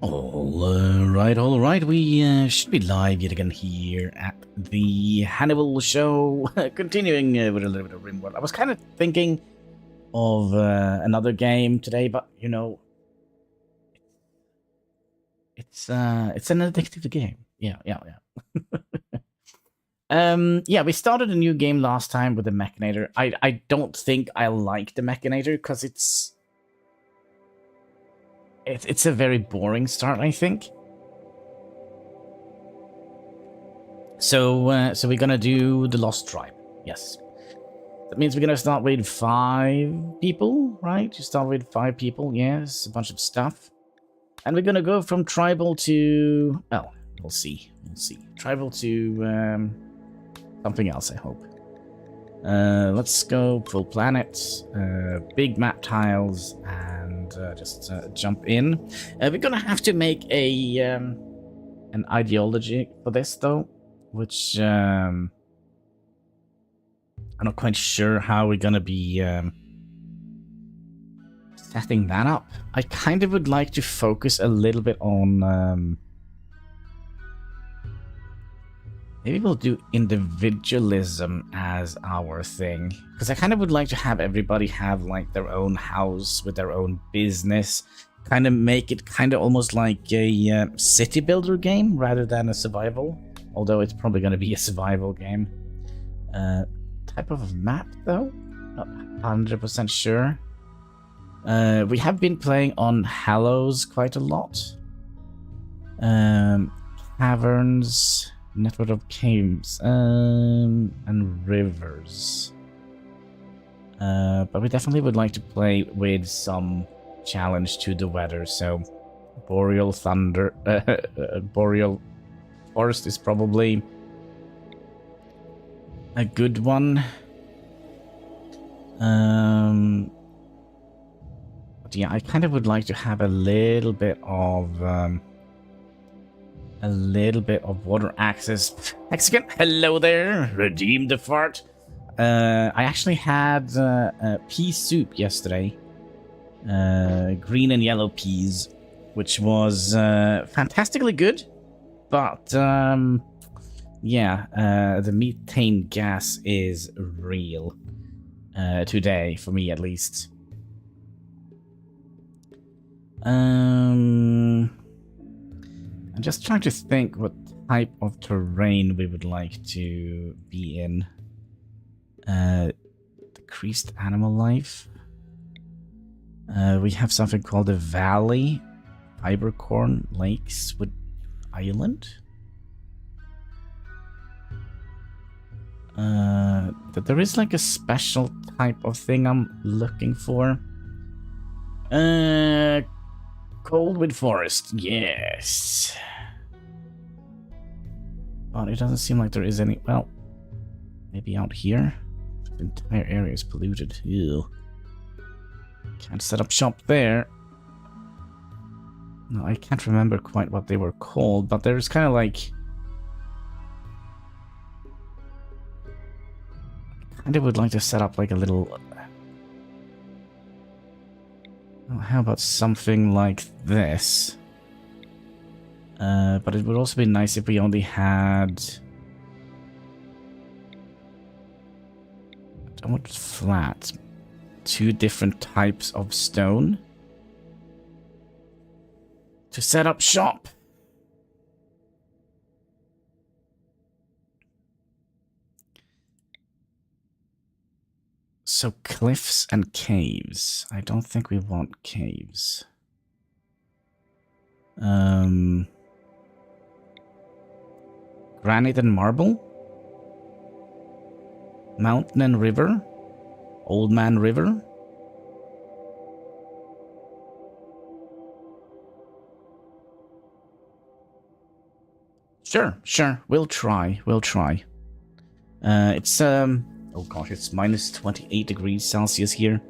All right. We should be live yet again here at the Hanniballshow. Continuing with a little bit of Rimworld. I was kind of thinking of another game today, but you know, it's an addictive game. Yeah. Yeah, we started a new game last time with the Mechanator. I don't think I like the Mechanator because it's a very boring start, I think. So we're gonna do the Lost Tribe. Yes, that means we're gonna start with 5 people, right? You start with 5 people. Yes, a bunch of stuff, and we're gonna go from tribal to we'll see. Tribal to something else, I hope. Let's go full planet, big map tiles, and just jump in. We're gonna have to make an ideology for this, though, which I'm not quite sure how we're gonna be setting that up. I kind of would like to focus a little bit on maybe we'll do individualism as our thing. Because I kind of would like to have everybody have like their own house with their own business. Kind of make it kind of almost like a city builder game rather than a survival. Although it's probably going to be a survival game. Type of map though? Not 100% sure. We have been playing on Hallows quite a lot. Caverns... Network of caves and rivers. But we definitely would like to play with some challenge to the weather. So boreal thunder, boreal forest is probably a good one. But yeah, I kind of would like to have a little bit of water access. Mexican, hello there. Redeem the fart. I actually had pea soup yesterday. Green and yellow peas, which was fantastically good. But yeah, the methane gas is real today, for me at least. I'm just trying to think what type of terrain we would like to be in. Decreased animal life. We have something called the Valley. Fibercorn Lakes with Island. But there is like a special type of thing I'm looking for. Cold with forest, yes. But it doesn't seem like there is any. Well, maybe out here. The entire area is polluted. Ew. Can't set up shop there. No, I can't remember quite what they were called, but there's kind of like. I kind of would like to set up like a little. Oh, how about something like this? But it would also be nice if we only had... I want flat. 2 different types of stone. To set up shop. So cliffs and caves. I don't think we want caves. Granite and marble? Mountain and river? Old Man River? Sure. We'll try. It's oh gosh, it's minus 28 degrees Celsius here.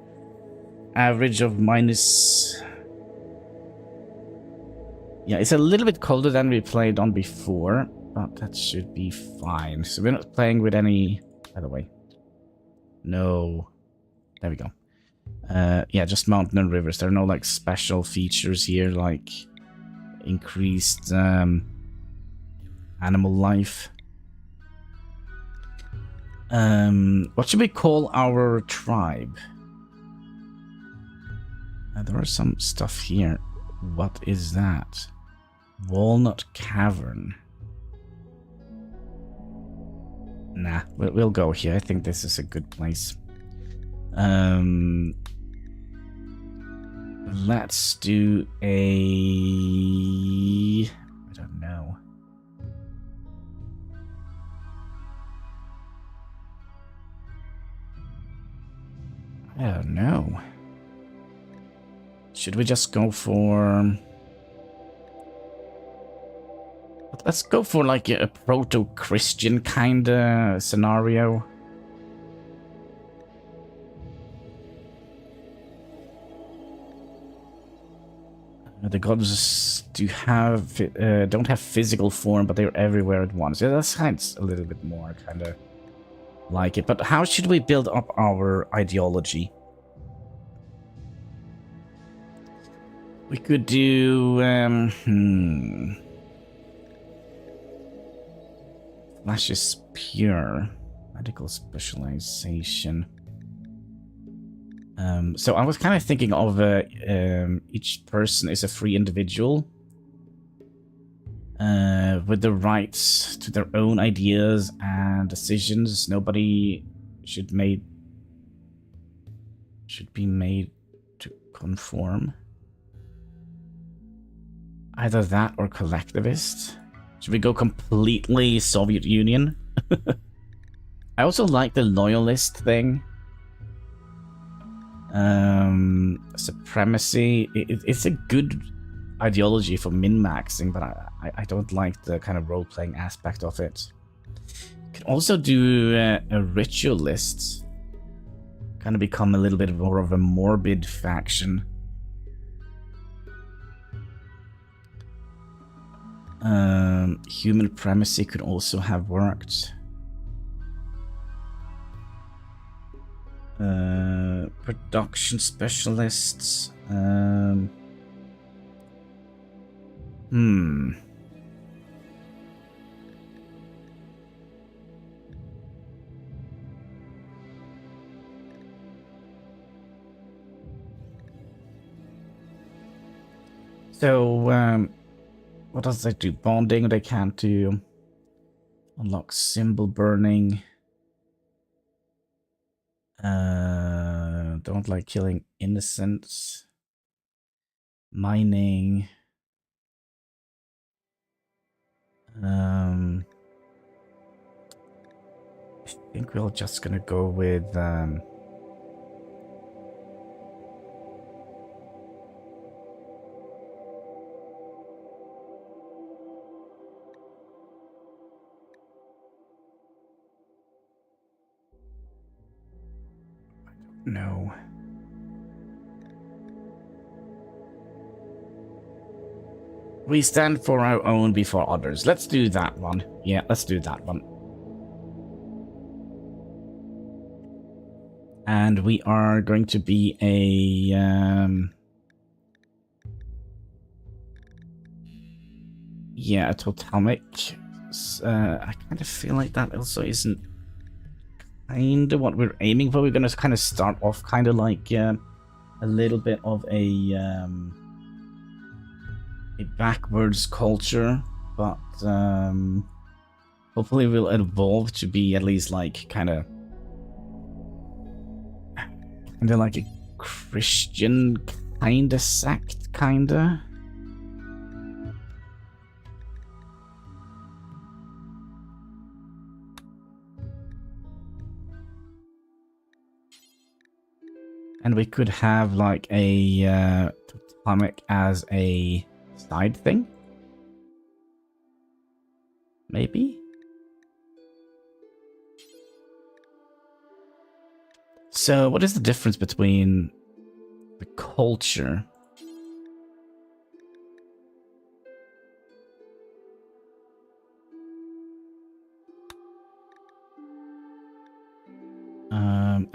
Average of minus... Yeah, it's a little bit colder than we played on before, but that should be fine. So we're not playing with any... By the way. No. There we go. Yeah, just mountain and rivers. There are no, like, special features here, like increased animal life. What should we call our tribe? There are some stuff here. What is that? Walnut Cavern. Nah, we'll go here. I think this is a good place. Let's do a... I don't know. I don't know. Should we just go for... Let's go for like a proto-Christian kind of scenario. The gods don't have physical form, but they're everywhere at once. Yeah, that sounds a little bit more kind of like it. But how should we build up our ideology? We could do... Flash is pure. Medical specialization. So I was kind of thinking of each person is a free individual with the rights to their own ideas and decisions. Nobody should be made to conform. Either that or collectivist. Should we go completely Soviet Union? I also like the loyalist thing. Supremacy. It's a good ideology for min-maxing, but I don't like the kind of role-playing aspect of it. You can also do a ritualist. Kind of become a little bit more of a morbid faction. Human primacy could also have worked. Production specialists. So, what does that do? Bonding, they can't do. Unlock symbol burning. Don't like killing innocents. Mining. I think we're just gonna go with no. We stand for our own before others. Let's do that one. Yeah, let's do that one. And we are going to be a... yeah, a totemic. I kind of feel like that also isn't kind of what we're aiming for. We're going to kind of start off kind of like a little bit of a backwards culture, but hopefully we'll evolve to be at least like kind of like a Christian kind of sect, kind of. And we could have like a totemic as a side thing. Maybe? So what is the difference between the culture?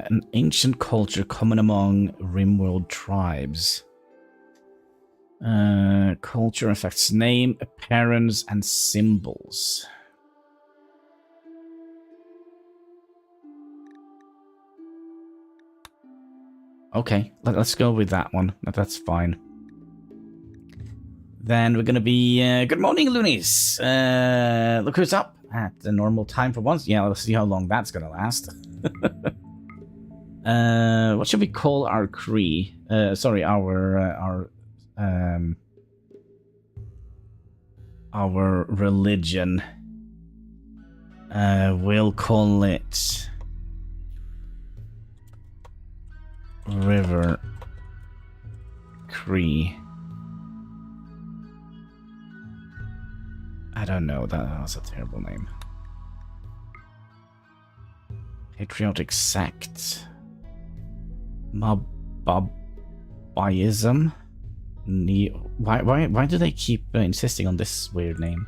An ancient culture common among Rimworld tribes. Culture affects name, appearance, and symbols. Okay, let's go with that one. That's fine. Then we're gonna be... good morning, loonies! Look who's up at the normal time for once. Yeah, let's see how long that's gonna last. What should we call our Cree? Sorry, our religion. We'll call it River Cree. I don't know, that was a terrible name. Patriotic sect. Mababism? Why do they keep insisting on this weird name?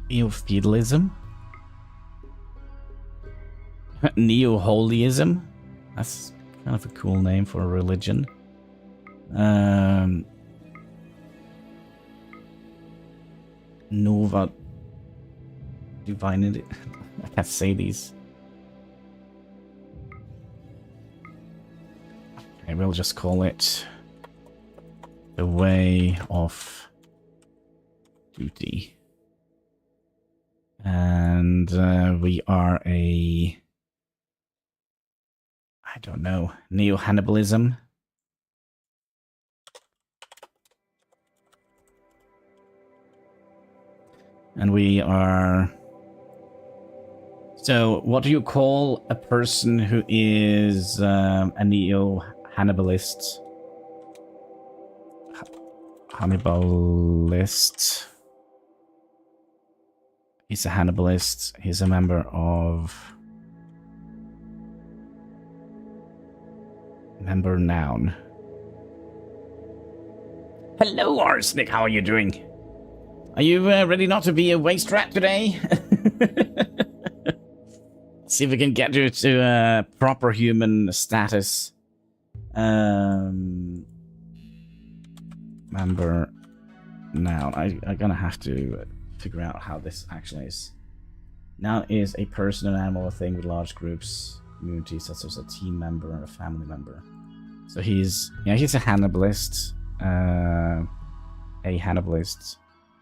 Neo-feudalism? Neo-holyism? That's kind of a cool name for a religion. Nova Divinity. I can't say these. Okay, we'll just call it the Way of Duty. And we are a... I don't know. Neo-Hannibalism. And we are... So, what do you call a person who is a neo-Hannibalist? Hannibalist. He's a Hannibalist. He's a member of... Member noun. Hello, Arsenic. How are you doing? Are you ready not to be a waste rat today? See if we can get you to a proper human status. Member noun. I'm gonna have to figure out how this actually is. Noun is a person, an animal, a thing with large groups, communities, such as a team member or a family member. So he's a Hannibalist, a Hannibalist,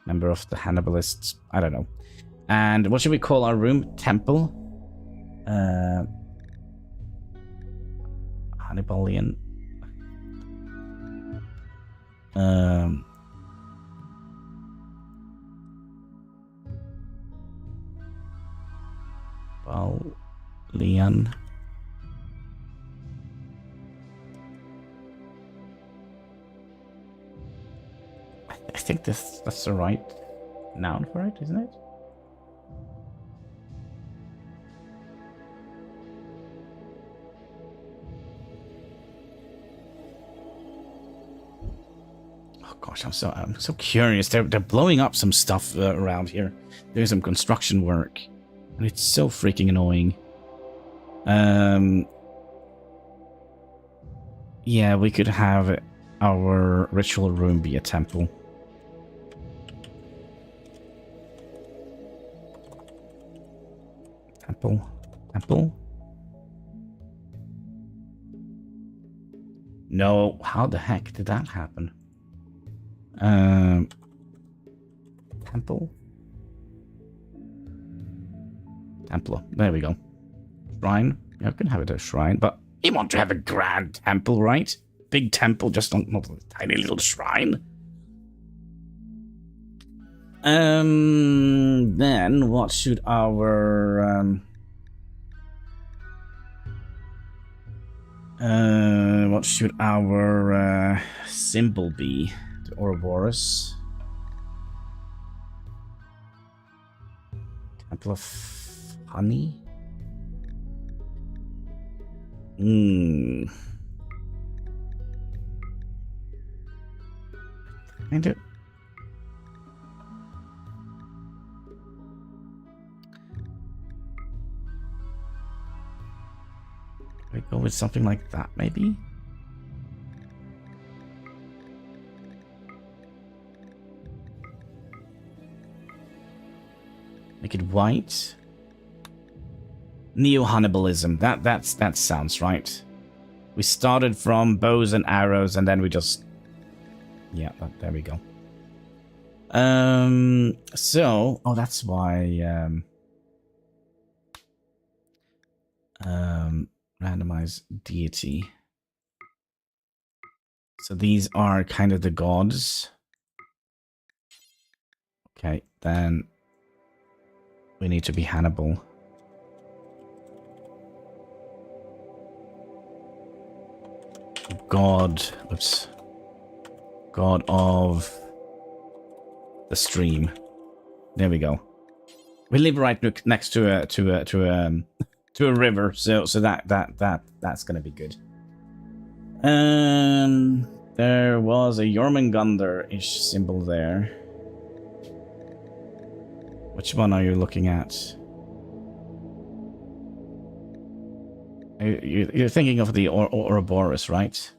member of the Hannibalists. I don't know. And what should we call our room? Temple. Hannibalian. Balian. I think that's the right noun for it, isn't it? Oh gosh, I'm so curious. They're blowing up some stuff around here. There's some construction work, and it's so freaking annoying. Yeah, we could have our ritual room be a temple. Temple? No, how the heck did that happen? Temple? Templar. There we go. Shrine. Yeah, we can have it a shrine, but you want to have a grand temple, right? Big temple, just not a tiny little shrine. Then what should our symbol be? The Ouroboros. Temple of Honey? Kind of. We go with something like that, maybe? Make it white. Neo-Hannibalism. That sounds right. We started from bows and arrows, and then we just... Yeah, there we go. So... Oh, that's why... randomize deity. So these are kind of the gods. Okay, then... We need to be Hannibal. God... Oops. God of... the stream. There we go. We live right next to a river, so that's gonna be good. There was a Jormungandr-ish symbol there. Which one are you looking at? You're thinking of the Ouroboros, right?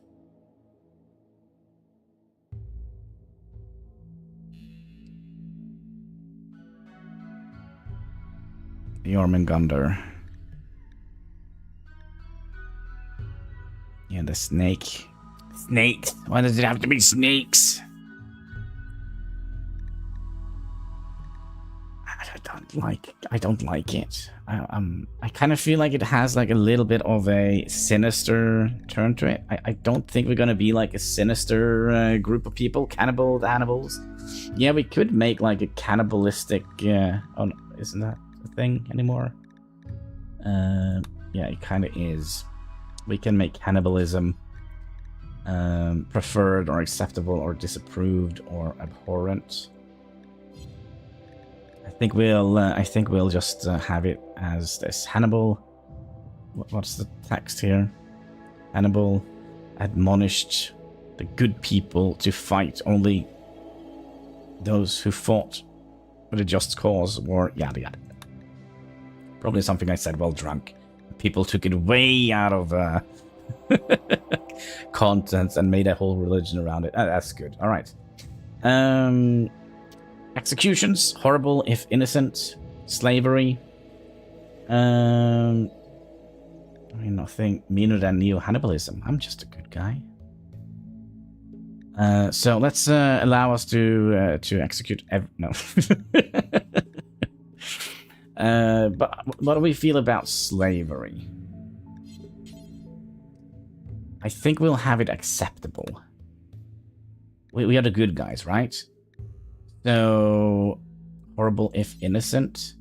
Jormungandr. Yeah, the snake. Snakes. Why does it have to be snakes? I don't like it. I kind of feel like it has like a little bit of a sinister turn to it. I don't think we're gonna be like a sinister group of people. Hannibals. Yeah, we could make like a cannibalistic. Oh, no, isn't that a thing anymore? Yeah, it kind of is. We can make cannibalism preferred or acceptable or disapproved or abhorrent. I think we'll just have it as this. Hannibal. What's the text here? Hannibal admonished the good people to fight only those who fought with a just cause or yada yada. Probably something I said while drunk. People took it way out of content and made a whole religion around it. That's good. All right. Executions, horrible if innocent. Slavery. I mean, nothing meaner than neo-Hannibalism. I'm just a good guy. So let's allow us to execute. No. But what do we feel about slavery? I think we'll have it acceptable. We are the good guys, right? So, horrible if innocent.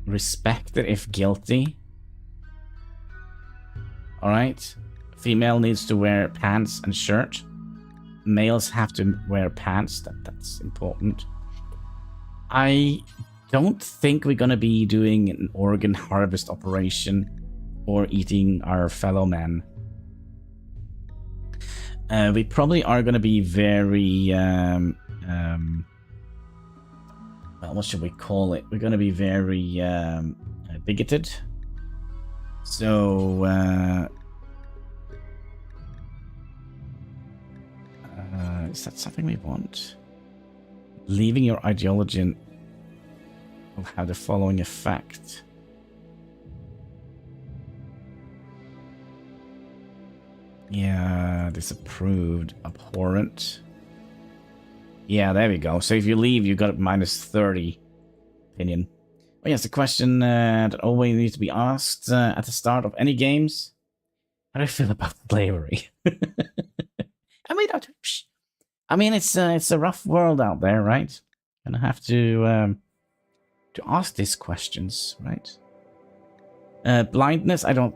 Respected if guilty. Alright. Female needs to wear pants and shirt. Males have to wear pants. That's important. I don't think we're gonna be doing an organ harvest operation or eating our fellow men. We probably are going to be very, well, what should we call it? We're going to be very bigoted. So, is that something we want? Leaving your ideology will have the following effect. Yeah, disapproved, abhorrent. Yeah, there we go. So if you leave, you got minus 30 opinion. Oh yes, the question that always needs to be asked at the start of any games. How do I feel about slavery? I mean, it's a rough world out there, right? Gonna have to ask these questions, right? Blindness, I don't.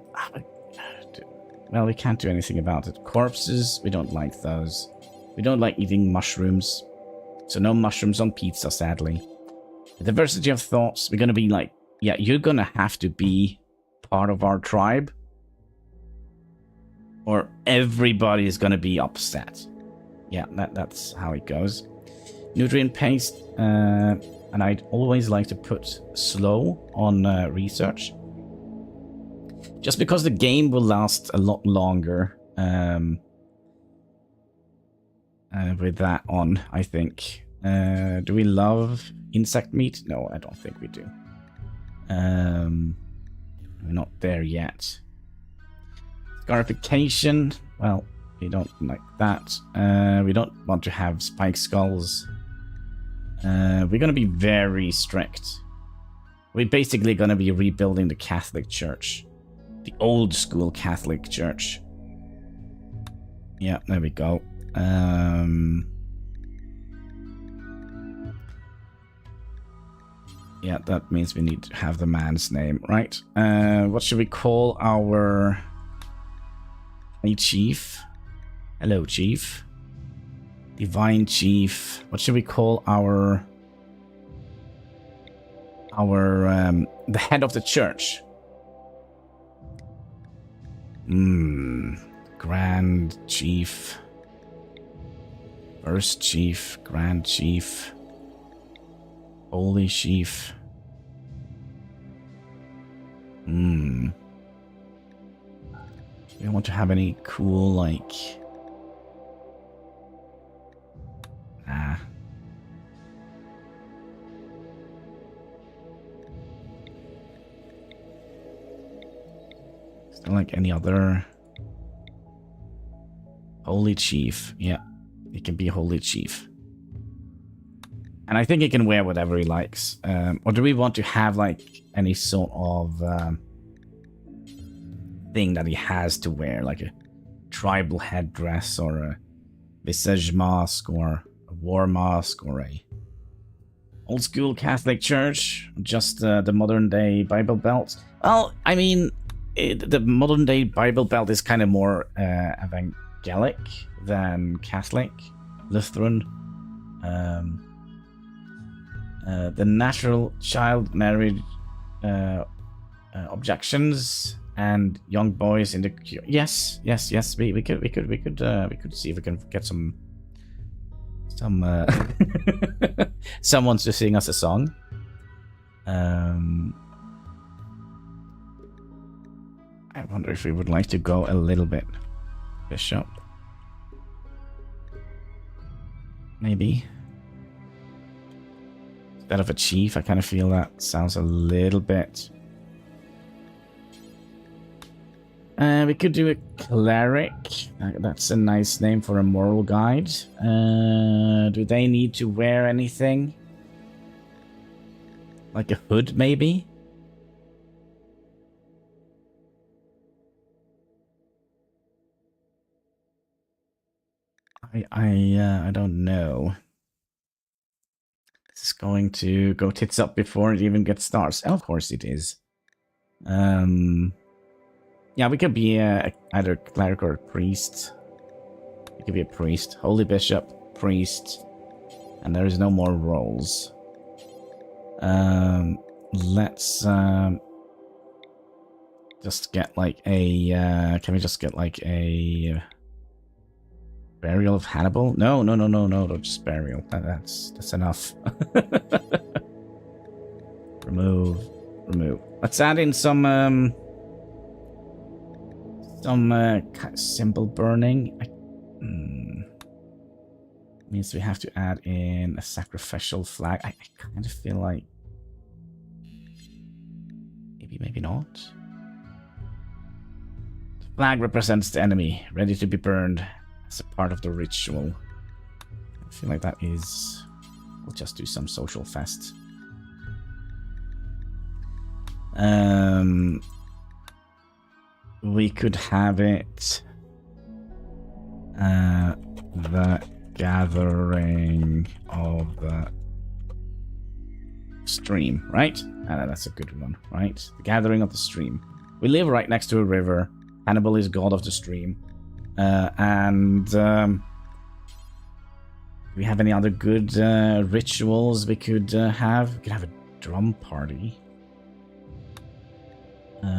Well, we can't do anything about it. Corpses, we don't like those. We don't like eating mushrooms. So no mushrooms on pizza, sadly. The diversity of thoughts, we're gonna be like, yeah, you're gonna have to be part of our tribe. Or everybody is gonna be upset. Yeah, that's how it goes. Nutrient paste, and I'd always like to put slow on research. Just because the game will last a lot longer with that on, I think. Do we love insect meat? No, I don't think we do. We're not there yet. Scarification. Well, we don't like that. We don't want to have spike skulls. We're going to be very strict. We're basically going to be rebuilding the Catholic Church. The old school Catholic Church. Yeah, there we go. Yeah, that means we need to have the man's name, right? What should we call our... Hey, Chief. Hello, Chief. Divine Chief. What should we call our... the head of the church? Grand Chief. First Chief. Grand Chief. Holy Chief. We don't want to have any cool, like... Nah. Is there like any other... Holy Chief. Yeah. He can be Holy Chief. And I think he can wear whatever he likes. Or do we want to have like any sort of thing that he has to wear? Like a tribal headdress or a visage mask or a war mask or a old school Catholic church? Just the modern day Bible belt? Well, I mean, the modern day Bible belt is kind of more evangelic than Catholic, Lutheran. The natural child marriage objections and young boys in the yes. We could see if we can get some someone to sing us a song. I wonder if we would like to go a little bit bishop. Maybe. Instead of a chief, I kind of feel that sounds a little bit... we could do a cleric. That's a nice name for a moral guide. Do they need to wear anything? Like a hood, maybe? I don't know. This is going to go tits up before it even gets started. Oh, of course it is. Yeah, we could be either a cleric or a priest. We could be a priest. Holy bishop, priest. And there is no more roles. Let's just get like a... can we just get like a... Burial of Hannibal? No, just burial. That's enough. Remove. Let's add in some symbol burning. Means we have to add in a sacrificial flag. I kind of feel like maybe not. The flag represents the enemy, ready to be burned. As a part of the ritual. I feel like that is... We'll just do some social fest. We could have it... the gathering of the stream, right? That's a good one, right? The gathering of the stream. We live right next to a river. Hannibal is god of the stream. Do we have any other good rituals we could have? We could have a drum party. Do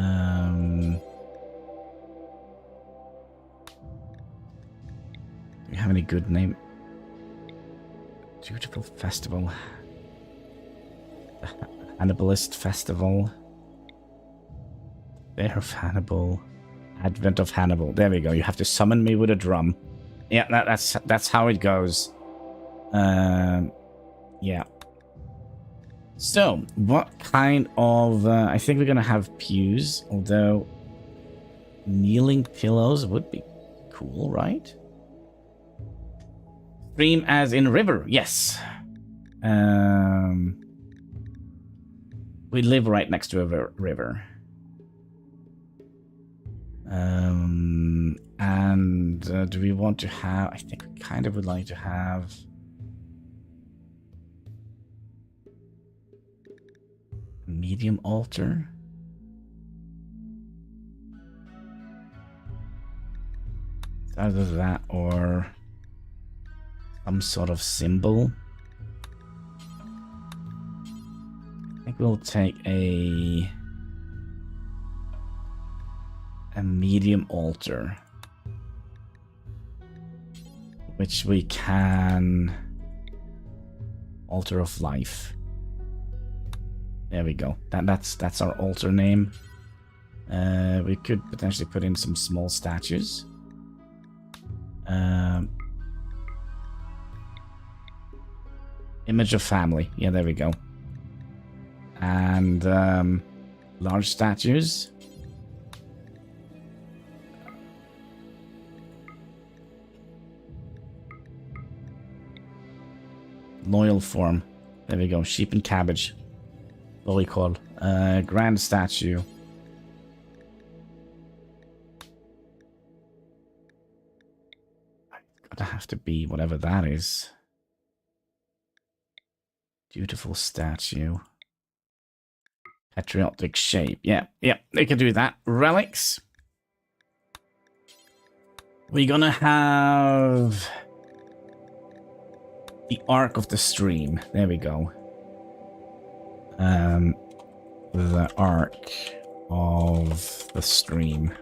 we have any good name? Dutiful festival. The Hannibalist festival. There of Hannibal. Advent of Hannibal. There we go. You have to summon me with a drum. Yeah, that's how it goes. Yeah. So, what kind of... I think we're going to have pews, although kneeling pillows would be cool, right? Stream as in river, yes. We live right next to a river. And do we want to have... I think we kind of would like to have... a medium altar. Either that or some sort of symbol. I think we'll take a medium altar, which we can altar of life. There we go. That's our altar name. We could potentially put in some small statues. Image of family. Yeah, there we go. And large statues. Loyal form. There we go. Sheep and cabbage. What we call grand statue. Gotta have to be whatever that is. Beautiful statue. Patriotic shape. Yeah, they can do that. Relics. We're gonna have the Ark of the Stream. There we go. The Ark of the Stream.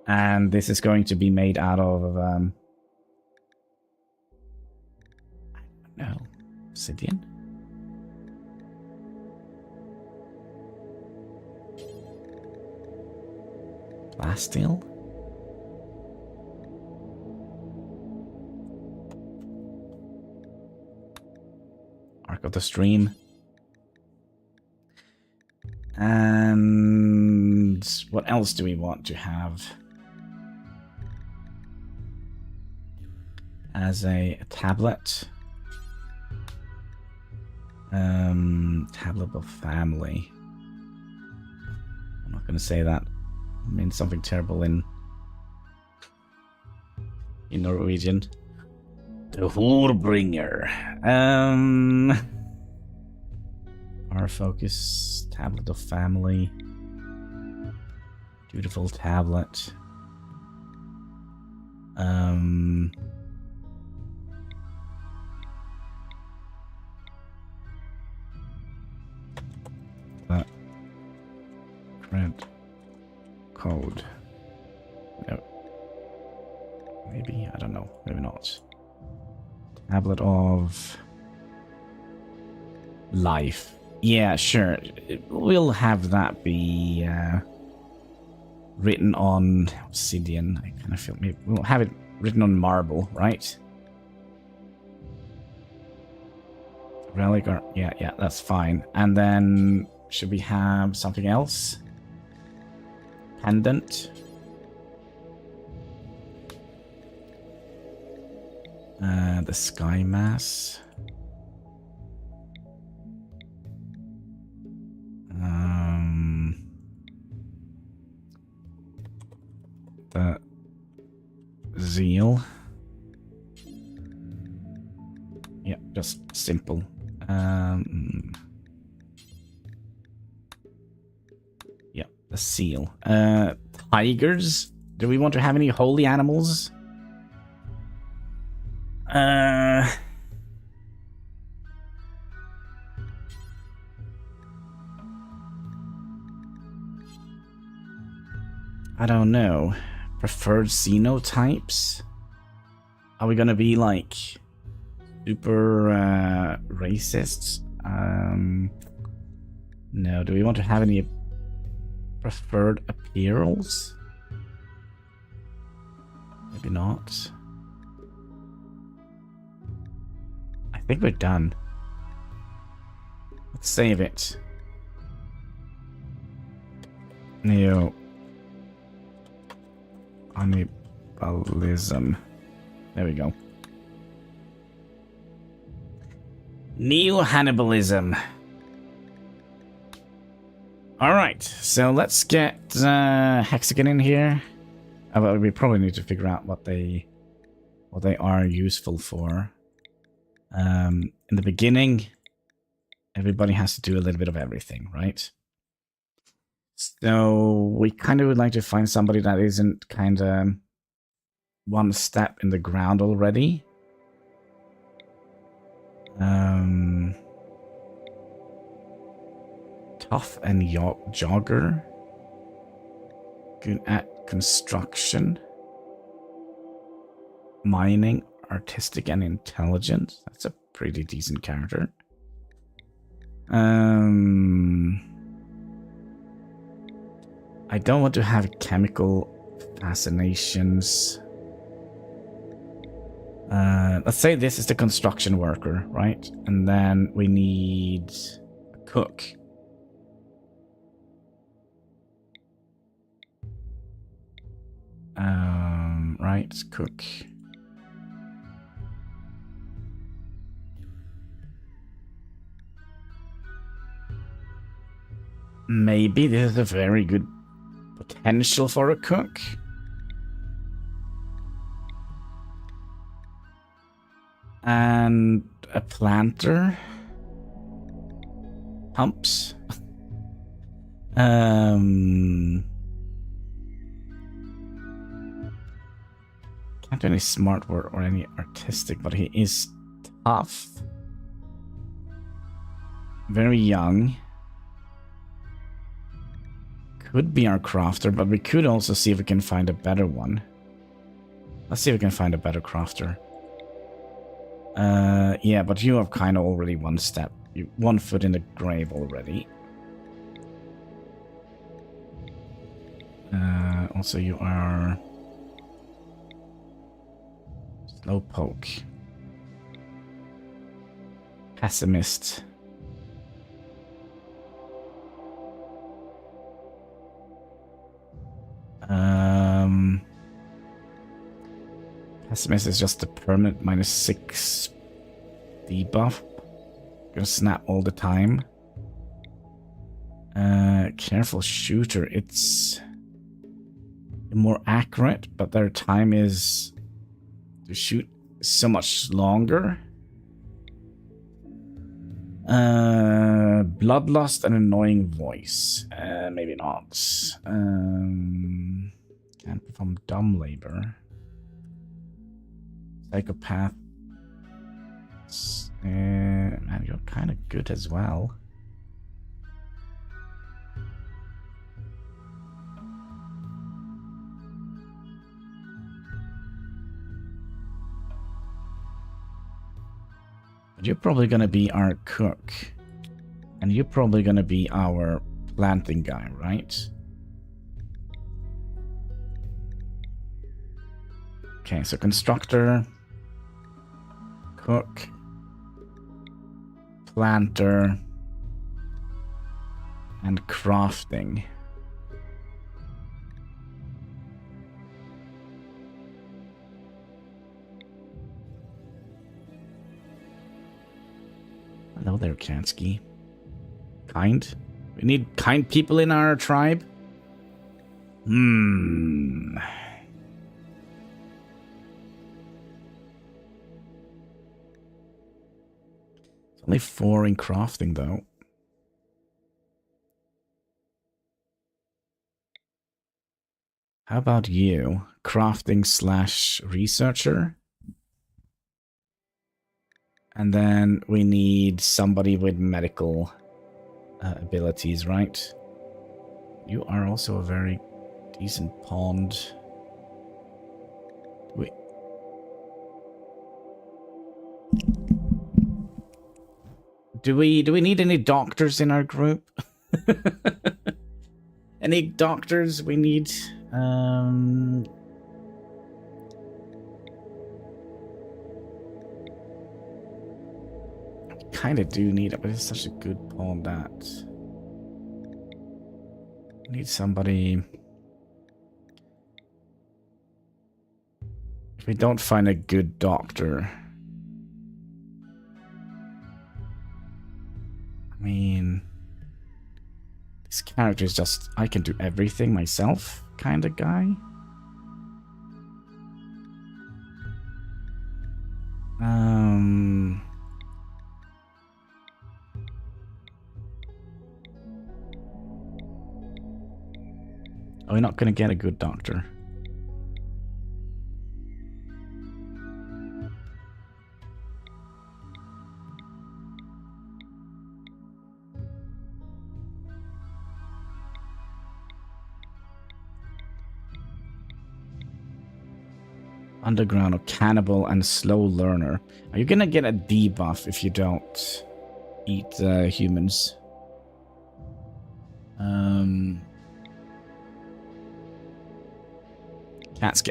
And this is going to be made out of, I don't know, obsidian? Plasteel? Ark of the Stream. And what else do we want to have as a tablet? Tablet of family. I'm not going to say that. It means something terrible in Norwegian. The Whorebringer. Our focus, tablet of family. Beautiful tablet. That print code. No. Maybe, I don't know. Maybe not. Tablet of life. Yeah, sure. We'll have that be written on obsidian. I kind of feel maybe we'll have it written on marble, right? Relic or yeah, that's fine. And then should we have something else? Pendant. The sky mass. The zeal. Yeah, just simple. Yeah, the seal. Tigers. Do we want to have any holy animals? I don't know. Preferred xenotypes? Are we gonna be like super racist? No. Do we want to have any Preferred appearals? Maybe not. I think we're done. Let's save it. Neo Hannibalism. There we go. Neo Hannibalism. Alright, so let's get Hexagon in here. Well, we probably need to figure out what they are useful for. In the beginning, everybody has to do a little bit of everything, right? So we kind of would like to find somebody that isn't kind of one step in the ground already. Tough and jogger. Good at construction. Mining, artistic and intelligent. That's a pretty decent character. I don't want to have chemical fascinations. Let's say this is the construction worker, right? And then we need a cook. Right, cook. Maybe this is a very good potential for a cook. And a planter. Pumps. Can't do any smart work or any artistic, but he is tough. Very young. Could be our crafter, but we could also see if we can find a better one. Let's see if we can find a better crafter. Yeah, but you have kind of already one step. One foot in the grave already. Also, you are slowpoke. Pessimist. Pessimist is just a permanent -6 debuff. Gonna snap all the time. Careful shooter. It's more accurate, but their time is to shoot so much longer. Bloodlust and annoying voice. Maybe not. Can't perform dumb labor. Psychopath. Man, you're kind of good as well. But you're probably gonna be our cook. And you're probably gonna be our planting guy, right? Okay, so constructor, cook, planter, and crafting. Hello there, Kansky. Kind? We need kind people in our tribe? Only 4 in crafting, though. How about you? Crafting / researcher? And then we need somebody with medical abilities, right? You are also a very decent pond. Do we need any doctors in our group? Any doctors we need? Kind of do need it, but it's such a good pawn that need somebody. If we don't find a good doctor, I mean, this character is just I can do everything myself kind of guy. Oh, we're not going to get a good doctor. Underground or cannibal and slow learner. Are you going to get a debuff if you don't eat humans?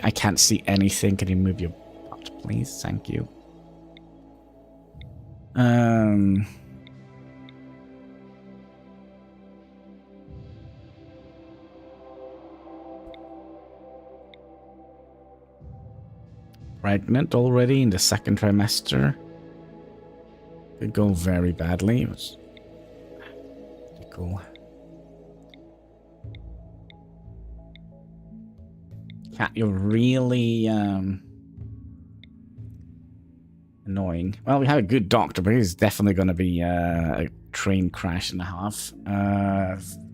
I can't see anything. Can you move your butt, please? Thank you. Pregnant already in the second trimester. Could go very badly. It was cool. Cat, you're really annoying. Well, we have a good doctor, but he's definitely going to be a train crash and a half.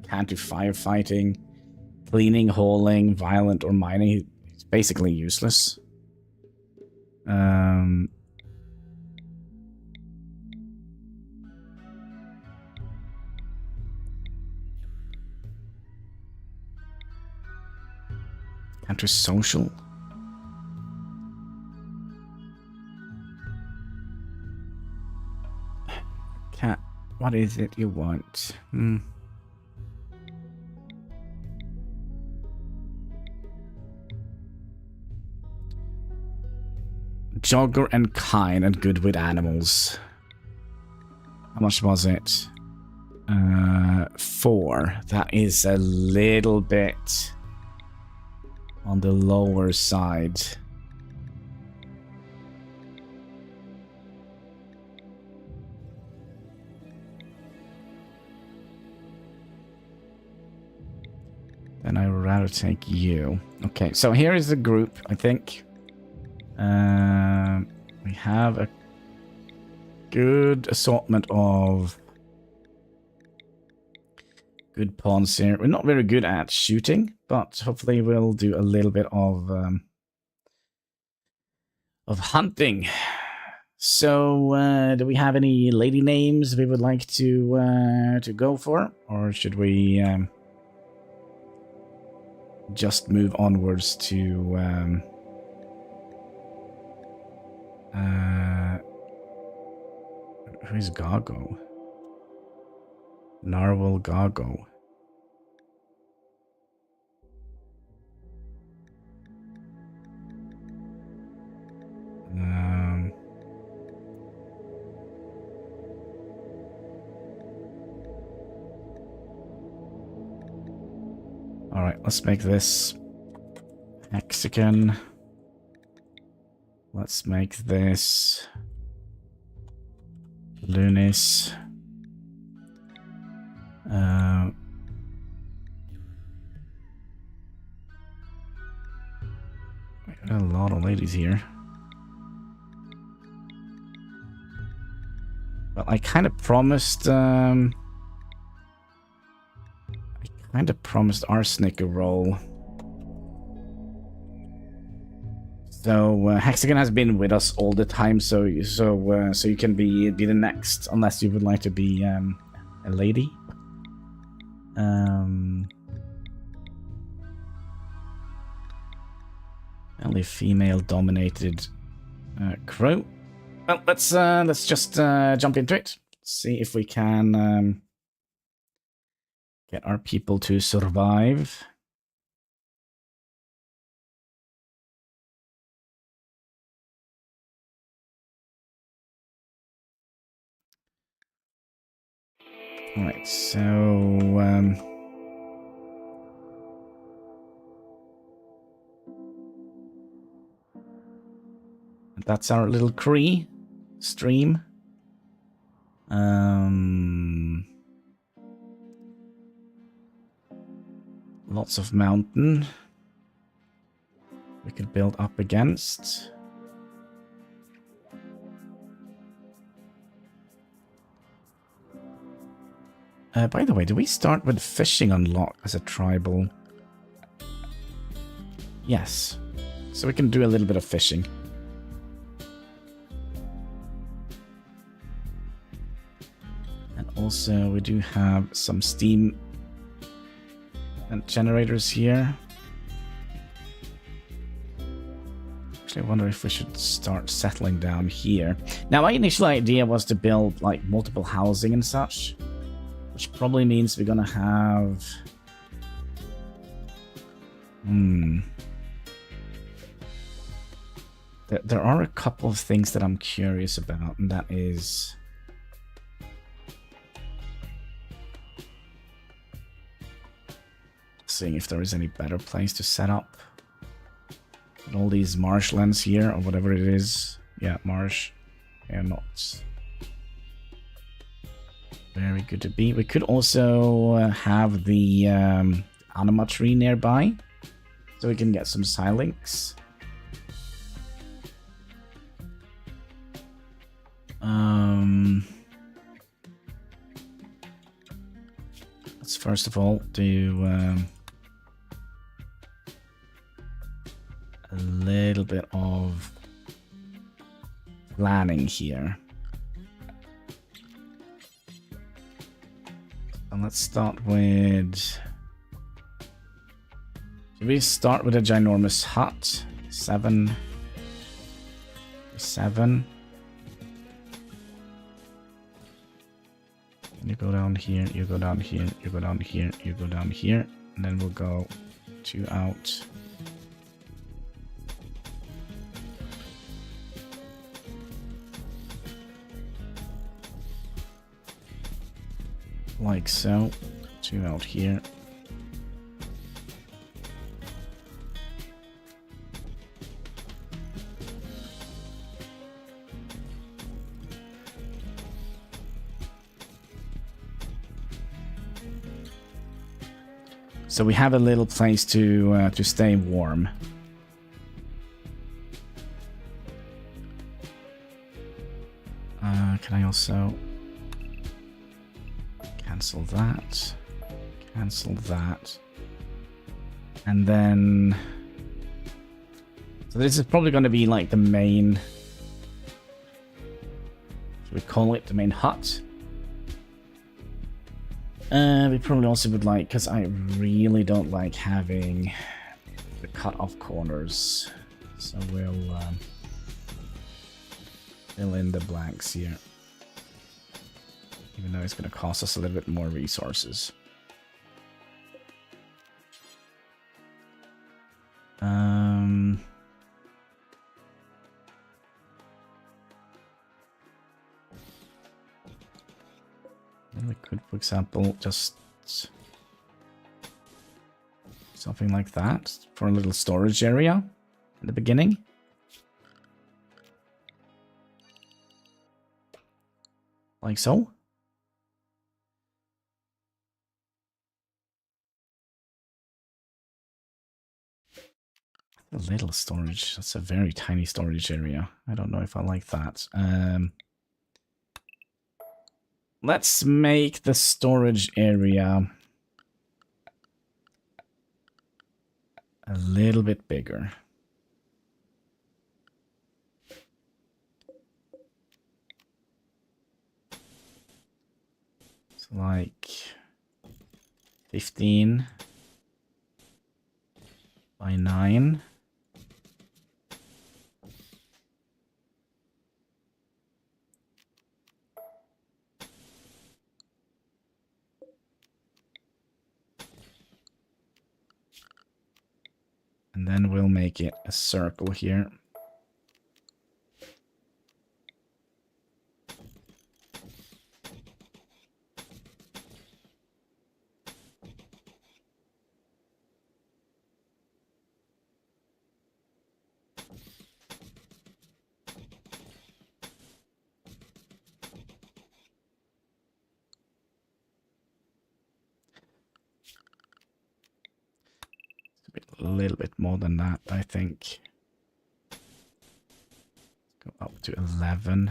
Can't do firefighting, cleaning, hauling, violent, or mining. He's basically useless. Counter-social. Cat, what is it you want? Jogger and kind and good with animals. How much was it? 4. That is a little bit on the lower side. Then I would rather take you. Okay, so here is the group, I think. We have a good assortment of good pawns here. We're not very good at shooting, but hopefully we'll do a little bit of hunting. So, do we have any lady names we would like to go for, or should we just move onwards to? Who's Gago? Narwhal Gago. All right, let's make this Mexican. Let's make this Lunis. We got a lot of ladies here. Well, I kind of promised. I kind of promised Arsenic a role. So Hexagon has been with us all the time, so you can be the next, unless you would like to be a lady. Only female-dominated crew. Well, let's just jump into it. See if we can Get our people to survive. All right, so that's our little Cree stream. Lots of mountain we could build up against. By the way, do we start with fishing unlocked as a tribal? Yes. So we can do a little bit of fishing. And also we do have some steam and generators here. Actually, I wonder if we should start settling down here. Now, my initial idea was to build like multiple housing and such, which probably means we're gonna have... There are a couple of things that I'm curious about, and that is... seeing if there is any better place to set up. And all these marshlands here, or whatever it is. Yeah, marsh. Yeah, not very good to be. We could also have the anima tree nearby, so we can get some silinks. Let's first of all do a little bit of planning here. And let's start with... should we start with a ginormous hut? 7. You go down here, you go down here, you go down here, you go down here, and then we'll go 2 out. Like so. 2 out here. So we have a little place to stay warm. Can I also cancel that? Cancel that. And then... so this is probably going to be like the main... should we call it the main hut? We probably also would like, because I really don't like having the cut off corners. So we'll fill in the blanks here. Even though it's going to cost us a little bit more resources. And we could, for example, just something like that for a little storage area in the beginning. Like so. A little storage. That's a very tiny storage area. I don't know if I like that. Let's make the storage area a little bit bigger. So like 15 by 9. then we'll make it a circle here. A little bit more than that, I think. Go up to 11.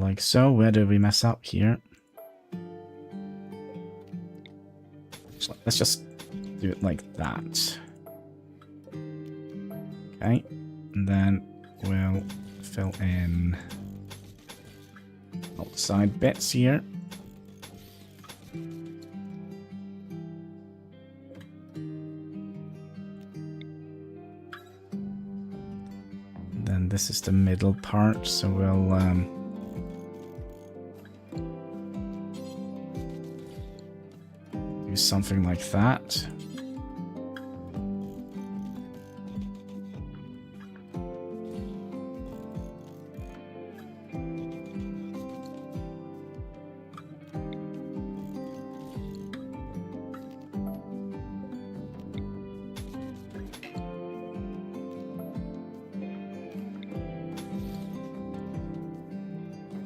Like so. Where do we mess up here? Let's just do it like that. Okay. And then we'll fill in outside bits here. And then this is the middle part, so we'll something like that.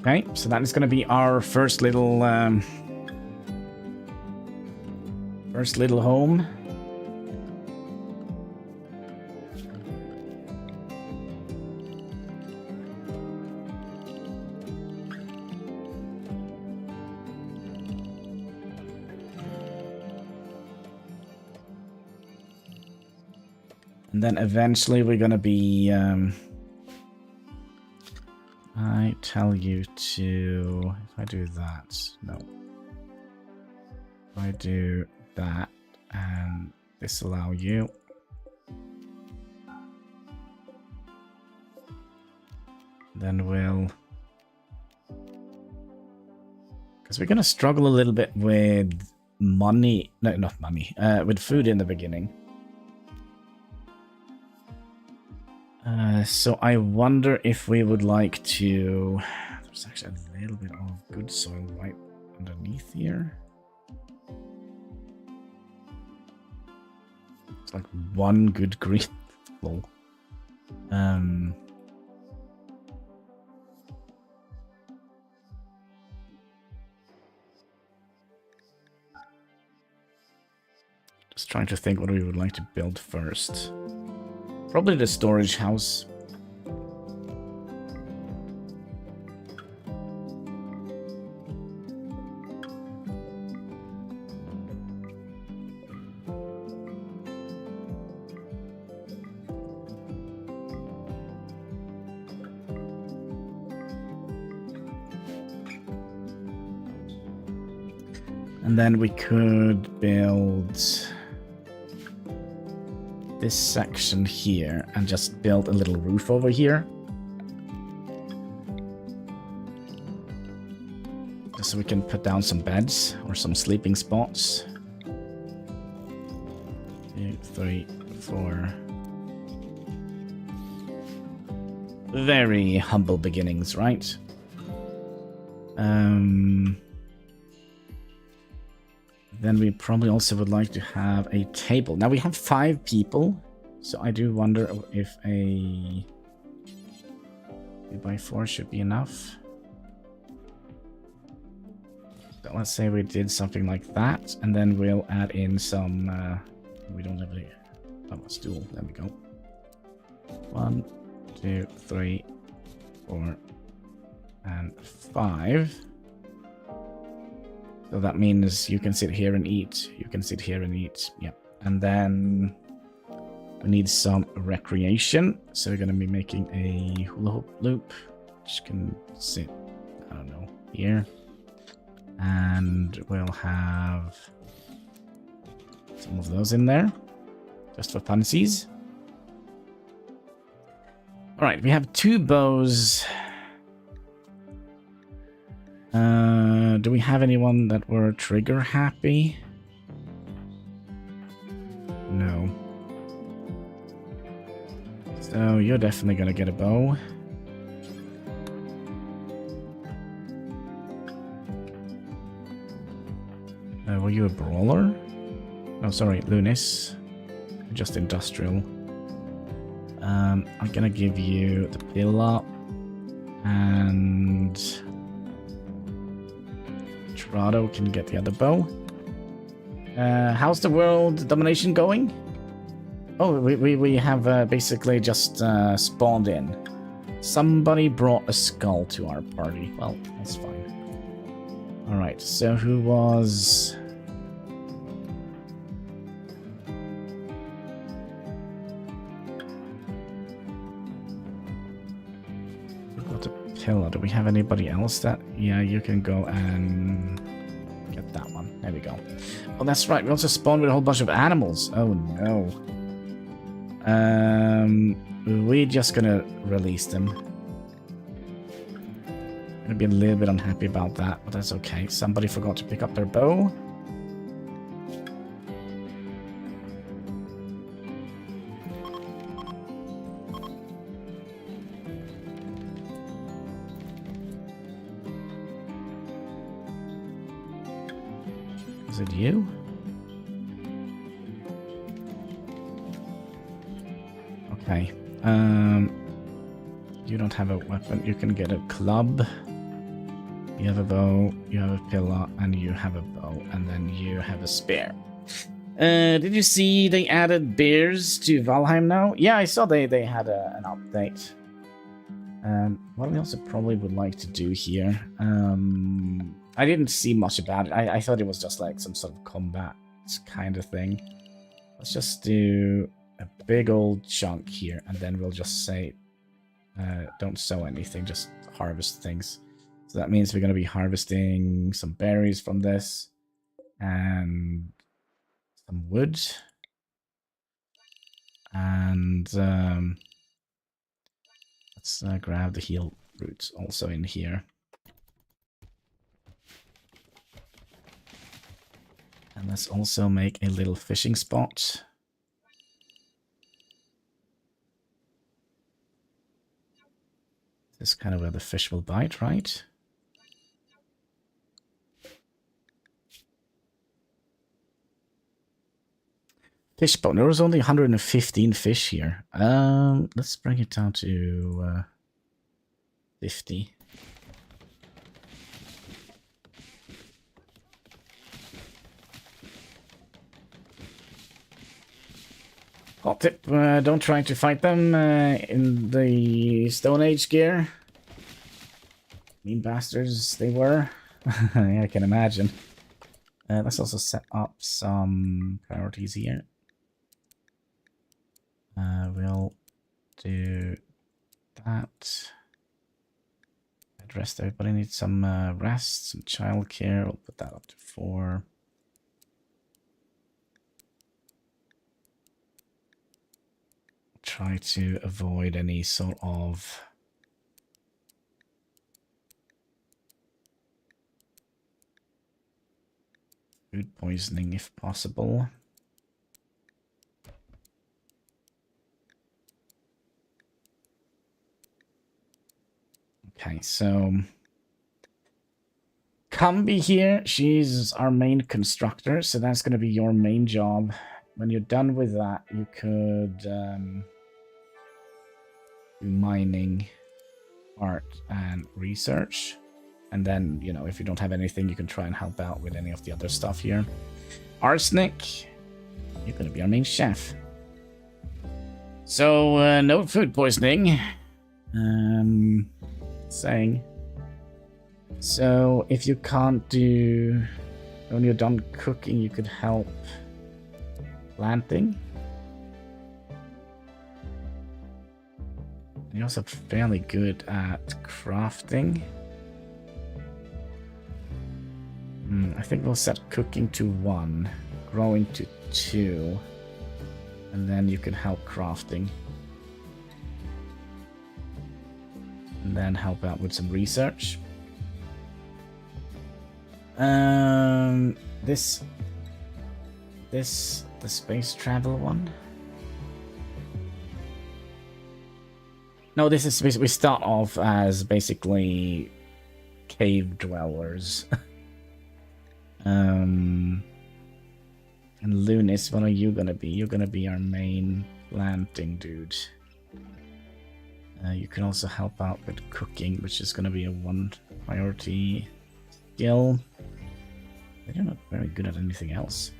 Okay, so that is going to be our first little home. And then eventually we're gonna be I tell you to, if I do that, no. If I do that and disallow you. Then we'll, because we're going to struggle a little bit with money, no, not money, with food in the beginning. So I wonder if we would like to, there's actually a little bit of good soil right underneath here. It's like one good green floor. Just trying to think what we would like to build first. Probably the storage house. And then we could build this section here and just build a little roof over here. Just so we can put down some beds or some sleeping spots. 2, 3, 4. Very humble beginnings, right? Then we probably also would like to have a table. Now we have 5 people, so I do wonder if a 2x4 should be enough. So let's say we did something like that, and then we'll add in some. We don't have a stool. There we go. 1, 2, 3, 4, and 5. So that means you can sit here and eat. You can sit here and eat. Yeah. And then we need some recreation. So we're going to be making a hula hoop loop, which can sit, I don't know, here. And we'll have some of those in there, just for funsies. Alright, we have 2 bows. Do we have anyone that were trigger happy? No. So you're definitely gonna get a bow. Were you a brawler? No, sorry, Lunis. Just industrial. I'm gonna give you the pillar and Gerardo can get the other bow. How's the world domination going? Oh, we have basically just spawned in. Somebody brought a skull to our party. Well, that's fine. Alright, so who was... Do we have anybody else that... Yeah, you can go and get that one. There we go. Oh, that's right. We also spawned with a whole bunch of animals. Oh, no. We're just gonna release them. Gonna be a little bit unhappy about that, but that's okay. Somebody forgot to pick up their bow. Is it you? Okay. You don't have a weapon. You can get a club. You have a bow, you have a pillar, and you have a bow, and then you have a spear. Did you see they added bears to Valheim now? Yeah, I saw they had an update. What we also probably would like to do here, I didn't see much about it. I thought it was just like some sort of combat kind of thing. Let's just do a big old chunk here, and then we'll just say, don't sow anything, just harvest things. So that means we're going to be harvesting some berries from this, and some wood, and let's grab the heal roots also in here. And let's also make a little fishing spot. This is kind of where the fish will bite, right? Fish spawn. There was only 115 fish here. Let's bring it down to 50. Hot tip, don't try to fight them in the Stone Age gear. Mean bastards they were. Yeah, I can imagine. Let's also set up some priorities here. We'll do that. Rest. Everybody needs some rest, some childcare. We'll put that up to 4. Try to avoid any sort of food poisoning if possible. Okay, so Cambi here, she's our main constructor, so that's going to be your main job. When you're done with that, you could do mining, art, and research. And then, you know, if you don't have anything, you can try and help out with any of the other stuff here. Arsenic, you're going to be our main chef. So, no food poisoning. Saying. So, if you can't do... When you're done cooking, you could help planting. You're also fairly good at crafting. I think we'll set cooking to 1, growing to 2, and then you can help crafting. And then help out with some research. The space travel one? No, this is basically, we start off as basically cave dwellers. And Lunis, what are you gonna be? You're gonna be our main planting dude. You can also help out with cooking, which is gonna be a 1 priority skill. They're not very good at anything else.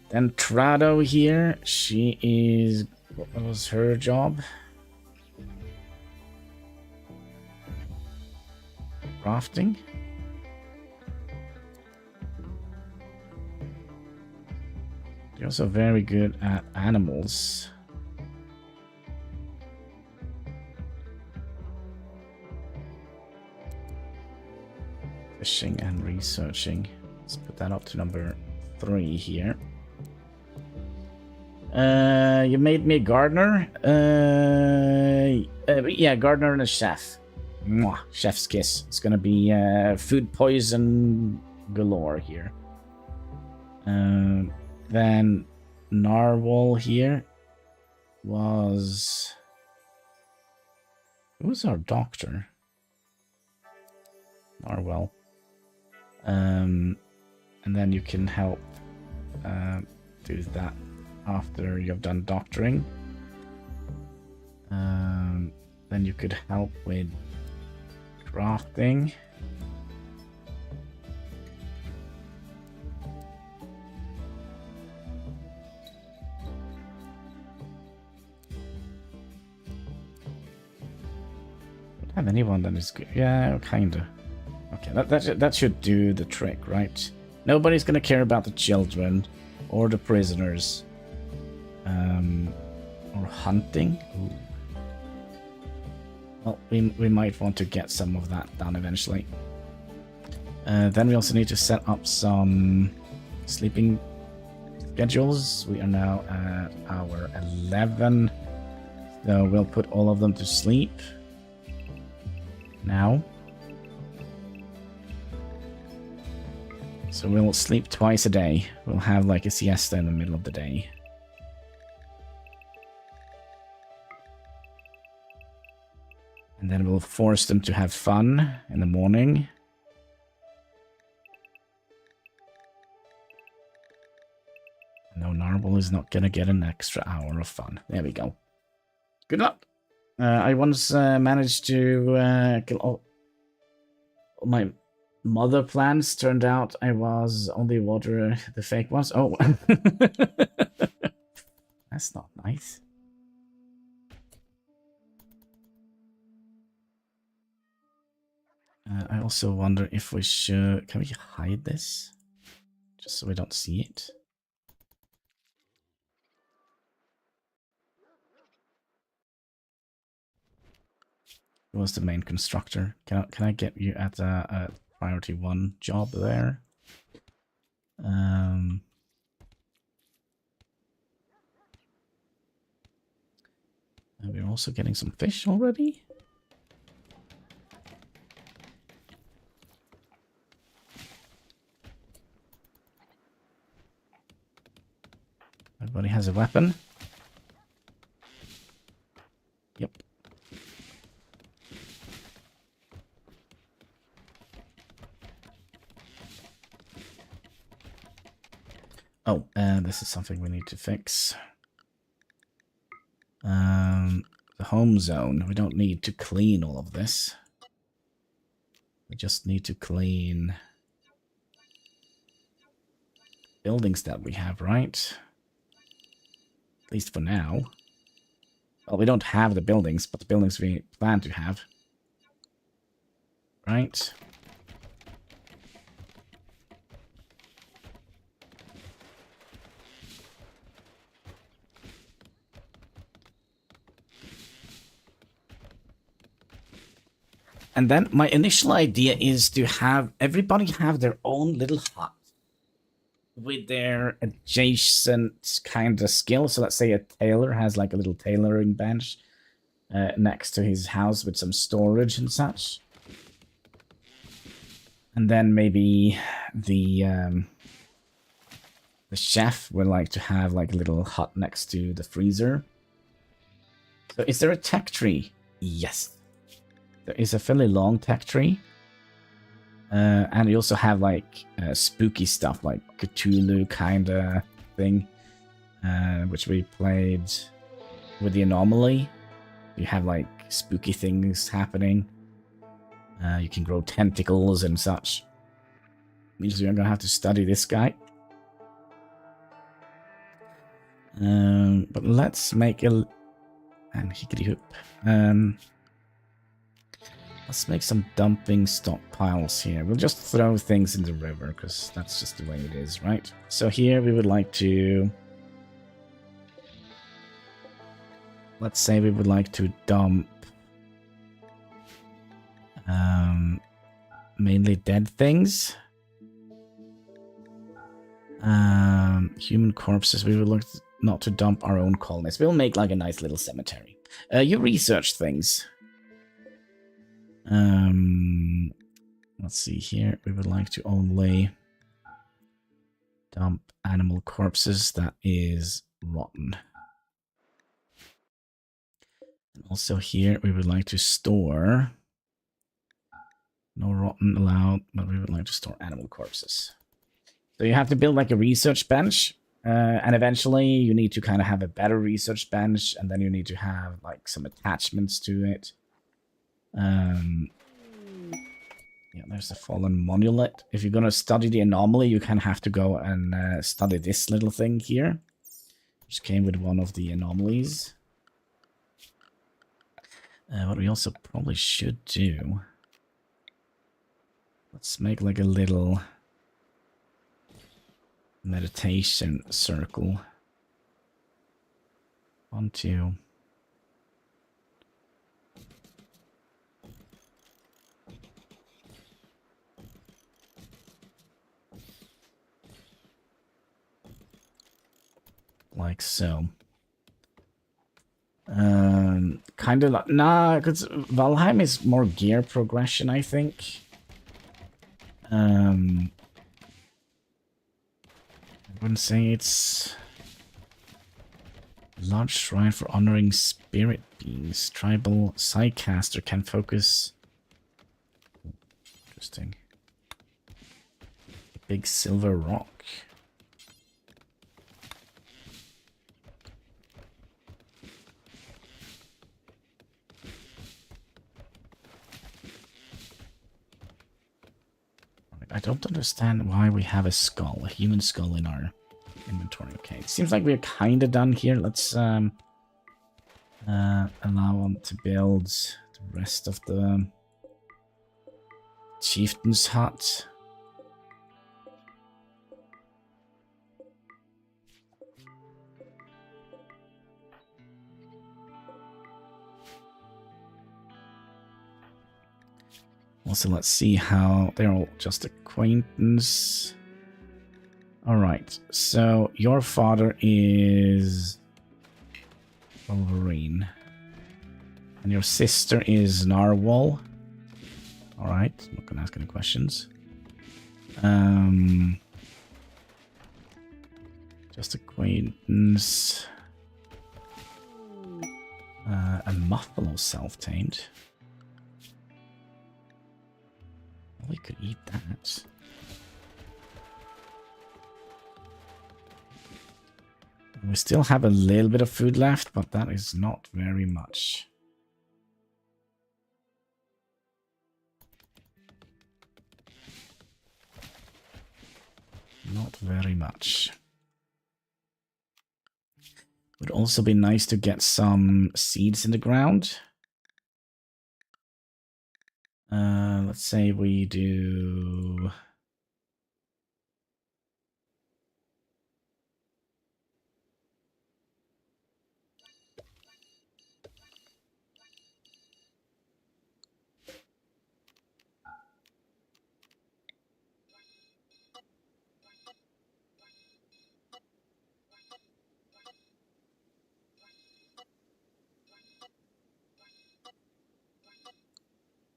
Then Trado here, she is... What was her job? Crafting? You're also very good at animals. Fishing and researching. Let's put that up to number 3 here. You made me a gardener? Yeah, gardener and a chef. Mwah, chef's kiss. It's gonna be food poison galore here. Then Narwhal here was... Who was our doctor? Narwhal. And then you can help do that after you've done doctoring. Then you could help with crafting. Don't have anyone that is good. Yeah, kinda. Okay, that should do the trick, right? Nobody's gonna care about the children or the prisoners. Or hunting. Ooh. Well, we might want to get some of that done eventually. Then we also need to set up some sleeping schedules. We are now at hour 11. So we'll put all of them to sleep now. So we'll sleep twice a day. We'll have like a siesta in the middle of the day. And then we'll force them to have fun in the morning. No, Narwhal is not gonna get an extra hour of fun. There we go. Good luck. I once managed to kill all my mother plants. Turned out I was only water the fake ones. Oh, that's not nice. I also wonder if we should... Can we hide this? Just so we don't see it. Who was the main constructor? Can I get you at a priority 1 job there? We're also getting some fish already. Everybody has a weapon. Yep. Oh, this is something we need to fix. The home zone. We don't need to clean all of this. We just need to clean buildings that we have, right? At least for now. Well, we don't have the buildings, but the buildings we plan to have. Right? And then my initial idea is to have everybody have their own little hut with their adjacent kind of skill. So let's say a tailor has like a little tailoring bench next to his house with some storage and such. And then maybe the chef would like to have like a little hut next to the freezer. So is there a tech tree? Yes. There is a fairly long tech tree. And you also have like spooky stuff like Cthulhu kind of thing, which we played with the anomaly. You have like spooky things happening. You can grow tentacles and such. Means you're gonna have to study this guy. But let's make a and hickety hoop. Let's make some dumping stockpiles here. We'll just throw things in the river because that's just the way it is, right? So here we would like to, let's say we would like to dump mainly dead things. Human corpses. We would look not to dump our own colonies. We'll make like a nice little cemetery. You research things. Let's see here. We would like to only dump animal corpses that is rotten. And also here we would like to store no rotten allowed, but we would like to store animal corpses. So you have to build like a research bench, and eventually you need to kind of have a better research bench, and then you need to have like some attachments to it. Yeah, there's a fallen monulet. If you're gonna study the anomaly, you kind of have to go and study this little thing here, which came with one of the anomalies. What we also probably should do, let's make like a little meditation circle. 1, 2. Like so. Kind of like, nah, because Valheim is more gear progression, I think. I wouldn't say it's a large shrine for honoring spirit beings. Tribal Psycaster can focus. Interesting. A big silver rock. I don't understand why we have a skull, a human skull in our inventory. Okay, it seems like we're kind of done here. Let's allow them to build the rest of the chieftain's hut. Also, let's see how they're all just acquaintance. All right, so your father is Wolverine, and your sister is Narwhal. All right, I'm not gonna ask any questions. Just acquaintance. A Muffalo self-tamed. We could eat that. We still have a little bit of food left, but that is not very much. Not very much. Would also be nice to get some seeds in the ground. Let's say we do...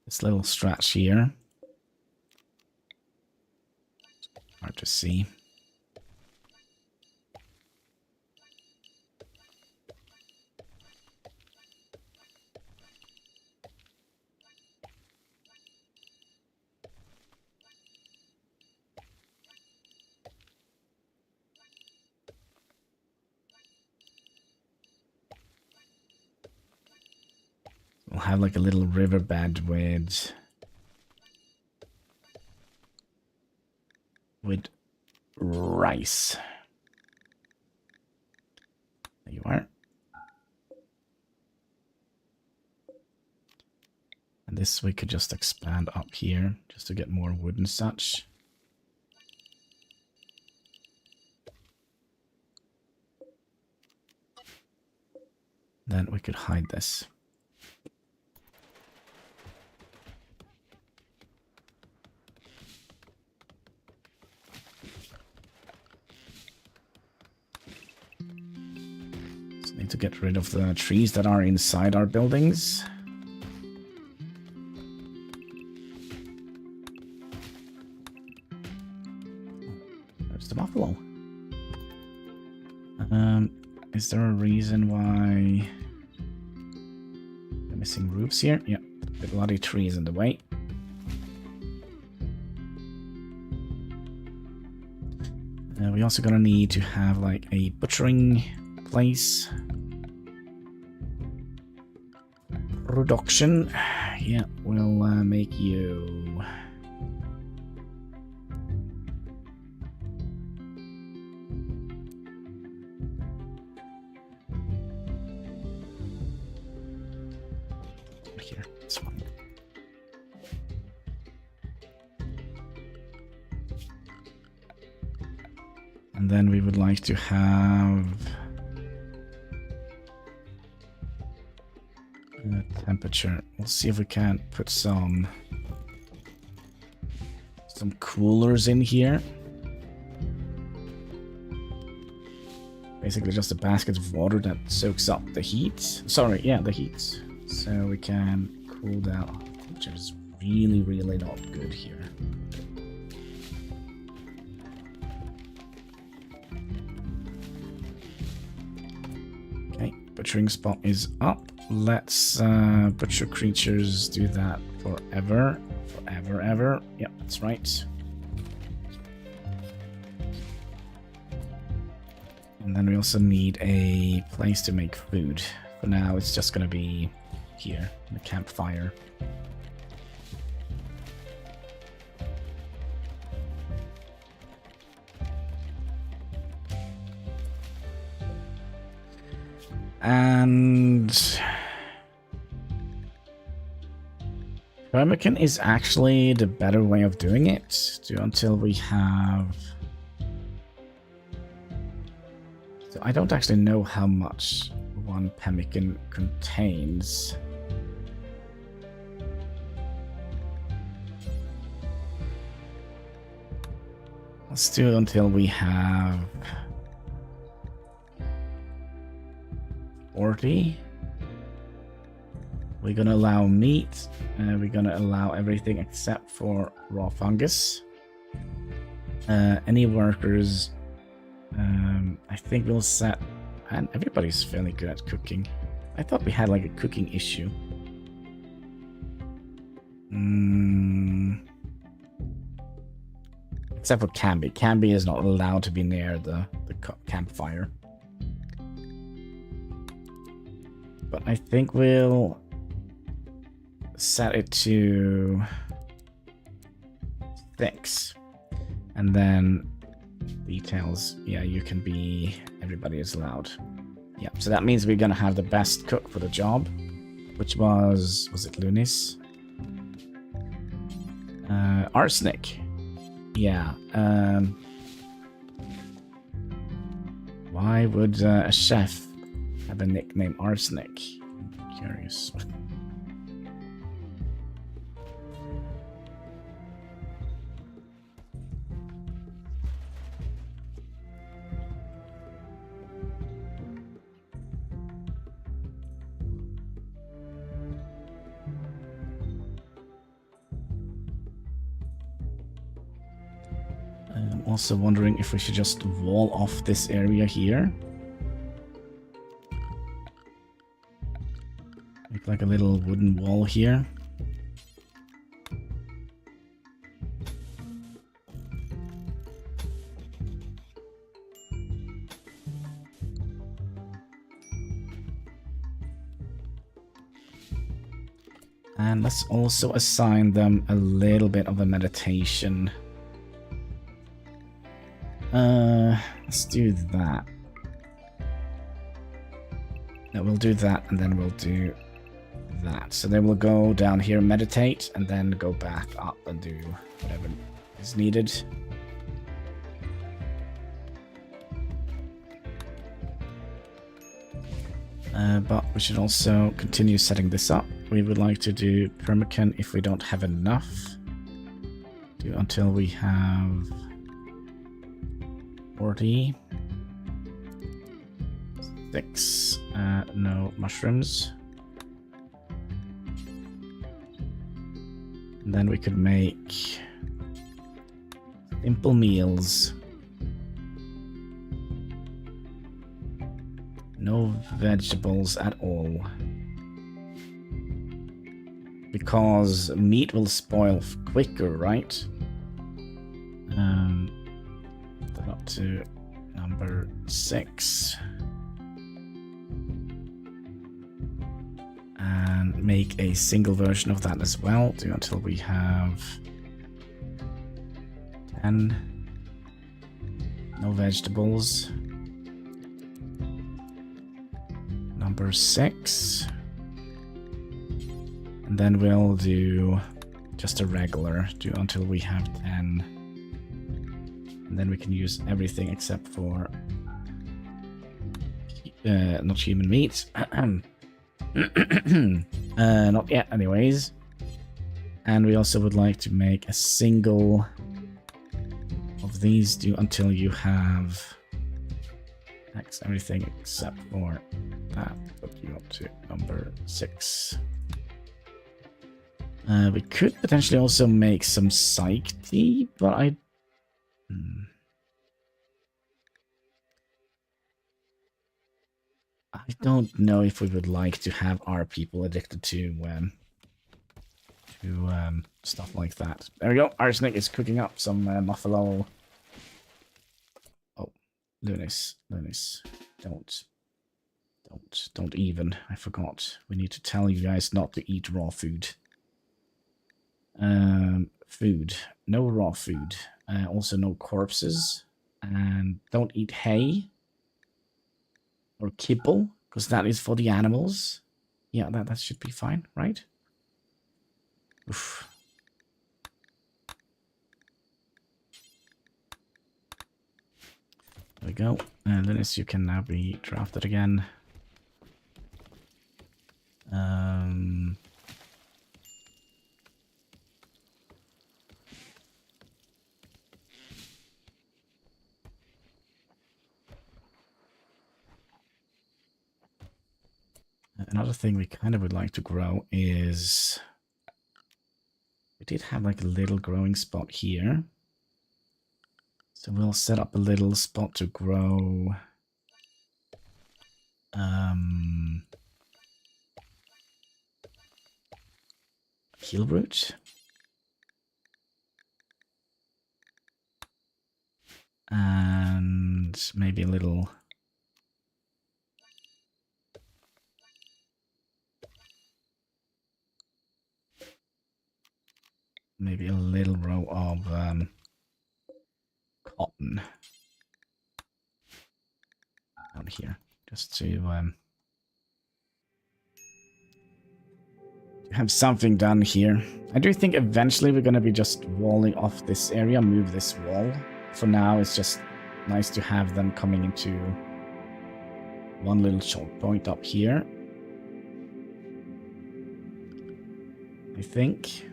This little stretch here. Hard to see. We'll have like a little riverbed with rice. There you are. And this we could just expand up here just to get more wood and such. Then we could hide this. So need to get rid of the trees that are inside our buildings. There's the buffalo. Is there a reason why we're missing roofs here? Yeah, the bloody trees in the way. We also gonna need to have like a butchering place. Production. Yeah, we'll make you. Here, it's fine. And then we would like to have temperature. We'll see if we can put some coolers in here. Basically just a basket of water that soaks up the heat. Sorry, yeah, the heat. So we can cool down, which is really, really not good here. Okay, butchering spot is up. Let's butcher creatures do that forever. Forever, ever. Yep, that's right. And then we also need a place to make food. For now, it's just gonna be here, in the campfire. And Pemmican is actually the better way of doing it until we have. So I don't actually know how much one pemmican contains. Let's do it until we have 40. We're gonna allow meat. We're gonna allow everything except for raw fungus. Any workers, I think we'll set. And everybody's fairly good at cooking. I thought we had like a cooking issue. Except for Camby. Camby is not allowed to be near the campfire. But I think we'll set it to 6. And then details. Yeah, you can be. Everybody is allowed. Yeah, so that means we're gonna have the best cook for the job, which was it Lunis? Arsenic. Yeah. Why would a chef have a nickname Arsenic? I'm curious. I'm also wondering if we should just wall off this area here. Make like a little wooden wall here. And let's also assign them a little bit of a meditation. Let's do that. No, we'll do that, and then we'll do that. So they will go down here, meditate, and then go back up and do whatever is needed. But we should also continue setting this up. We would like to do permacan if we don't have enough. Do until we have 40. 6. No mushrooms. And then we could make simple meals. No vegetables at all. Because meat will spoil quicker, right? Up to number 6. And make a single version of that as well. Do until we have 10. No vegetables. Number 6. And then we'll do just a regular. Do until we have 10. And then we can use everything except for not human meat. Not yet, anyways. And we also would like to make a single of these. Do until you have everything except for that. Put you up to number 6. We could potentially also make some psych tea, but I don't know if we would like to have our people addicted to stuff like that. There we go. Arsenic is cooking up some muffalo. Oh, Lunis, don't even. I forgot. We need to tell you guys not to eat raw food. Food. No raw food. Also no corpses. And don't eat hay. Or kibble. Because that is for the animals. Yeah, that should be fine, right? Oof. There we go. Linus, you can now be drafted again. Another thing we kind of would like to grow is... We did have like a little growing spot here. So we'll set up a little spot to grow... heel root. And maybe a little... Maybe a little row of cotton down here, just to have something done here. I do think eventually we're going to be just walling off this area, move this wall. For now, it's just nice to have them coming into one little choke point up here, I think.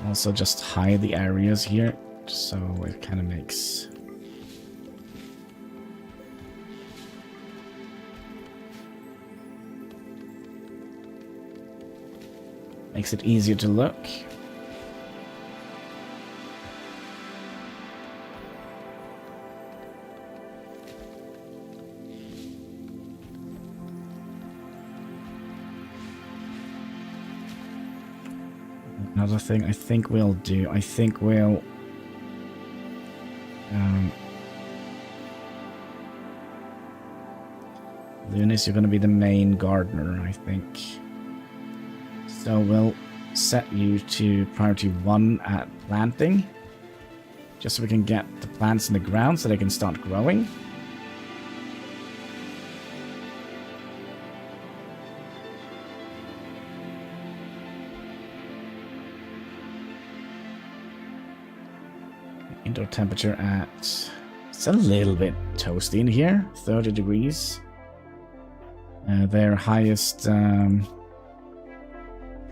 Also just hide the areas here, so it kind of makes Makes it easier to look. Another thing I think we'll do, Lunis, you're going to be the main gardener, I think. So we'll set you to priority 1 at planting. Just so we can get the plants in the ground so they can start growing. Indoor temperature at... It's a little bit toasty in here. 30 degrees. Their highest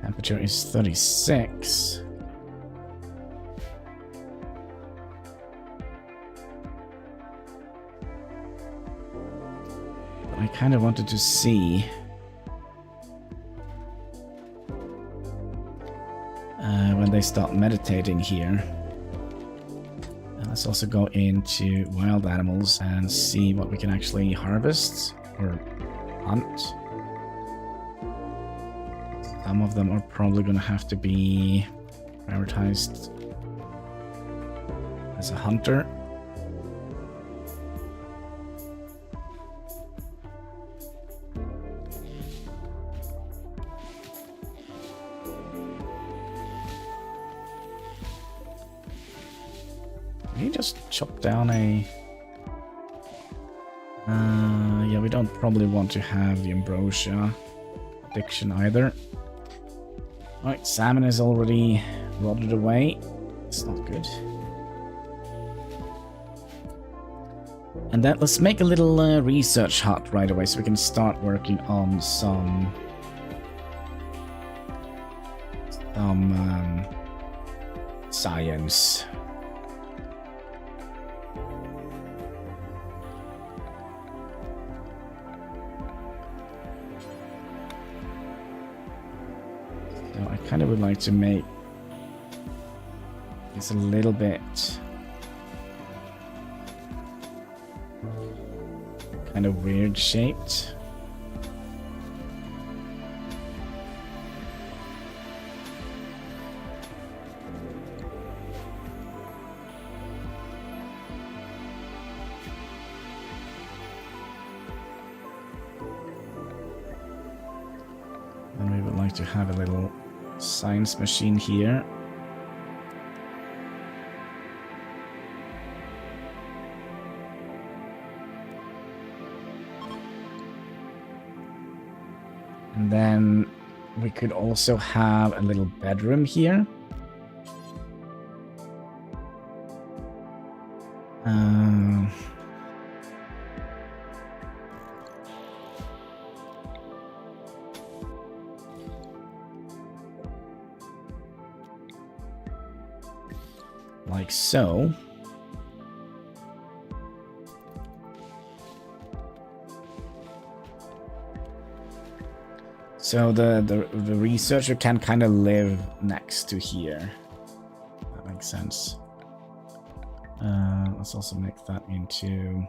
temperature is 36. But I kind of wanted to see when they start meditating here. Let's also go into wild animals and see what we can actually harvest or hunt. Some of them are probably going to have to be prioritized as a hunter. Can you just chop down a... yeah, we don't probably want to have the ambrosia addiction either. Alright, salmon is already rotted away. It's not good. And then let's make a little research hut right away so we can start working on some science. I kind of would like to make this a little bit kind of weird shaped. And we would like to have a little science machine here. And then we could also have a little bedroom here. Like so. So the researcher can kind of live next to here. That makes sense. Let's also make that into...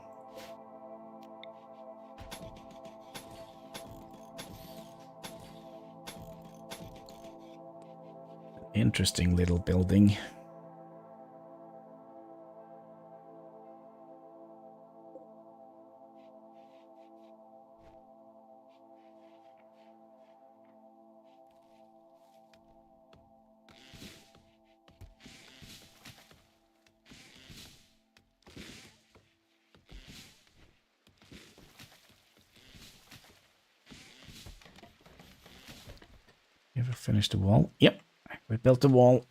an interesting little building. You ever finished the wall? Yep, we built the wall.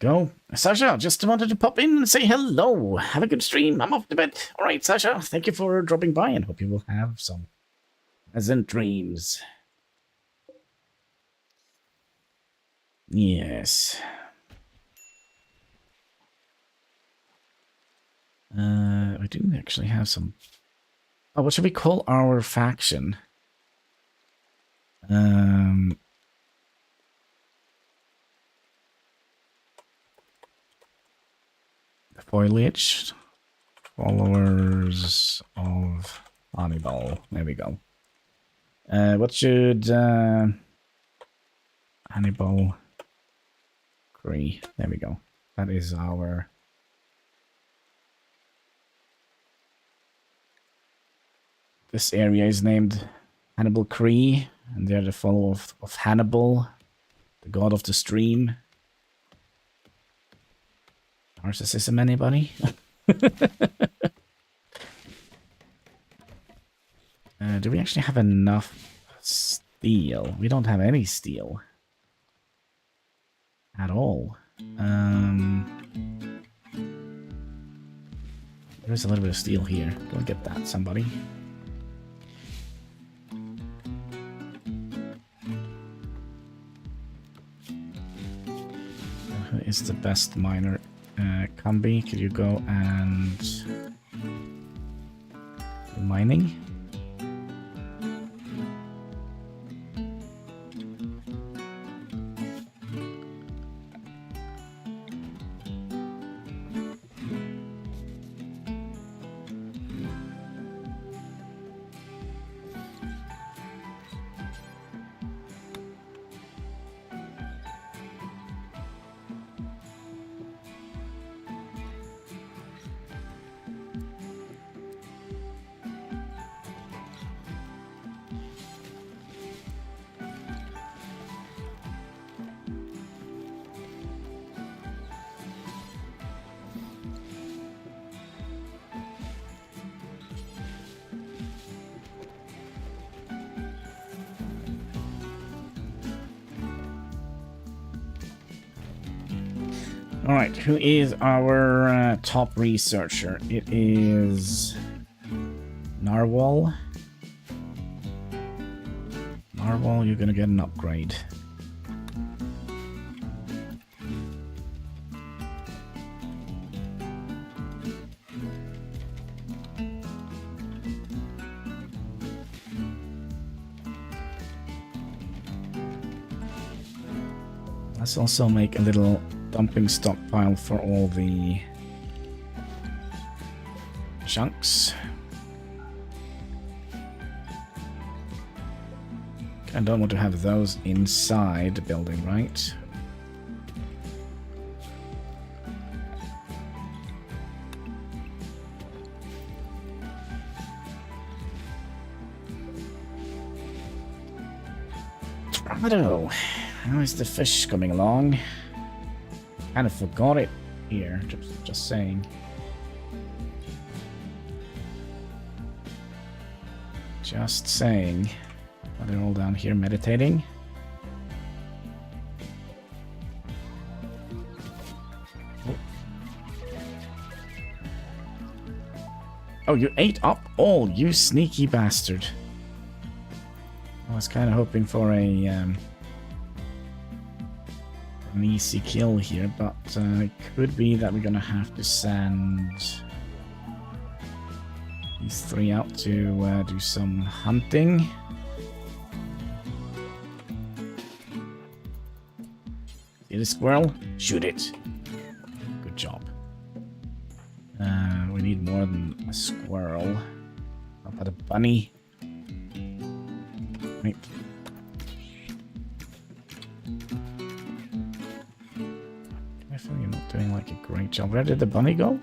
go. Sasha, just wanted to pop in and say hello. Have a good stream. I'm off to bed. All right, Sasha, thank you for dropping by and hope you will have some pleasant dreams. Yes. We do actually have some... Oh, what should we call our faction? The foliage. Followers of Hannibal. There we go. What should... Hannibal... Cree. There we go. That is our... This area is named Hannibal Cree, and they're the follower of Hannibal, the god of the stream. Narcissism, anybody? Do we actually have enough steel? We don't have any steel. At all. There's a little bit of steel here. Go and get that, somebody. Who is the best miner? Kambi, could you go and do mining? Alright, who is our top researcher? It is... Narwhal. Narwhal, you're gonna get an upgrade. Let's also make a little dumping stockpile for all the chunks. I don't want to have those inside the building, right? I don't know. How is the fish coming along? Kind of forgot it here, just saying. Just saying. Are they all down here meditating? Oh. Oh, you ate up all, you sneaky bastard. I was kind of hoping for a an easy kill here, but it could be that we're gonna have to send these three out to do some hunting. See the squirrel? Shoot it. Good job. We need more than a squirrel. How about a bunny? Right. I feel you're not doing like a great job. Where did the bunny go?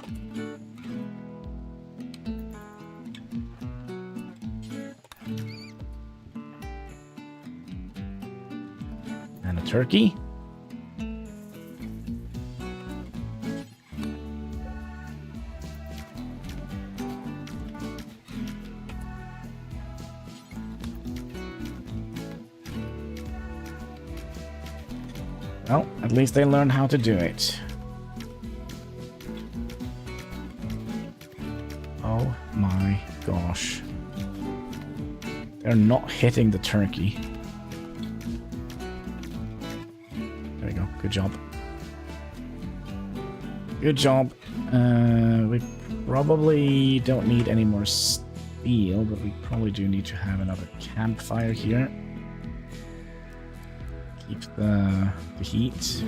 And a turkey. Well, at least they learn how to do it. Oh my gosh. They're not hitting the turkey. There we go. Good job. Good job. We probably don't need any more steel, but we probably do need to have another campfire here. Keep the heat.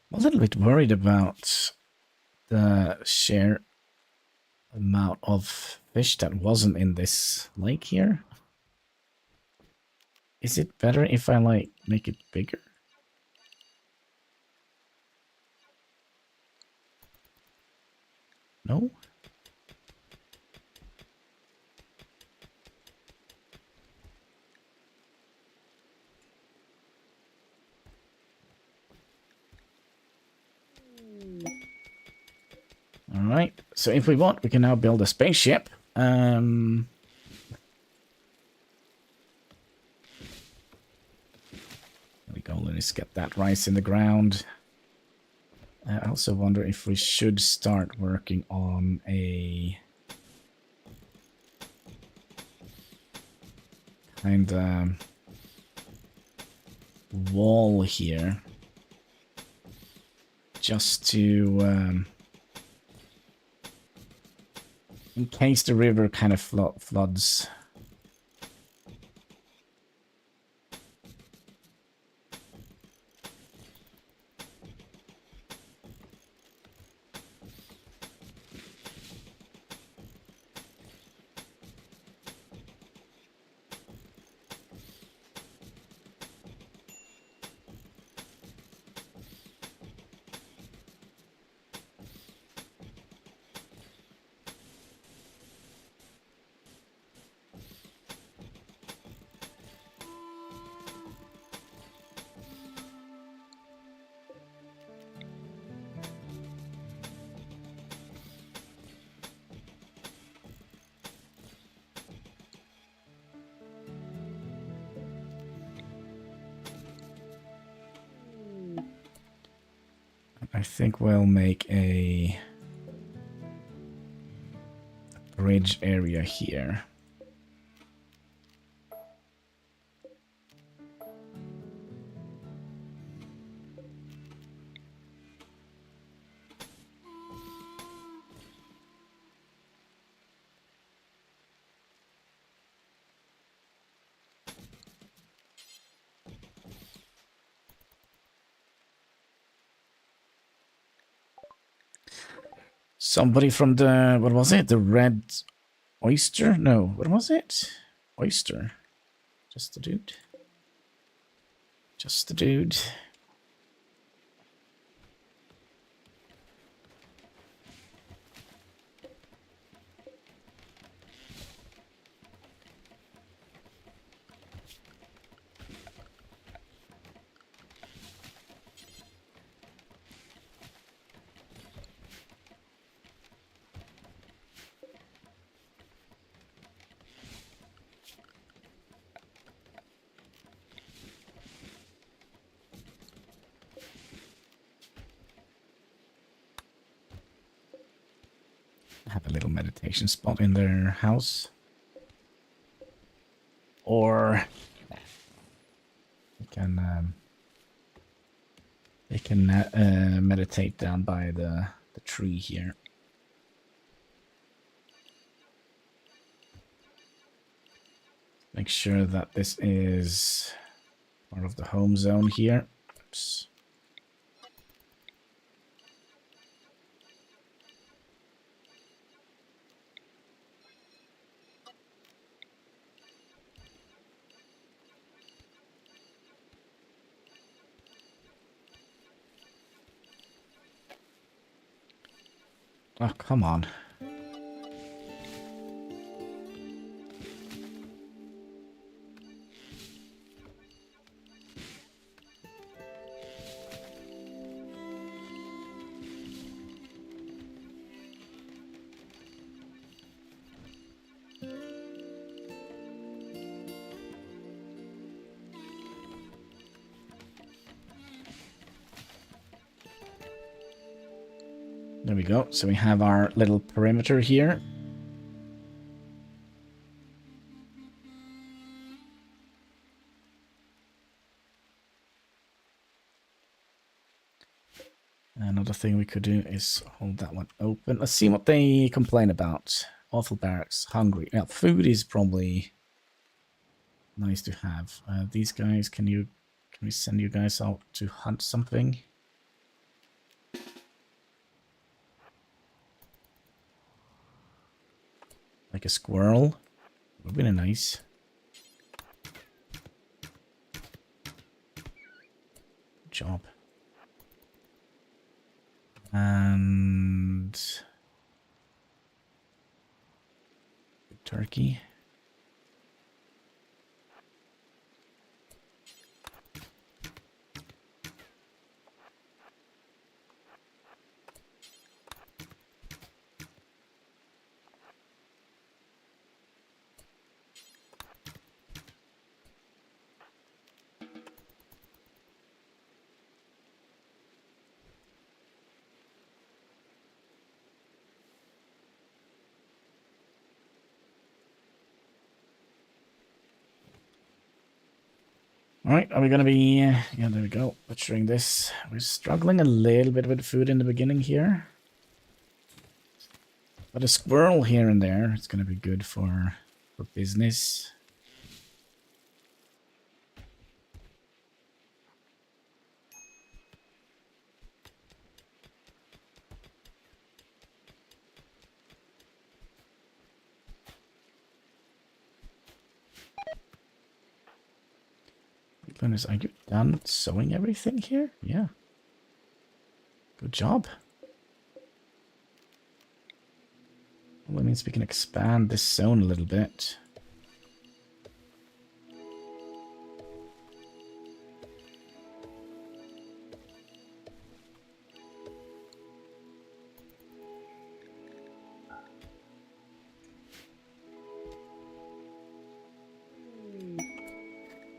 I was a little bit worried about the sheer amount of fish that wasn't in this lake here. Is it better if I like make it bigger? No? Alright, so if we want, we can now build a spaceship. There we go, let's get that rice in the ground. I also wonder if we should start working on a kind of wall here. Just to... in case the river kind of floods. I think we'll make a bridge area here. Somebody from the, what was it? The red oyster? No, what was it? Oyster. Just the dude. Just the dude. Have a little meditation spot in their house. Or they can meditate down by the tree here. Make sure that this is part of the home zone here. Oops. Oh, come on. There we go. So we have our little perimeter here. Another thing we could do is hold that one open. Let's see what they complain about. Awful barracks, hungry. Now, food is probably nice to have. These guys, can we send you guys out to hunt something? Like a squirrel? Would be nice. Good job. And turkey. Alright, are we going to be... yeah, there we go. Butchering this. We're struggling a little bit with food in the beginning here. But a squirrel here and there, it's going to be good for business. Goodness, are you done sewing everything here? Yeah. Good job. Well, that means we can expand this zone a little bit.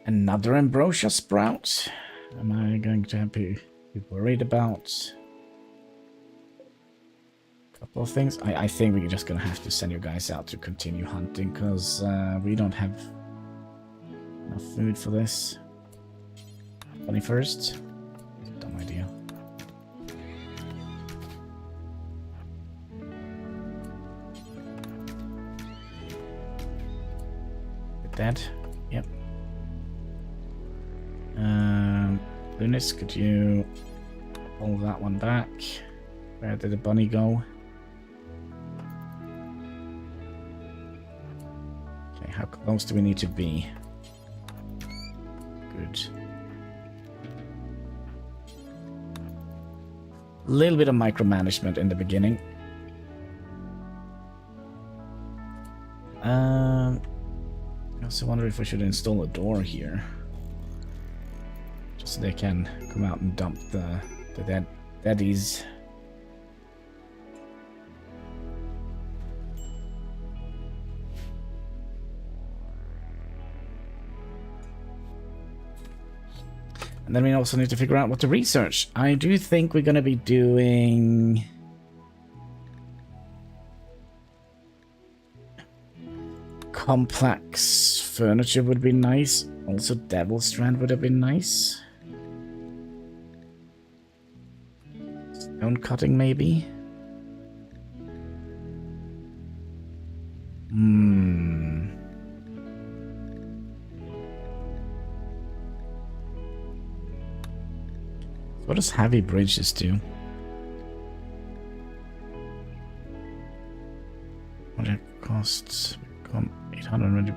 Another ambrosia sprout? Am I going to have to be worried about a couple of things? I think we're just going to have to send you guys out to continue hunting, because we don't have enough food for this. 21st? Dumb idea. Dead? Yep. Lunis, could you pull that one back? Where did the bunny go? Okay, how close do we need to be? Good. A little bit of micromanagement in the beginning. I also wonder if we should install a door here. So they can come out and dump the deadies. And then we also need to figure out what to research. I do think we're going to be doing... complex furniture would be nice. Also, Devil's Strand would have been nice. Stone cutting, maybe? What does heavy bridges do? What it costs? 800.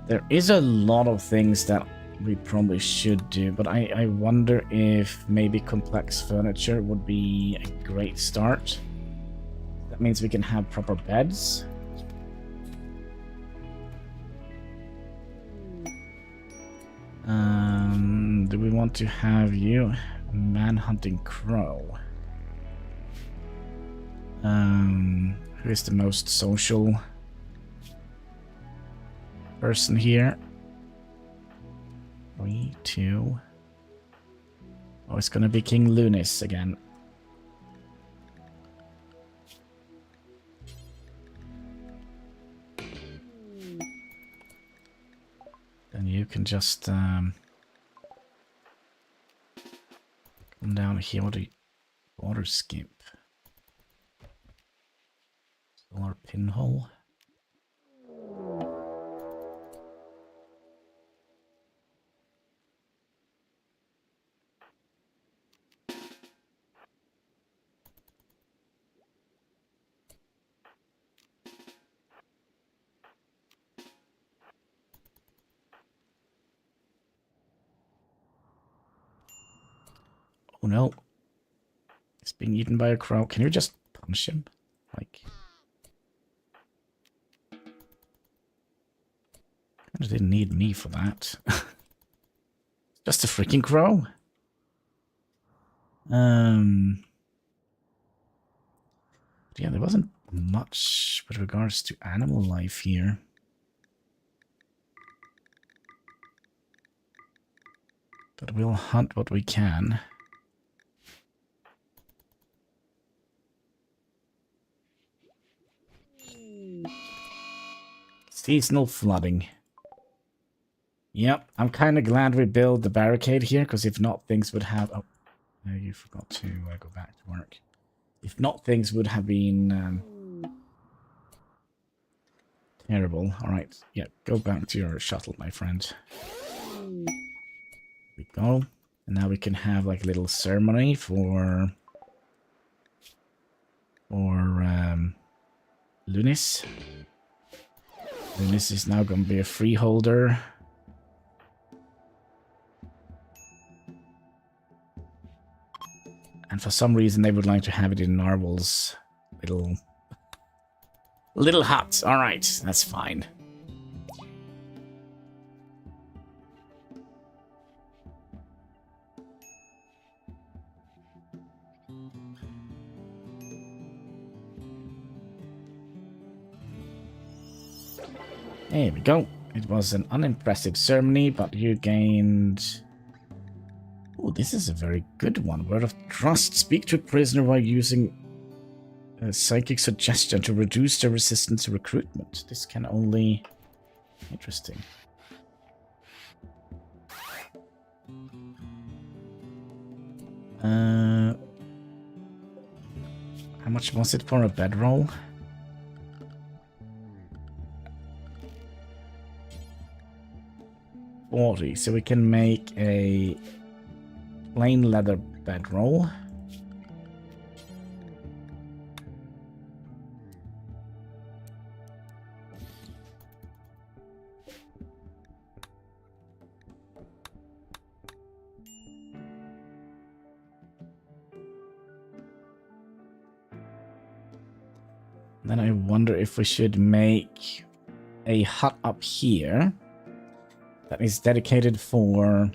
There is a lot of things that we probably should do, but I wonder if maybe complex furniture would be a great start. That means we can have proper beds. Do we want to have you man-hunting crow? Who is the most social person here? 3, 2. Oh, it's gonna be King Lunis again. Then you can just come down here. What do you... Water skimp. Solar pinhole. Oh no. It's being eaten by a crow. Can you just punch him? Like... They didn't need me for that. Just a freaking crow. Yeah, there wasn't much with regards to animal life here. But we'll hunt what we can. Seasonal flooding. Yep, I'm kind of glad we built the barricade here, because if not, things would have... Oh, no, you forgot to go back to work. If not, things would have been terrible. Alright, yeah, go back to your shuttle, my friend. There we go. And now we can have like a little ceremony for Lunis. Lunis is now going to be a freeholder. And for some reason they would like to have it in Narwhal's little hut. Alright, that's fine. There we go. It was an unimpressive ceremony, but you gained... Oh, this is a very good one. Word of trust. Speak to a prisoner while using a psychic suggestion to reduce their resistance to recruitment. This can only... Interesting. How much was it for a bedroll? 40, so we can make a plain leather bedroll. Then I wonder if we should make a hut up here that is dedicated for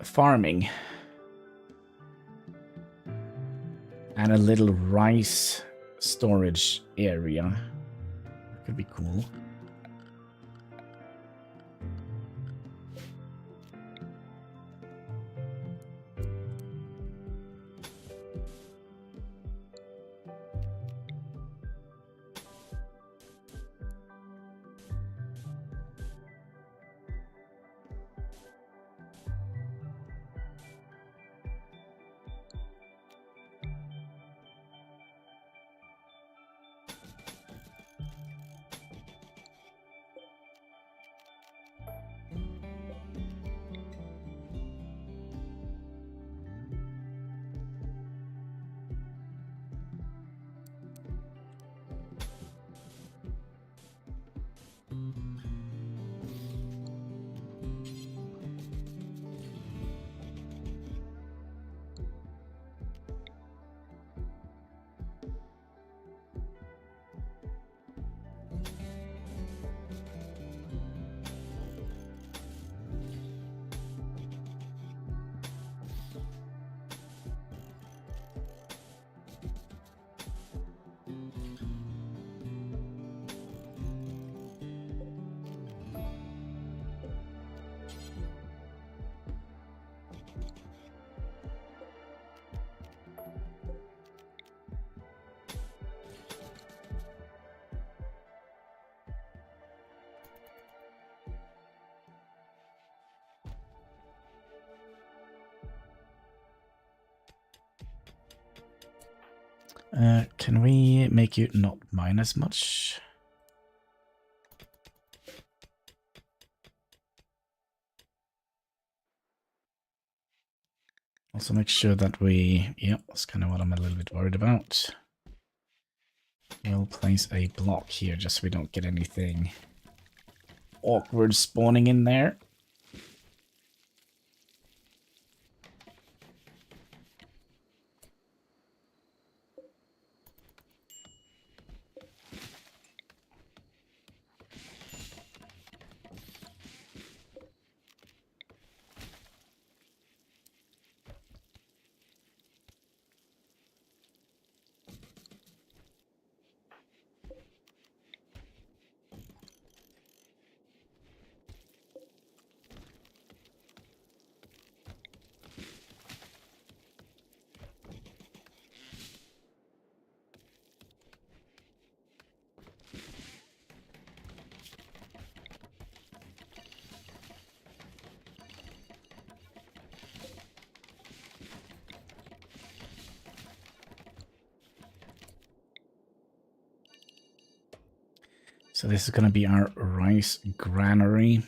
farming, and a little rice storage area. That could be cool. Can we make you not mine as much? Also make sure that we, yep, that's kind of what I'm a little bit worried about. We'll place a block here just so we don't get anything awkward spawning in there. So this is going to be our rice granary.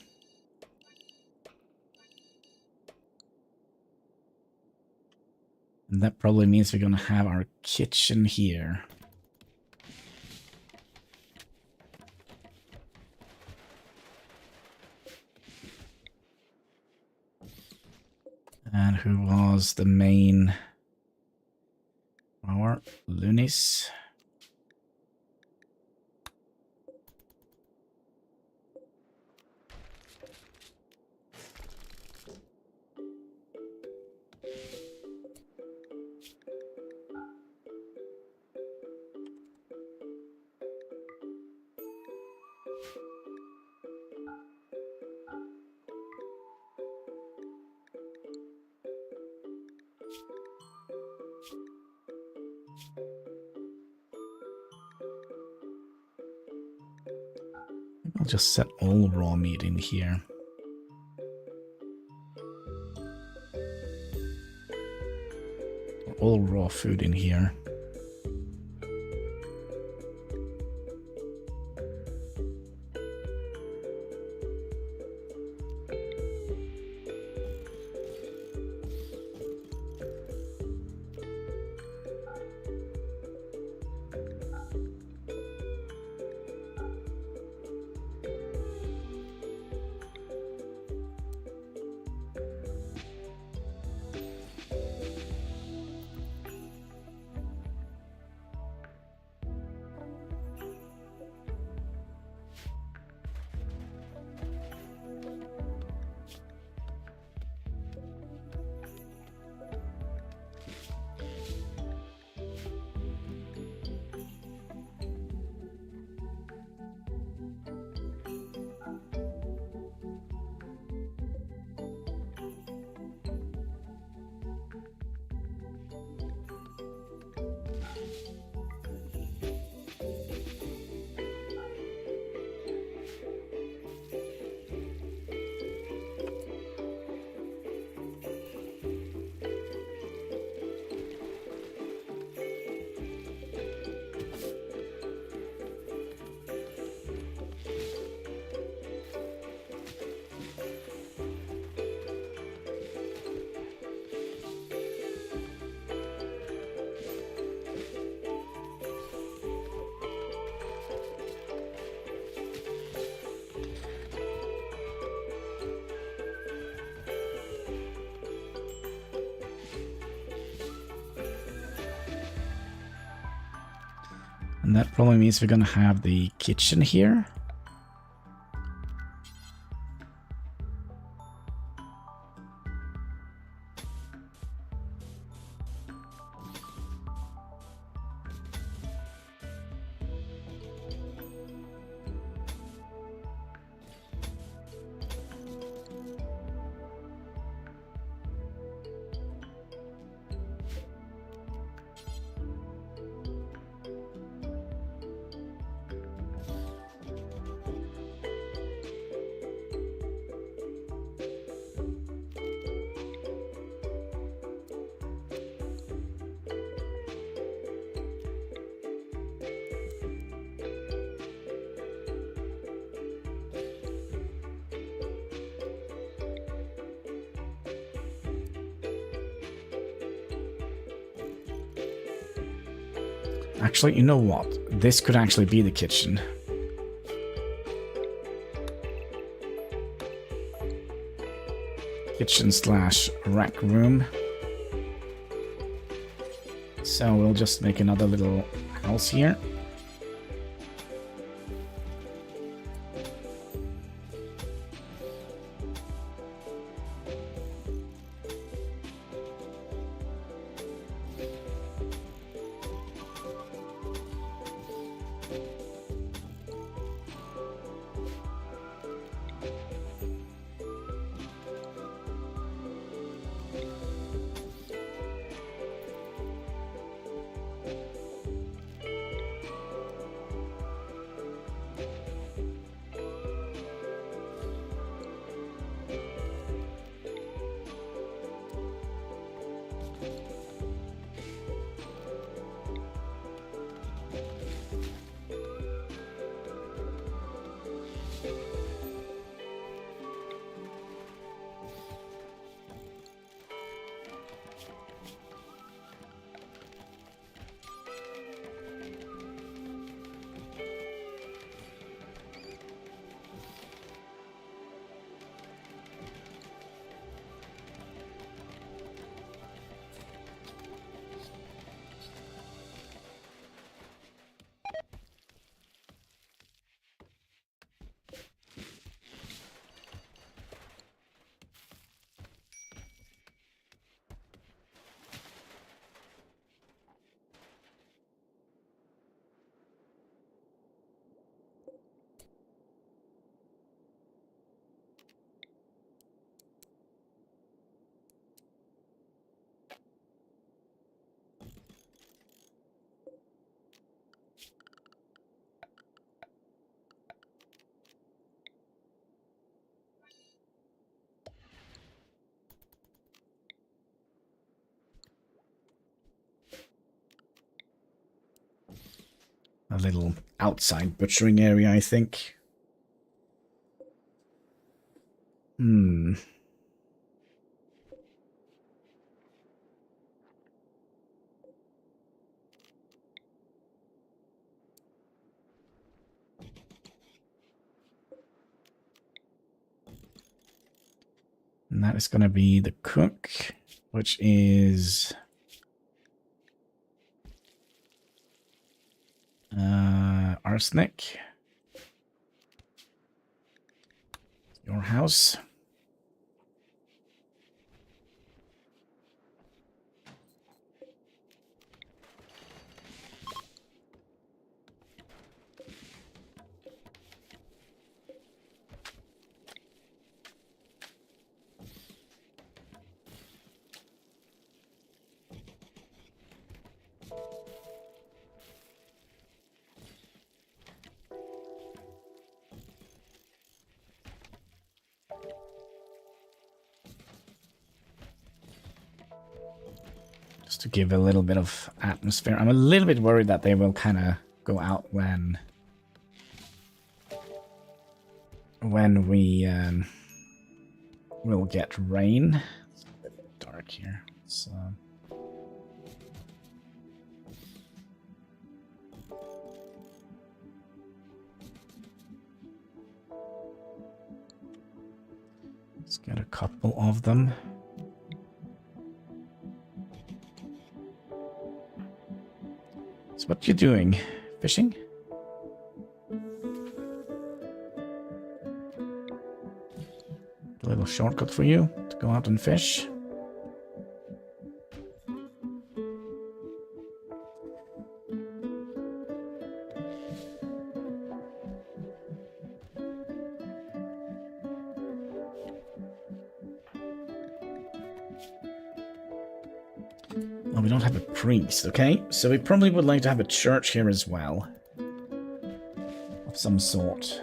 And that probably means we're going to have our kitchen here. And who was the main power? Lunis. I'll just set all raw meat in here. All raw food in here. And that probably means we're going to have the kitchen here. Actually, you know what? This could actually be the kitchen. Kitchen slash rec room. So we'll just make another little house here. A little outside butchering area, I think. And that is going to be the cook, which is arsenic. Your house. Just to give a little bit of atmosphere. I'm a little bit worried that they will kind of go out when we will get rain. It's a bit dark here. So let's get a couple of them. So what you doing? Fishing? A little shortcut for you to go out and fish. Oh, we don't have a priest, okay? So we probably would like to have a church here as well. Of some sort.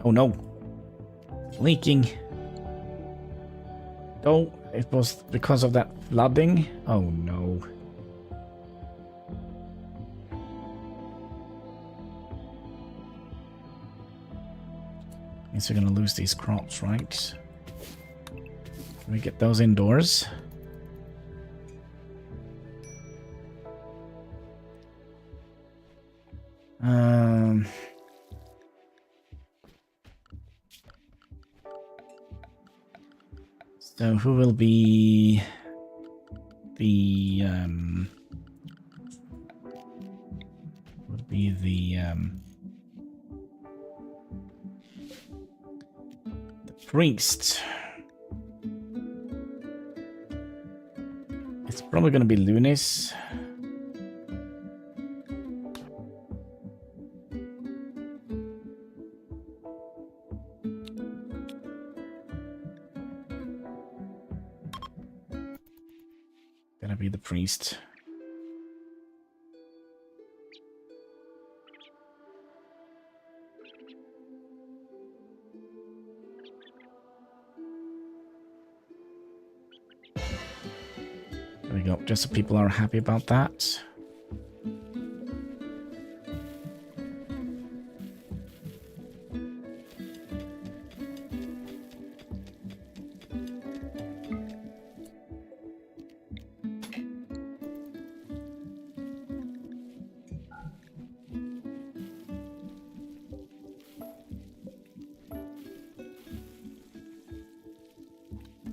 Oh no. Leaking. Oh, it was because of that flooding. Oh no. Means we're gonna lose these crops, right? Can we get those indoors? So who will be the priest? It's probably gonna be Lunis. Gonna be the priest. There we go, just so people are happy about that.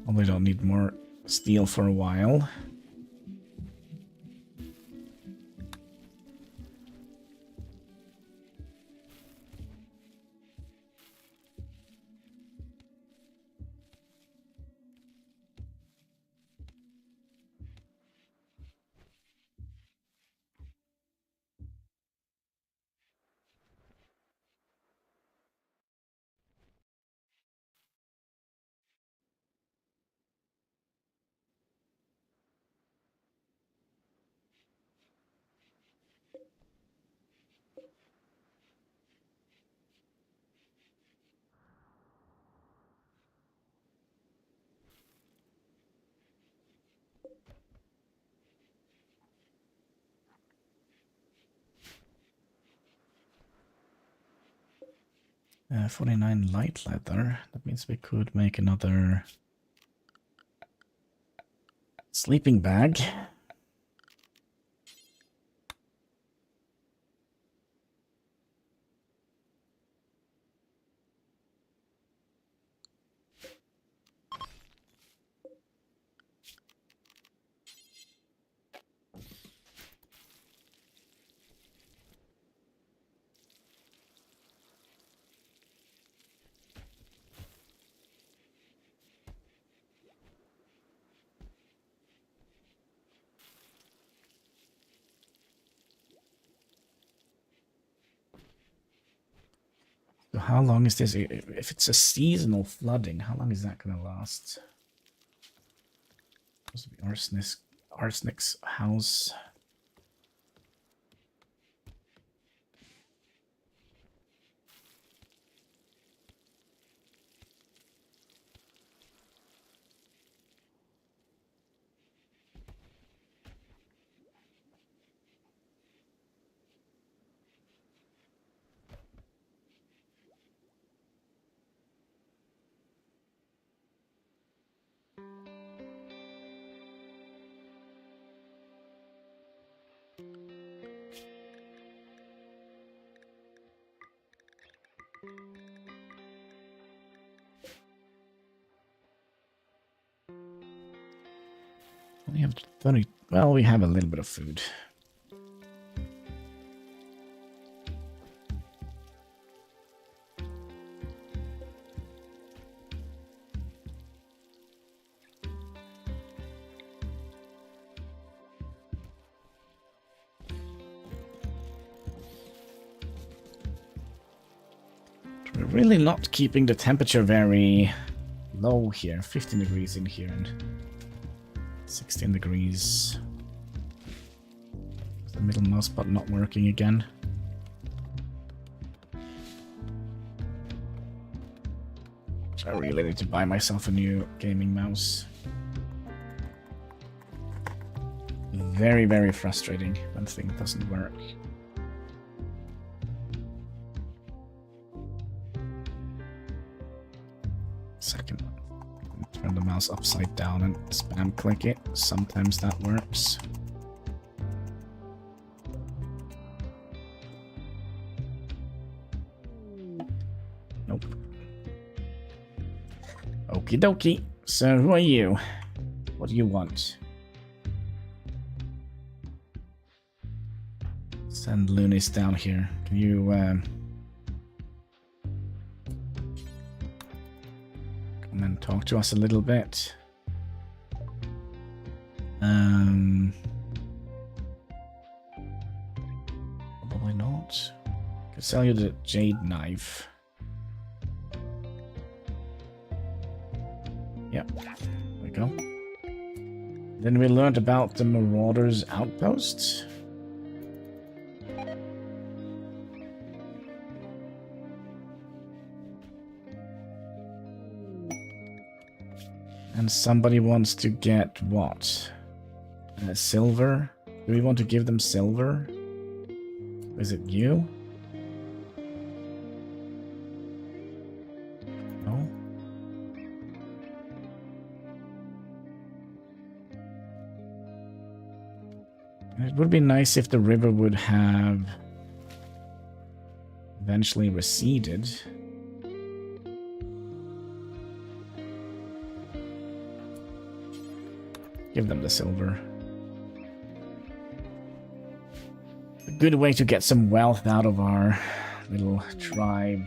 Probably don't need more steel for a while. Uh, 49 light leather. That means we could make another sleeping bag. So how long is this? If it's a seasonal flooding, how long is that going to last? Supposed to be Arsenic's house. We have 30. Well, we have a little bit of food. We're really not keeping the temperature very low here. 15 degrees in here and 16 degrees. The middle mouse button not working again. I really need to buy myself a new gaming mouse. Very, very frustrating when thing doesn't work. Second one. Turn the mouse upside down and spam click it. Sometimes that works. Nope. Okie dokie. So who are you? What do you want? Send Loonies down here. Can you come and talk to us a little bit? Probably not. Could sell you the jade knife. Yep, there we go. Then we learned about the Marauders outpost. And somebody wants to get what? Silver? Do we want to give them silver? Is it you? No? It would be nice if the river would have eventually receded. Give them the silver. A good way to get some wealth out of our little tribe.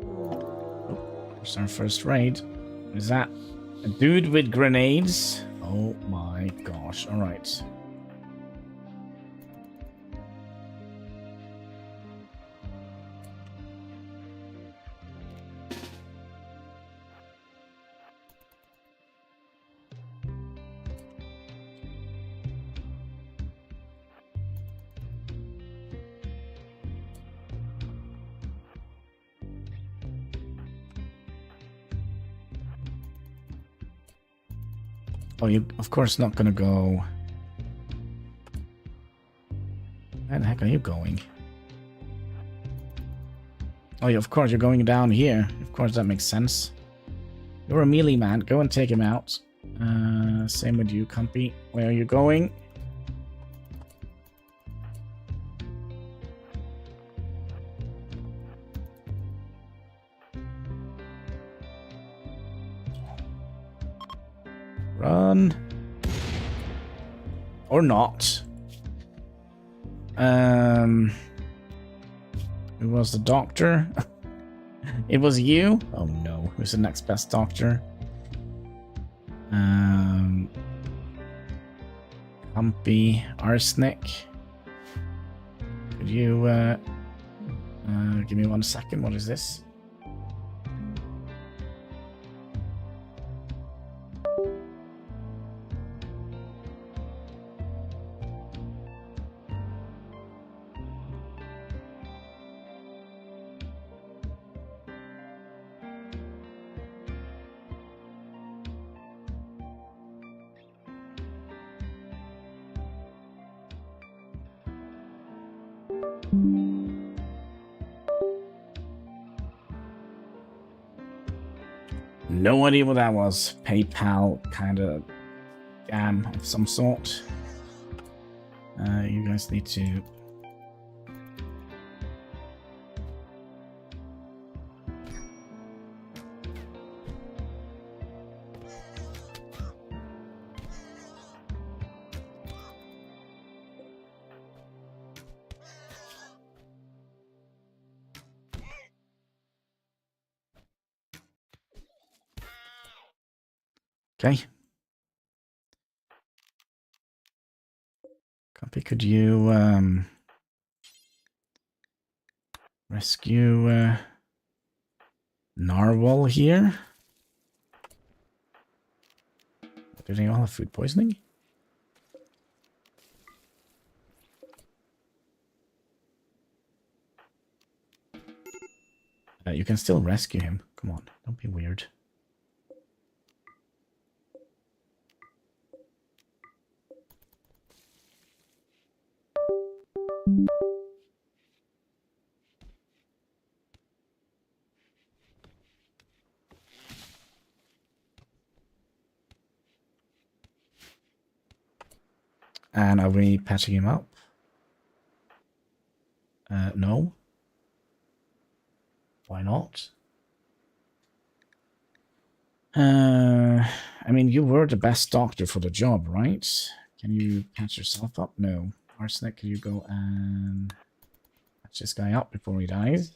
Oh, there's our first raid. Is that a dude with grenades? Oh my gosh. Alright. Oh, you of course not gonna go. Where the heck are you going? Oh, yeah, of course you're going down here. Of course that makes sense. You're a melee man. Go and take him out. Same with you, Compy. Where are you going? Run. Or not. Who was the doctor? It was you? Oh no. Who's the next best doctor? Humpy. Arsenic. Could you give me 1 second? What is this? No idea what that was. PayPal kind of scam of some sort. You guys need to... Okay. Copy, could you rescue Narwhal here? Do they all have food poisoning? you can still rescue him. Come on, don't be weird. And are we patching him up? No. Why not? I mean, you were the best doctor for the job, right? Can you patch yourself up? No. Arsenic, can you go and patch this guy up before he dies?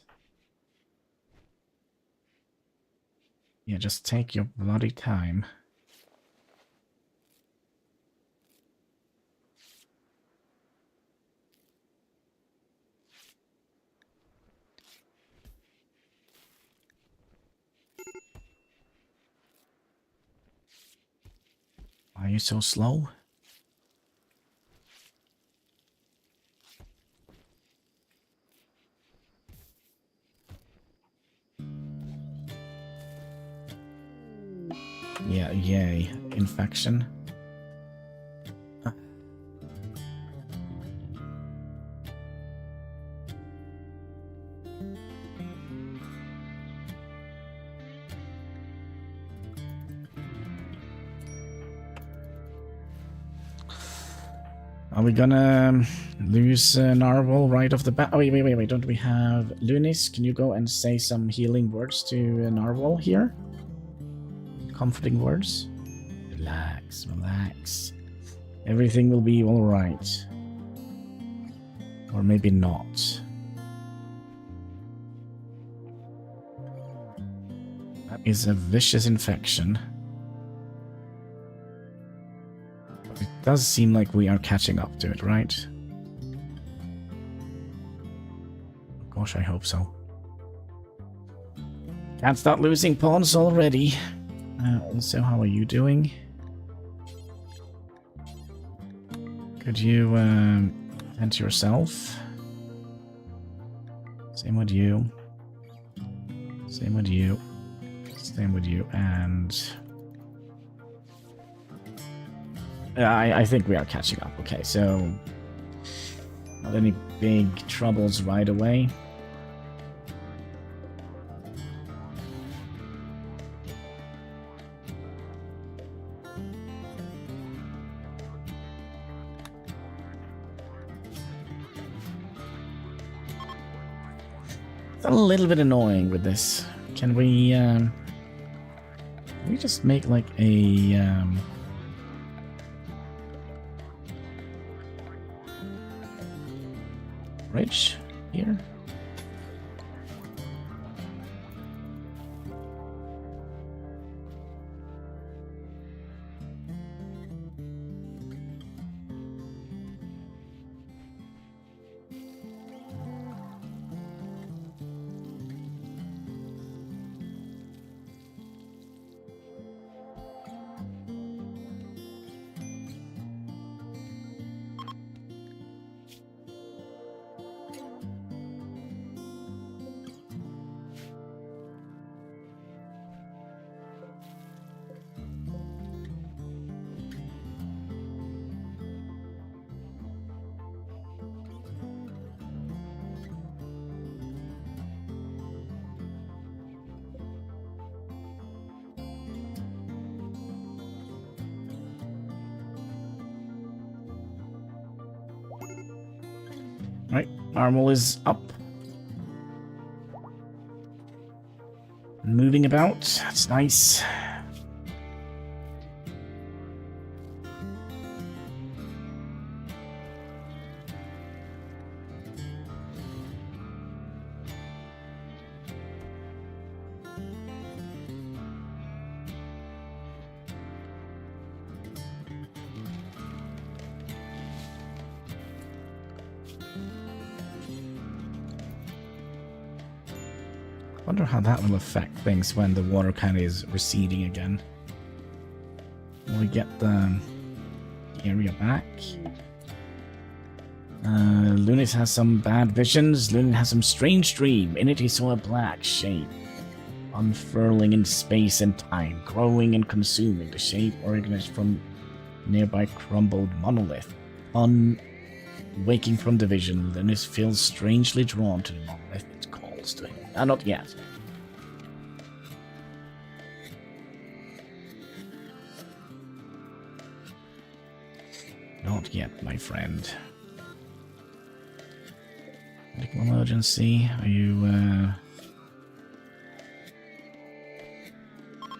Yeah, just take your bloody time. Why are you so slow? Yeah, yay. Infection. Are we gonna lose Narwhal right off the bat? Oh, wait. Don't we have Lunis? Can you go and say some healing words to Narwhal here? Comforting words? Relax, relax. Everything will be alright. Or maybe not. That is a vicious infection. It does seem like we are catching up to it, right? Gosh, I hope so. Can't start losing pawns already. Also, how are you doing? Could you tend to yourself? Same with you. Same with you. Same with you. And I think we are catching up. Okay, so not any big troubles right away. It's a little bit annoying with this. Can we just make like a bridge here? Right, Marble is up. Moving about, that's nice. Wonder how that will affect things when the water kind of is receding again. Will we get the area back? Lunis has some bad visions. Lunis has some strange dream. In it he saw a black shape, unfurling in space and time, growing and consuming the shape organized from nearby crumbled monolith. Waking from the vision, Lunis feels strangely drawn to the monolith. It calls to him. Not yet. Not yet, my friend. Medical emergency. Are you,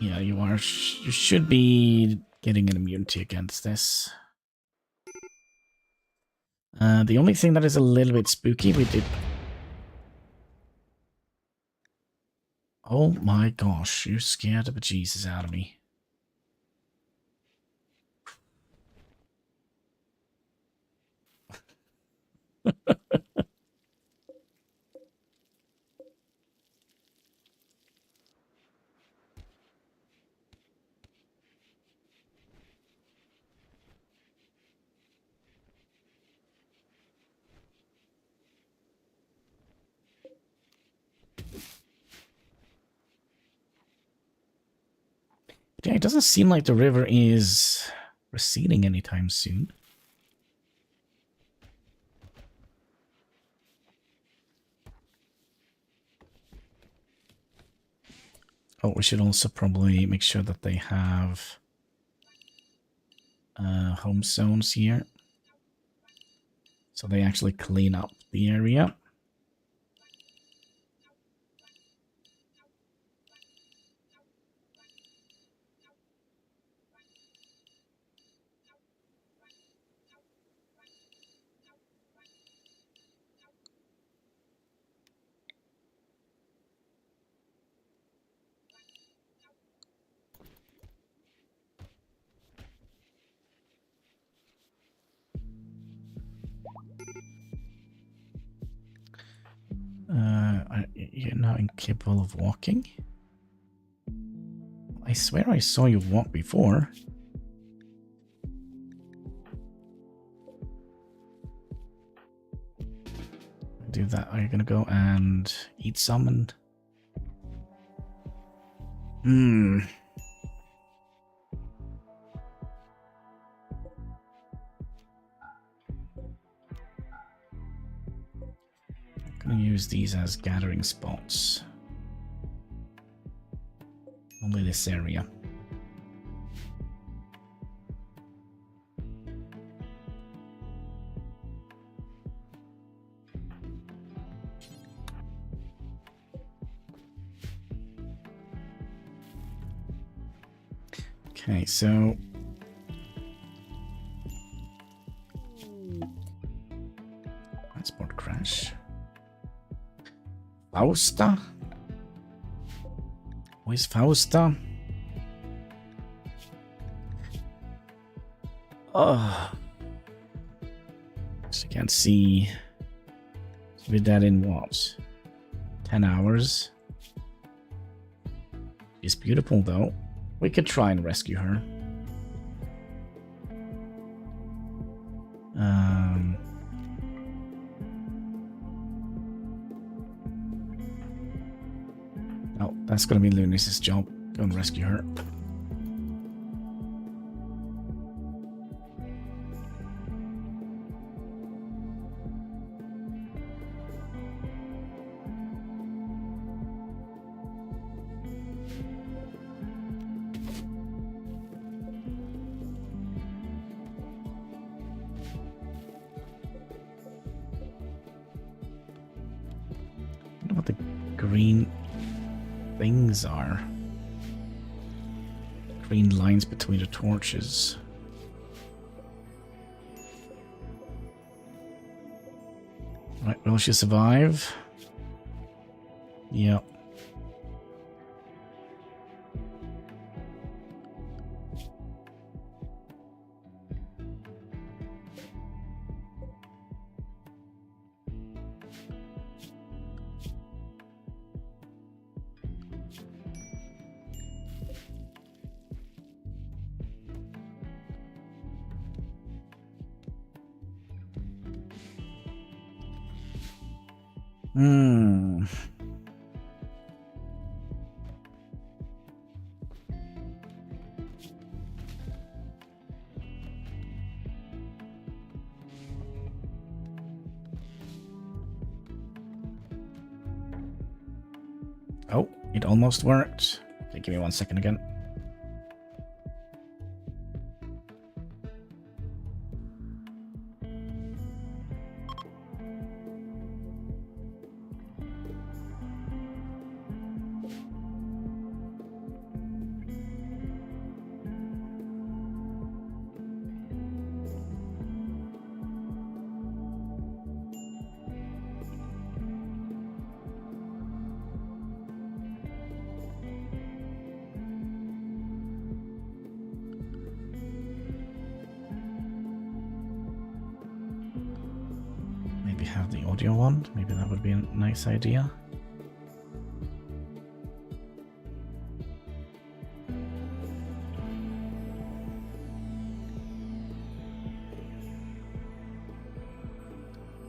Yeah, you are. You should be getting an immunity against this. The only thing that is a little bit spooky, we did... Oh my gosh, you scared the bejesus out of me. Yeah, it doesn't seem like the river is receding anytime soon. Oh, we should also probably make sure that they have home zones here. So they actually clean up the area. You're now incapable of walking? I swear I saw you walk before. Do that. Are you gonna go and eat some and... Gonna use these as gathering spots. Only this area. Okay, so... Transport crash. Fausta? Where's Fausta? Oh. So I can't see. With that in what? 10 hours? She's beautiful though. We could try and rescue her. Oh, that's gonna be Lunis's job. Go and rescue her. What the green things are. Green lines between the torches. Right, will she survive? Yep. Hmm. Oh, it almost worked. Okay, give me 1 second again. Maybe have the audio on. Maybe that would be a nice idea.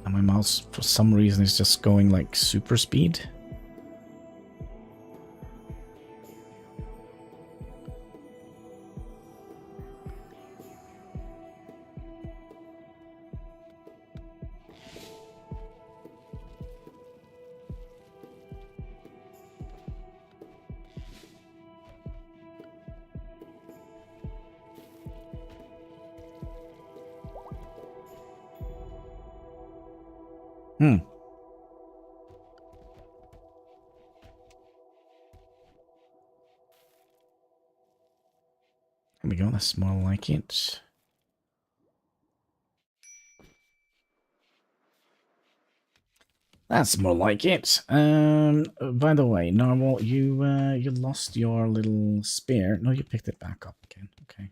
And my mouse, for some reason, is just going like super speed. Hmm. There we go, that's more like it. That's more like it. By the way, Narwhal, you lost your little spear. No, you picked it back up again. Okay.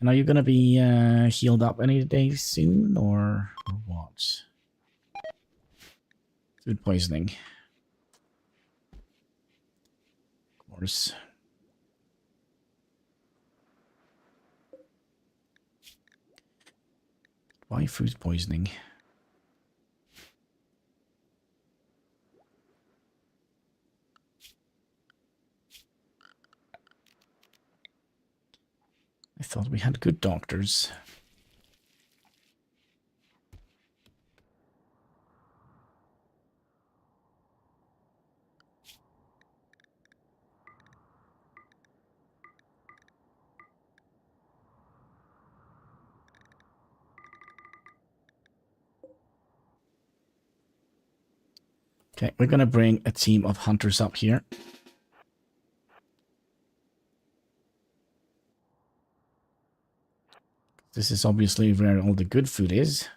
And are you gonna be healed up any day soon, or what? Food poisoning. Of course. Why food poisoning? I thought we had good doctors. Okay, we're gonna bring a team of hunters up here. This is obviously where all the good food is.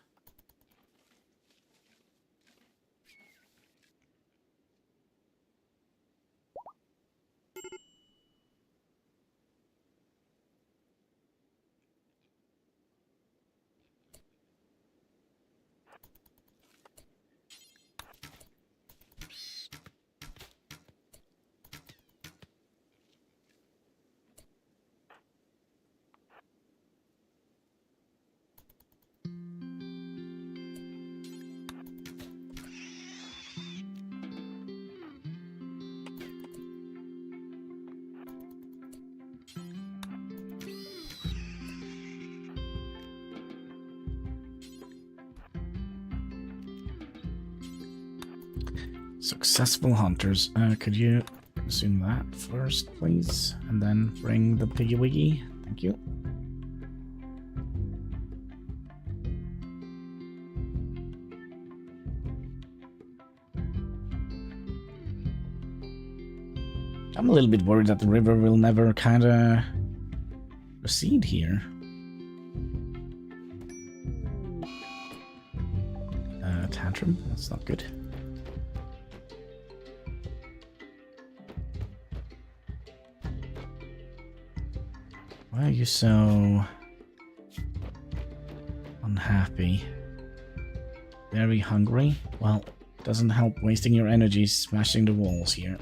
Successful hunters. Could you consume that first, please? And then bring the piggy wiggy. Thank you. I'm a little bit worried that the river will never kind of recede here. Tantrum? That's not good. Why are you so unhappy? Very hungry? Well, doesn't help wasting your energy smashing the walls here.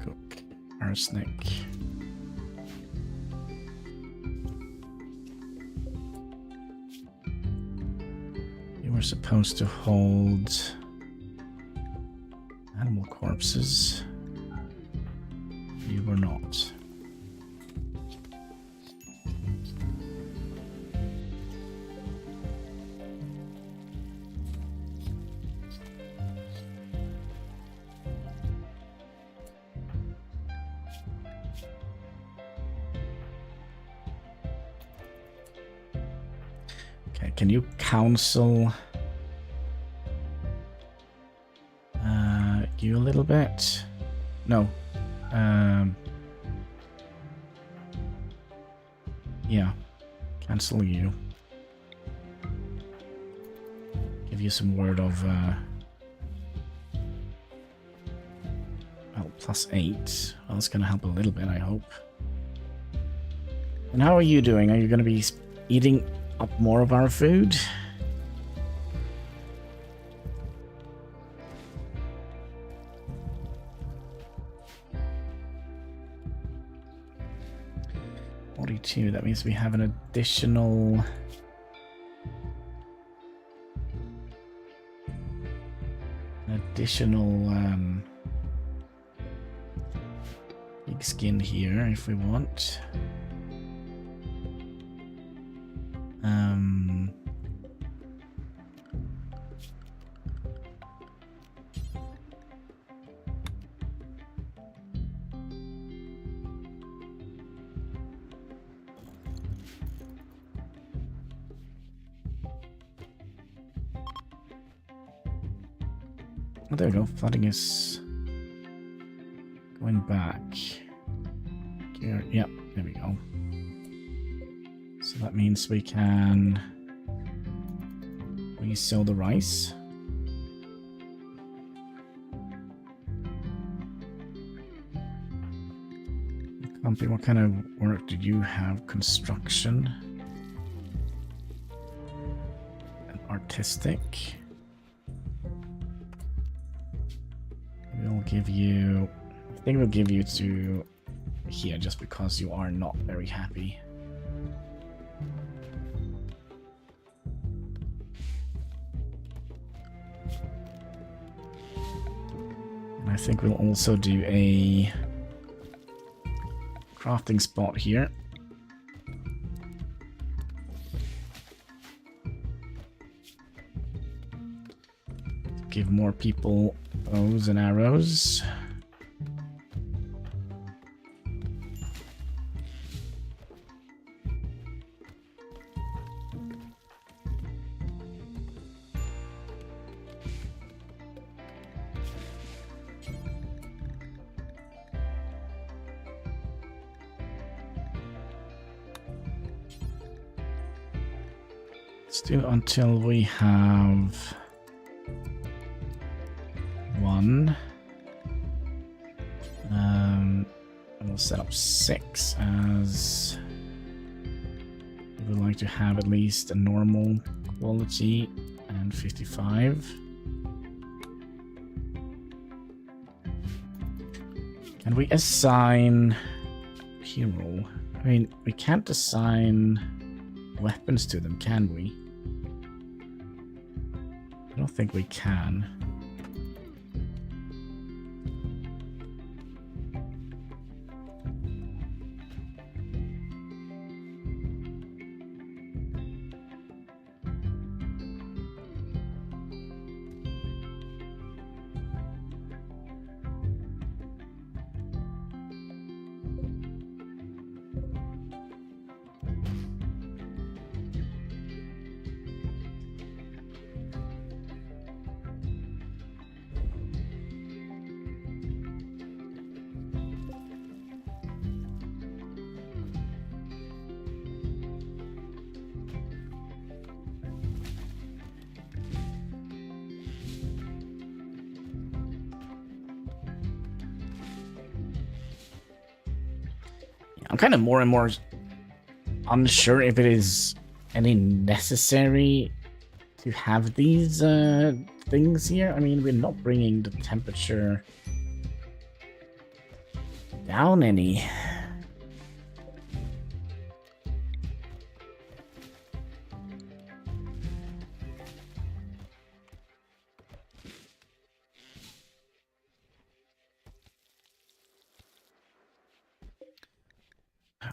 Cook arsenic. supposed to hold animal corpses. You were not. Okay, can you counsel you a little bit? No. Yeah, cancel you. Give you some word of well, +8. Well, that's gonna help a little bit, I hope. And how are you doing? Are you gonna be eating up more of our food? That means we have an additional big skin here if we want. Oh, there we go. Flooding is going back. Here, yep, there we go. So that means we can resow the rice. Company, what kind of work did you have? Construction and artistic. We'll give you, I think we'll give you to here just because you are not very happy. And I think we'll also do a crafting spot here. Give more people bows and arrows. Let's do until we have one. And we'll set up 6 as we would like to have at least a normal quality and 55. Can we assign hero? I mean, we can't assign weapons to them, can we? I don't think we can. I'm kind of more and more unsure if it is any necessary to have these things here. I mean, we're not bringing the temperature down any.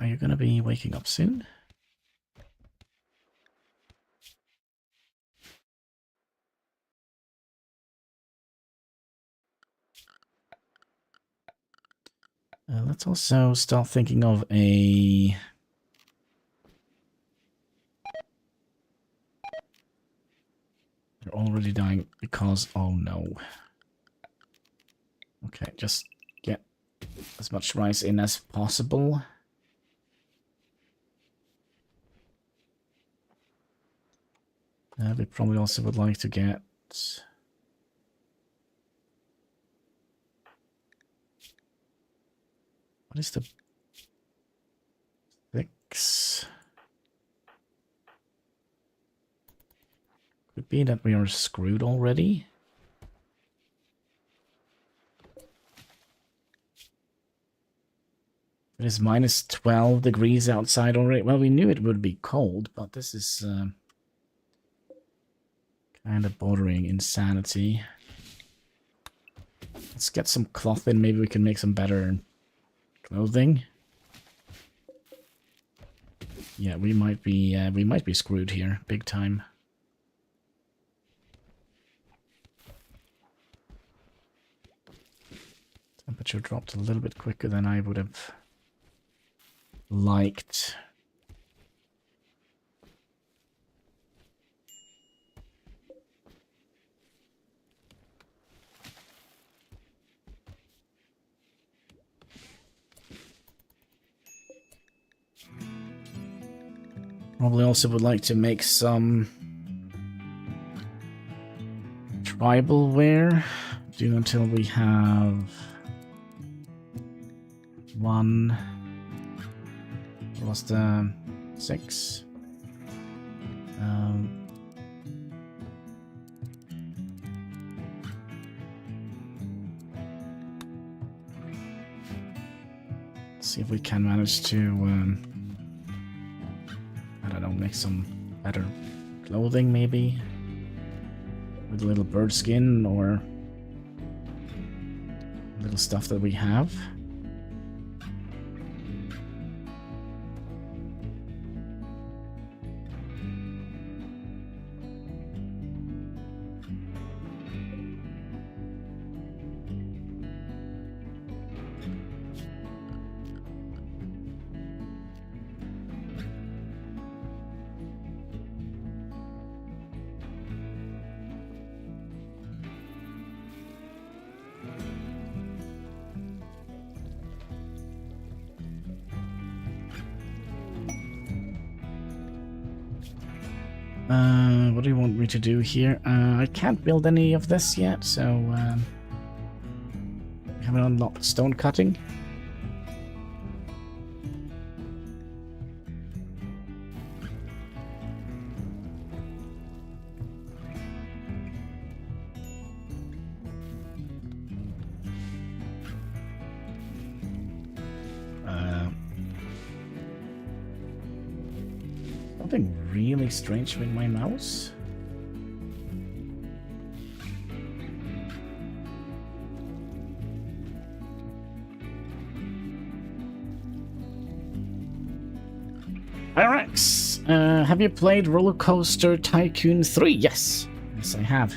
are you gonna be waking up soon? Let's also start thinking of a... They're already dying because... Oh no. Okay, just get as much rice in as possible. We probably also would like to get... What is the... 6? Could be that we are screwed already. It is minus 12 degrees outside already. Well, we knew it would be cold, but this is kind of bordering insanity. Let's get some cloth in. Maybe we can make some better clothing. Yeah, we might be screwed here, big time. Temperature dropped a little bit quicker than I would have liked. Probably also would like to make some tribal wear. Do until we have one. What was the 6? See if we can manage to I don't know, make some better clothing maybe with a little bird skin or little stuff that we have. What do you want me to do here? I can't build any of this yet, so we haven't unlocked stone cutting. Something really strange with my mouse. IRX, have you played Roller Coaster Tycoon 3? Yes. Yes, I have.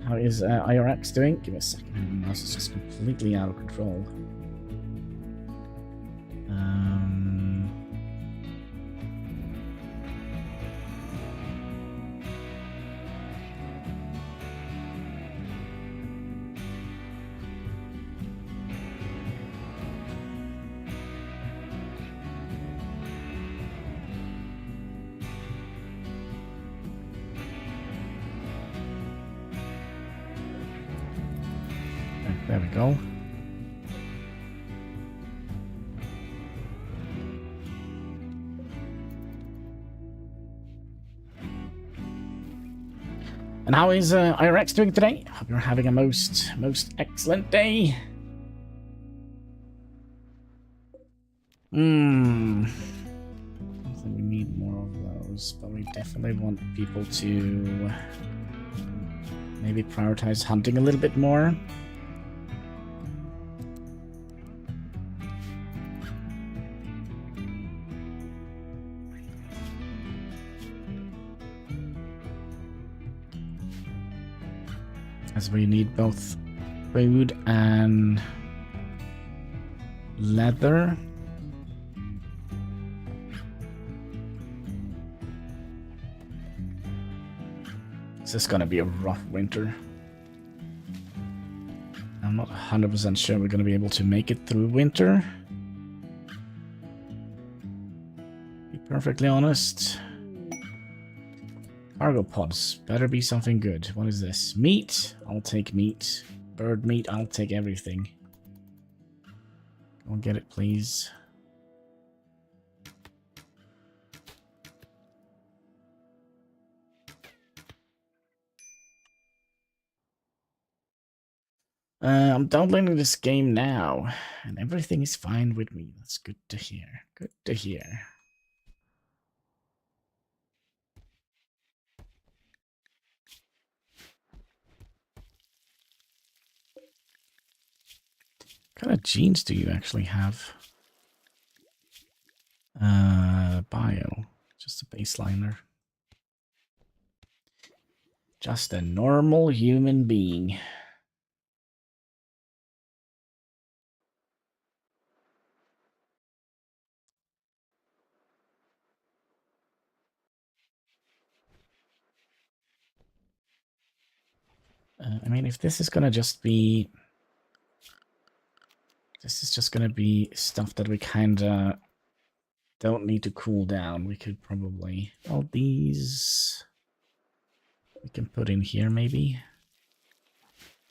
How is IRX doing? Give me a second. My mouse is just completely out of control. There we go. And how is IRX doing today? Hope you're having a most excellent day. I think we need more of those, but we definitely want people to maybe prioritize hunting a little bit more. as we need both food and leather. This is gonna be a rough winter. I'm not 100% sure we're gonna be able to make it through winter. Be perfectly honest. Cargo pods. Better be something good. What is this? Meat? I'll take meat. Bird meat? I'll take everything. Go and get it, please. I'm downloading this game now, and everything is fine with me. That's good to hear. Good to hear. What kind of genes do you actually have? Bio. Just a baseliner. Just a normal human being. I mean, if this is gonna just be... This is just gonna be stuff that we kinda don't need to cool down. We could probably... All these... We can put in here, maybe.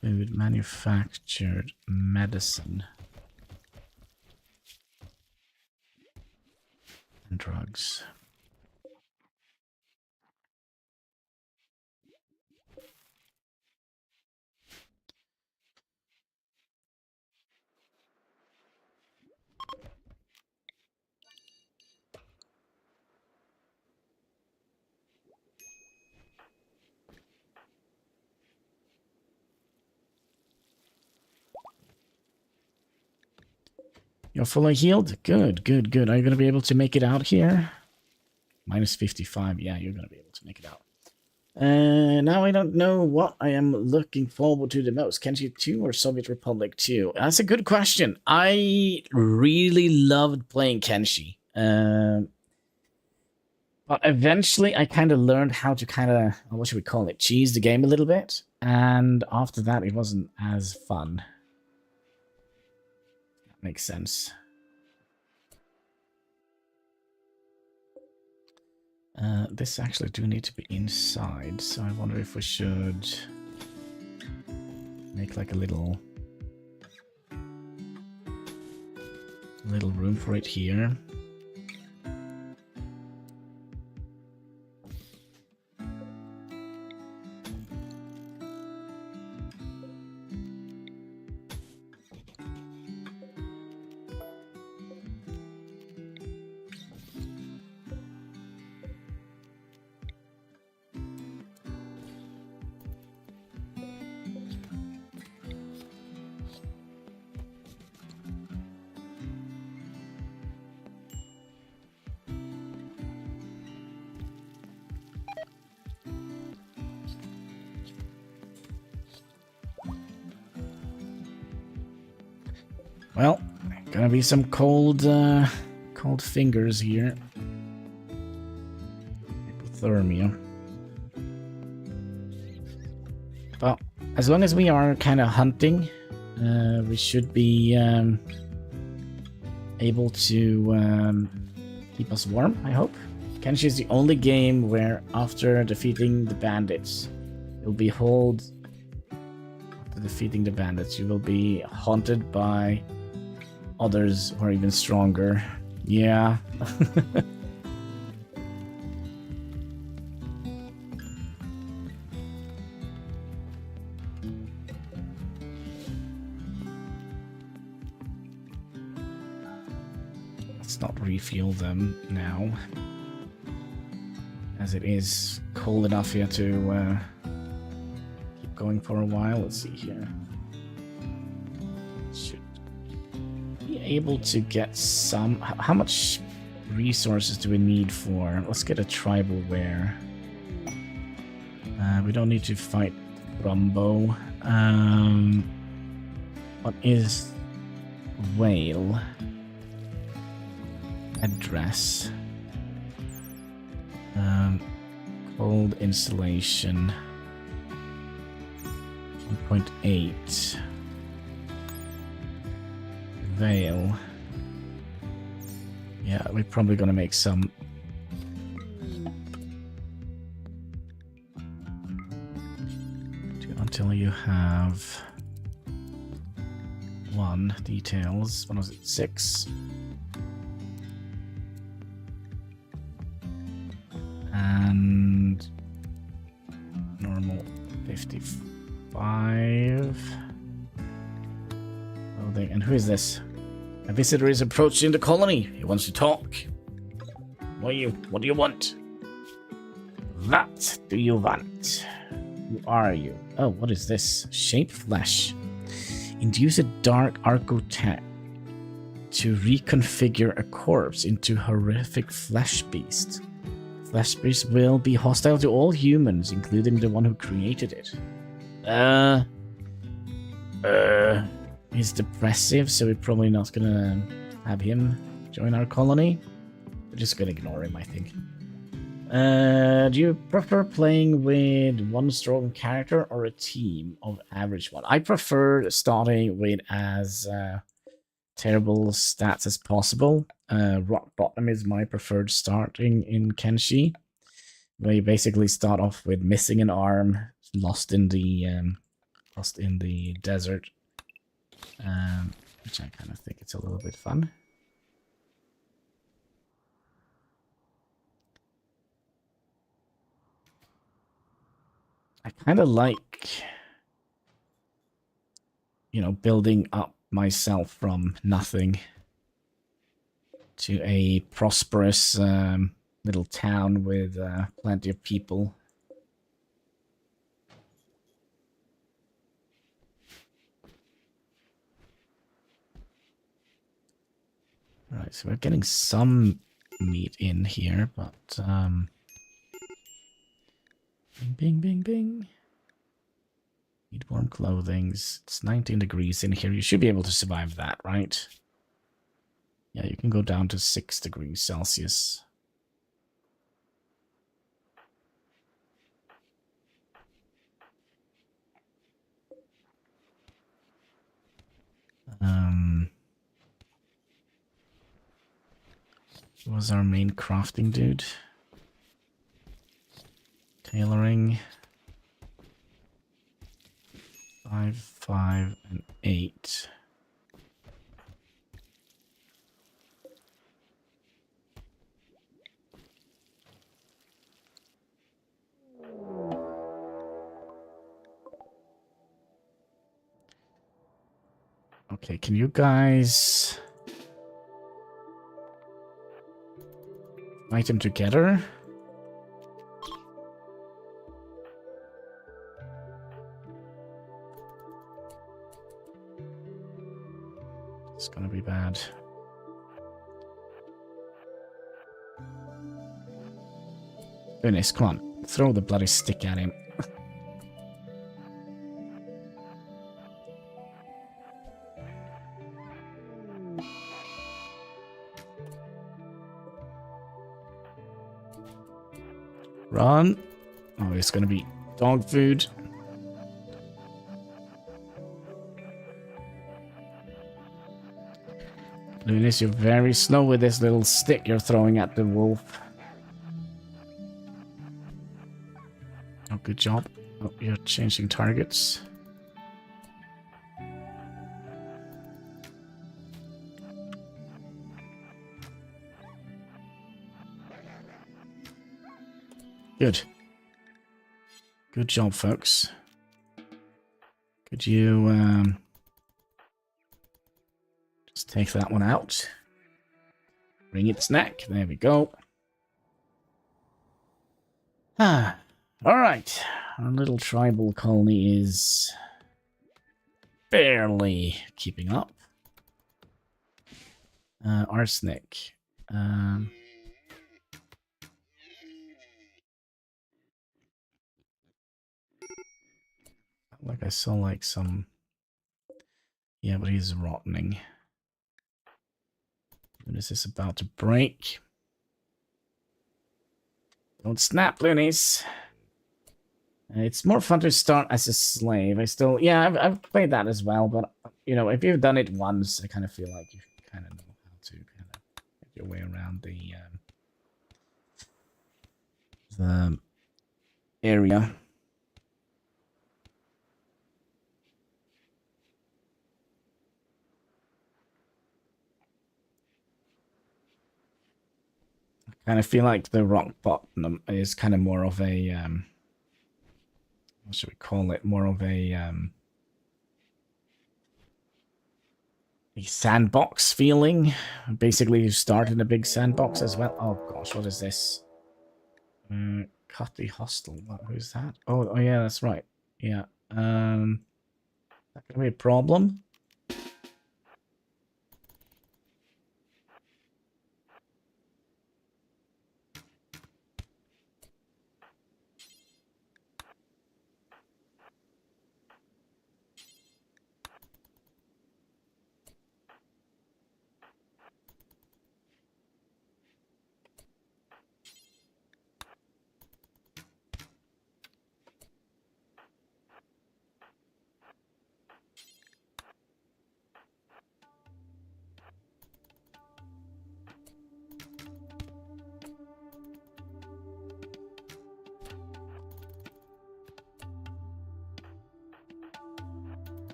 Food, manufactured, medicine. And drugs. You're fully healed? Good, good, good. Are you going to be able to make it out here? Minus 55. Yeah, you're going to be able to make it out. Now I don't know what I am looking forward to the most. Kenshi 2 or Soviet Republic 2? That's a good question. I really loved playing Kenshi. But eventually I kind of learned how to kind of, what should we call it, cheese the game a little bit. And after that, it wasn't as fun. That makes sense. This actually do need to be inside, so I wonder if we should make like a little room for it here. Well, gonna be some cold fingers here. Hypothermia. But as long as we are kind of hunting, we should be able to keep us warm, I hope. Kenshi is the only game where after defeating the bandits, you'll be defeating the bandits, you will be haunted by others who are even stronger. Yeah. Let's not refuel them now, as it is cold enough here to keep going for a while. Let's see here. Should be able to get some... How much resources do we need for... Let's get a tribal wear. We don't need to fight Rumbo. What is whale address? Cold installation 1.8 Vale. Yeah, we're probably gonna make some until you have one details. What was it? 6. And normal 55. Clothing. And who is this? A visitor is approaching the colony. He wants to talk. What do you want? What do you want? Who are you? Oh, what is this? Shape flesh. Induce a dark archotech to reconfigure a corpse into horrific flesh beast. Flesh beast will be hostile to all humans, including the one who created it. He's depressive, so we're probably not gonna have him join our colony. We're just gonna ignore him, I think. Do you prefer playing with one strong character or a team of average one? I prefer starting with as terrible stats as possible. Rock bottom is my preferred starting in Kenshi, where you basically start off with missing an arm, lost in the desert, which I kind of think it's a little bit fun. I kind of like, you know, building up myself from nothing to a prosperous little town with plenty of people. Right, so we're getting some meat in here, but bing, bing, bing. Need warm clothing. It's 19 degrees in here. You should be able to survive that, right? Yeah, you can go down to 6 degrees Celsius. Who was our main crafting dude? Tailoring. 5, 5, and 8. Okay, can you guys fight them together? It's gonna be bad. Goodness, come on. Throw the bloody stick at him. Run. Oh, it's gonna be dog food. Lunis, you're very slow with this little stick you're throwing at the wolf. Oh, good job. Oh, you're changing targets. Good. Good job, folks. Could you just take that one out? Bring its neck. There we go. Ah, all right. Our little tribal colony is barely keeping up. Arsenic. Like I saw like some... Yeah, but he's rottening. When is this about to break? Don't snap, loonies. It's more fun to start as a slave. I've played that as well, but you know, if you've done it once, I kind of feel like you kind of know how to kind of get your way around the area. I kind of feel like the rock bottom is kind of more of a what should we call it? More of a sandbox feeling. Basically, you start in a big sandbox as well. Oh gosh, what is this? Cutty Hostel. Who's that? Oh yeah, that's right. Yeah. That gonna be a problem?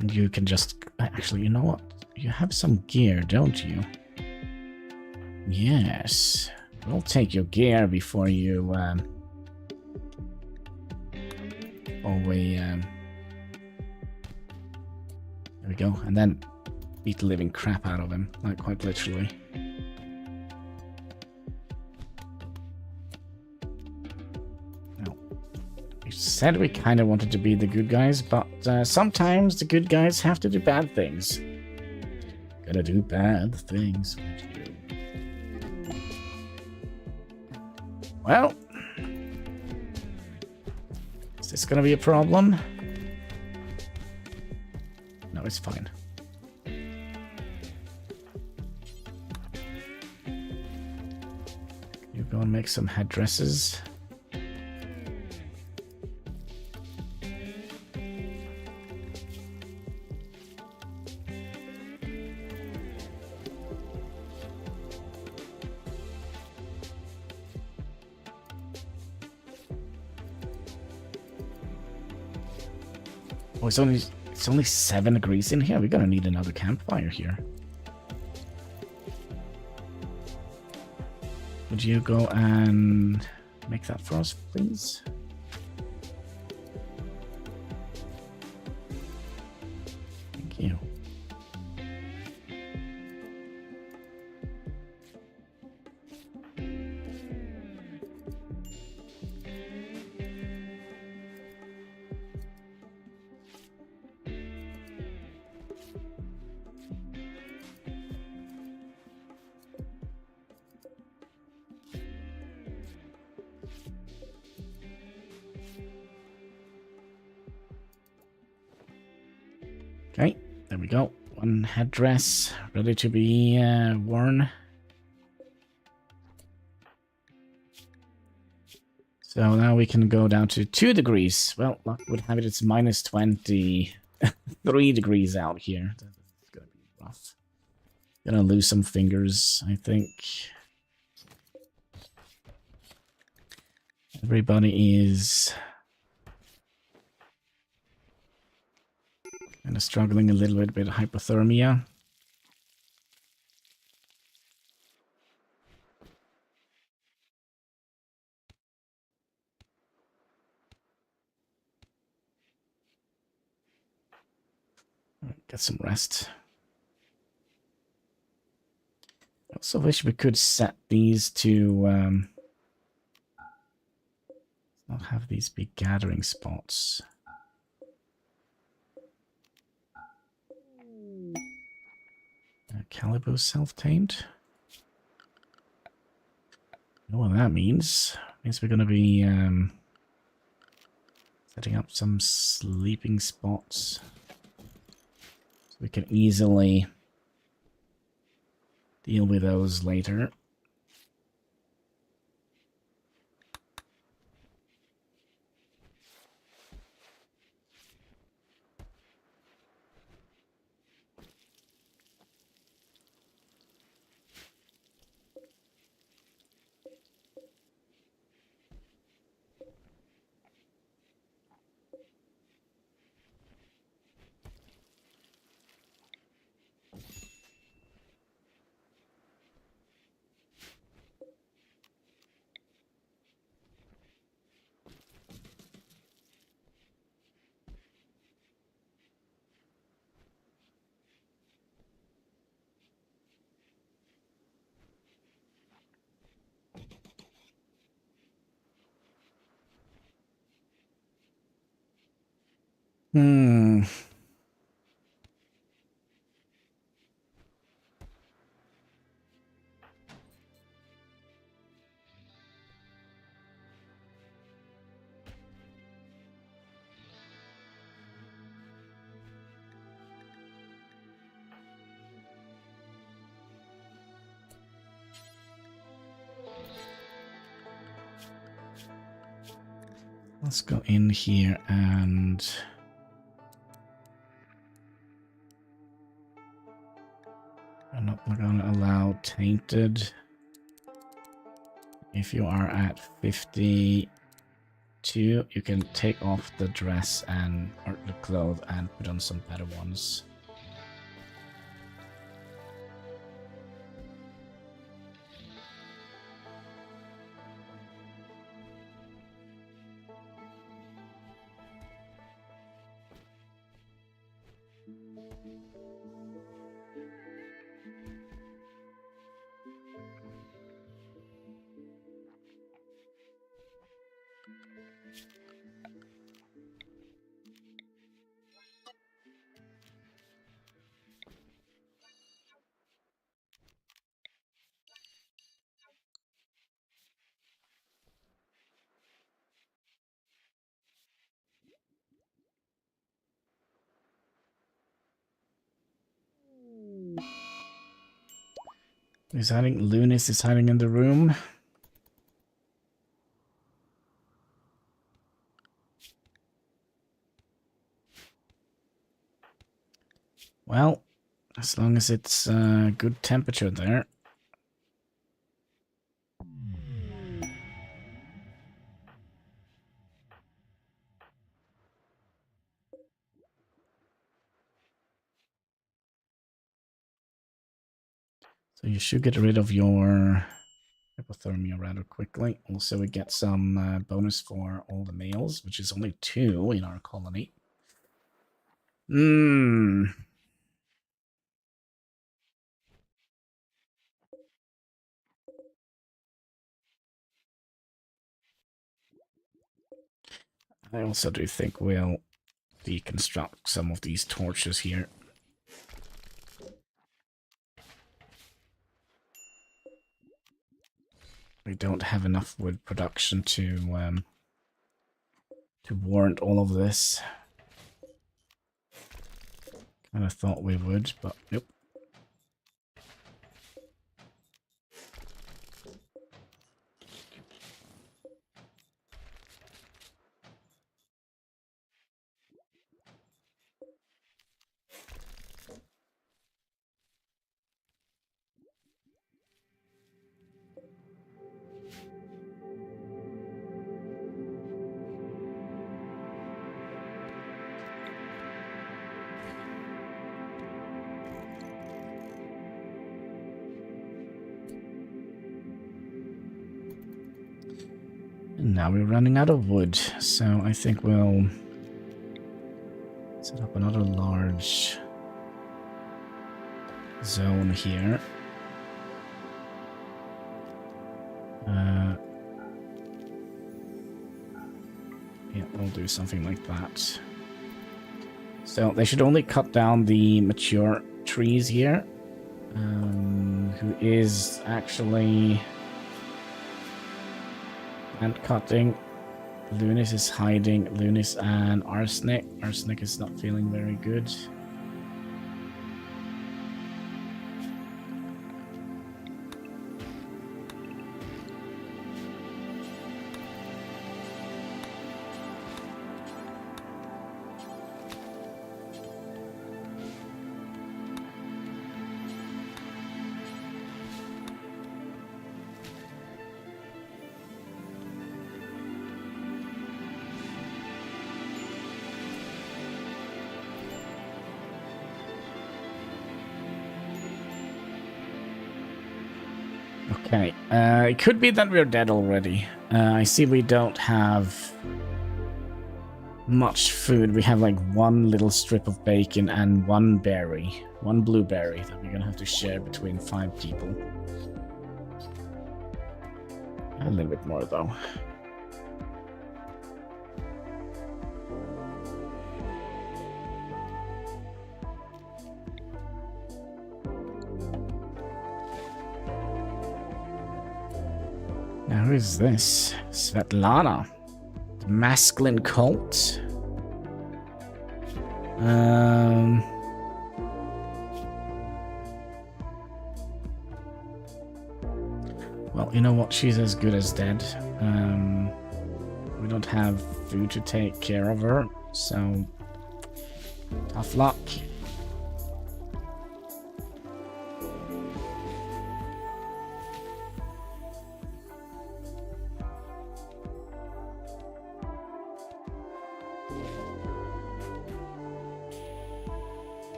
And you can just... Actually, you know what? You have some gear, don't you? Yes. We'll take your gear before you... there we go. And then beat the living crap out of him. Like, quite literally. Now, we said we kind of wanted to be the good guys, but sometimes the good guys have to do bad things. Gotta do bad things. Well, is this gonna be a problem? No, it's fine. You go and make some headdresses. Oh, it's only 7 degrees in here. We're gonna need another campfire here. Would you go and make that for us, please? Thank you. Okay, there we go. One headdress ready to be worn. So now we can go down to 2 degrees. Well, luck would have it, it's minus 23 degrees out here. That's gonna be rough. Gonna lose some fingers, I think. Everybody is kind of struggling a little bit with hypothermia. Get some rest. I also wish we could set these to not have these big gathering spots. Calibo self-tamed. Know what that means. Means we're going to be setting up some sleeping spots so we can easily deal with those later. Hmm. Let's go in here and I'm not going to allow tainted. If you are at 52, you can take off the dress and or the clothes and put on some better ones. He's hiding. Lunis is hiding in the room. Well, as long as it's good temperature there. So you should get rid of your hypothermia rather quickly. Also, we get some bonus for all the males, which is only 2 in our colony. I also do think we'll deconstruct some of these torches here. We don't have enough wood production to warrant all of this. Kind of thought we would, but nope. And now we're running out of wood, so I think we'll set up another large zone here. Yeah, we'll do something like that. So they should only cut down the mature trees here. Who is actually ant cutting. Lunis is hiding. Lunis and Arsenic. Arsenic is not feeling very good. Okay, it could be that we're dead already. I see we don't have much food. We have like one little strip of bacon and one berry. One blueberry that we're gonna have to share between 5 people. A little bit more though. Now, who is this? Svetlana. The masculine cult. Well, you know what? She's as good as dead. We don't have food to take care of her, so tough luck.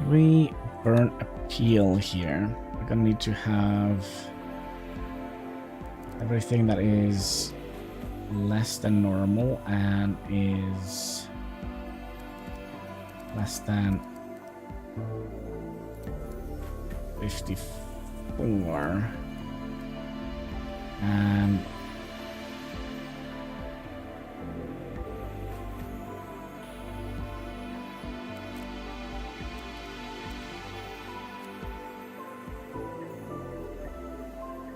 We burn a peel here. We're gonna need to have everything that is less than normal and is less than 54 and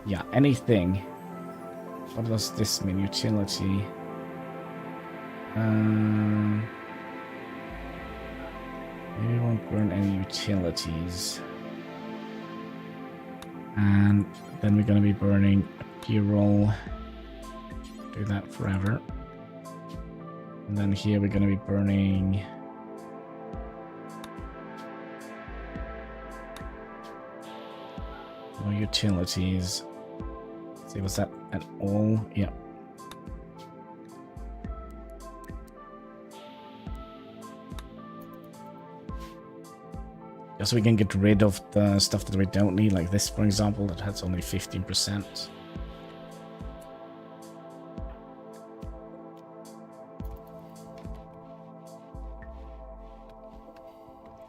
yeah, anything. What does this mean? Utility. Maybe we won't burn any utilities. And then we're gonna be burning a payroll. Do that forever. And then here we're gonna be burning no utilities. See, was that at all? Yeah. Just so we can get rid of the stuff that we don't need, like this, for example, that has only 15%.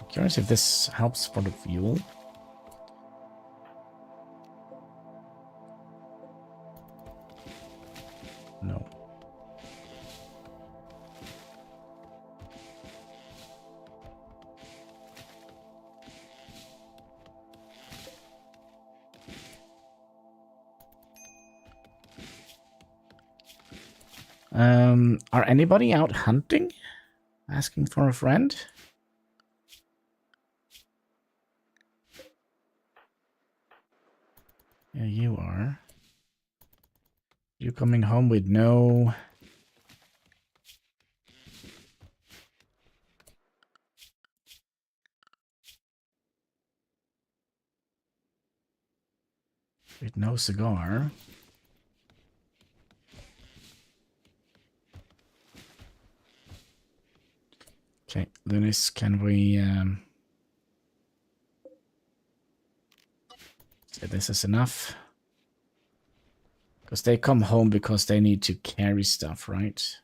Curious if this helps for the fuel. No. Are anybody out hunting? Asking for a friend? Yeah, you are. You coming home with no... with no cigar. Okay, Lunis, can we say this is enough? Because they come home because they need to carry stuff, right?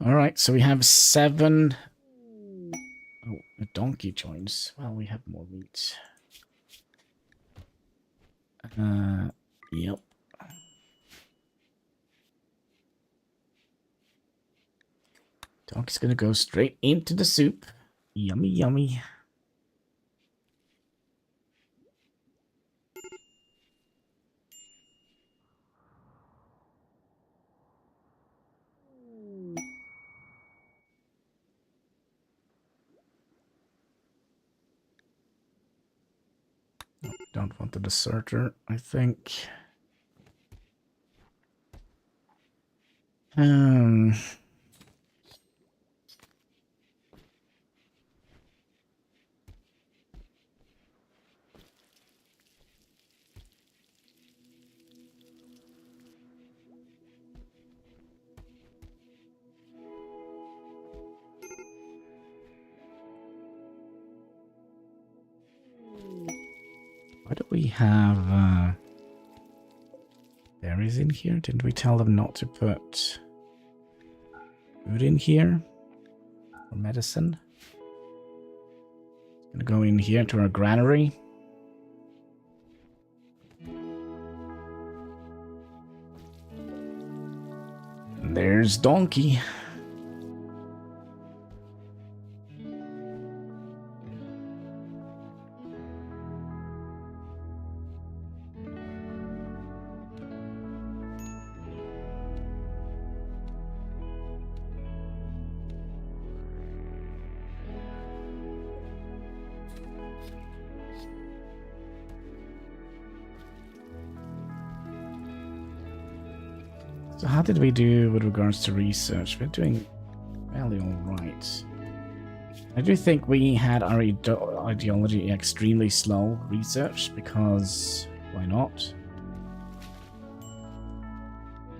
Alright, so we have 7... Oh, a donkey joins. Well, we have more meat. Yep. Donkey's gonna go straight into the soup. Yummy, yummy. Don't want the deserter, I think. Why do we have berries in here? Didn't we tell them not to put food in here? Or medicine? Gonna go in here to our granary. And there's Donkey. So how did we do with regards to research? We're doing fairly alright. I do think we had our ideology extremely slow research, because why not?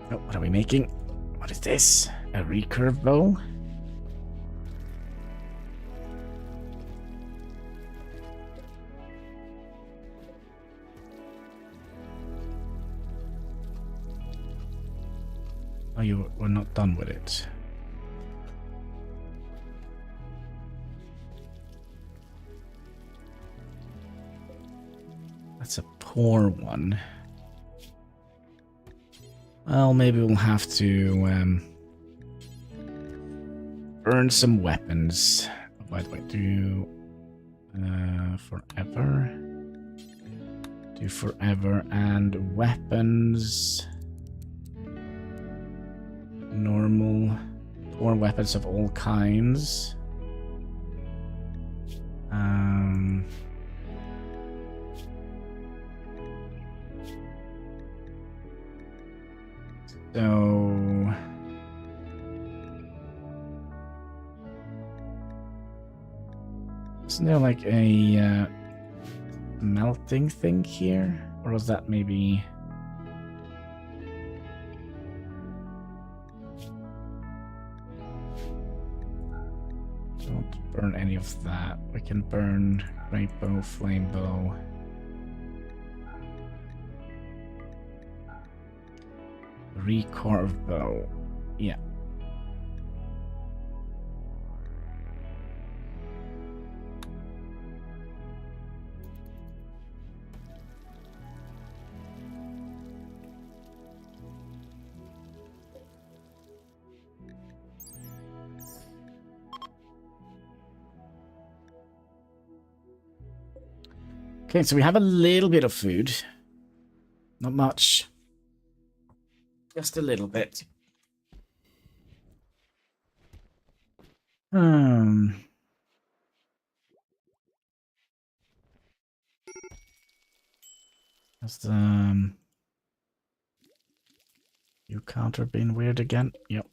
Oh, what are we making? What is this? A recurve bow? Oh, we're not done with it. That's a poor one. Well, maybe we'll have to burn some weapons. By the way, do forever. Do forever and weapons. Normal, or weapons of all kinds. So isn't there like a melting thing here, or was that maybe? Don't burn any of that. We can burn great bow, flame bow. Recurve bow. Yeah. Okay, so we have a little bit of food. Not much. Just a little bit. Has the you counter been weird again? Yep.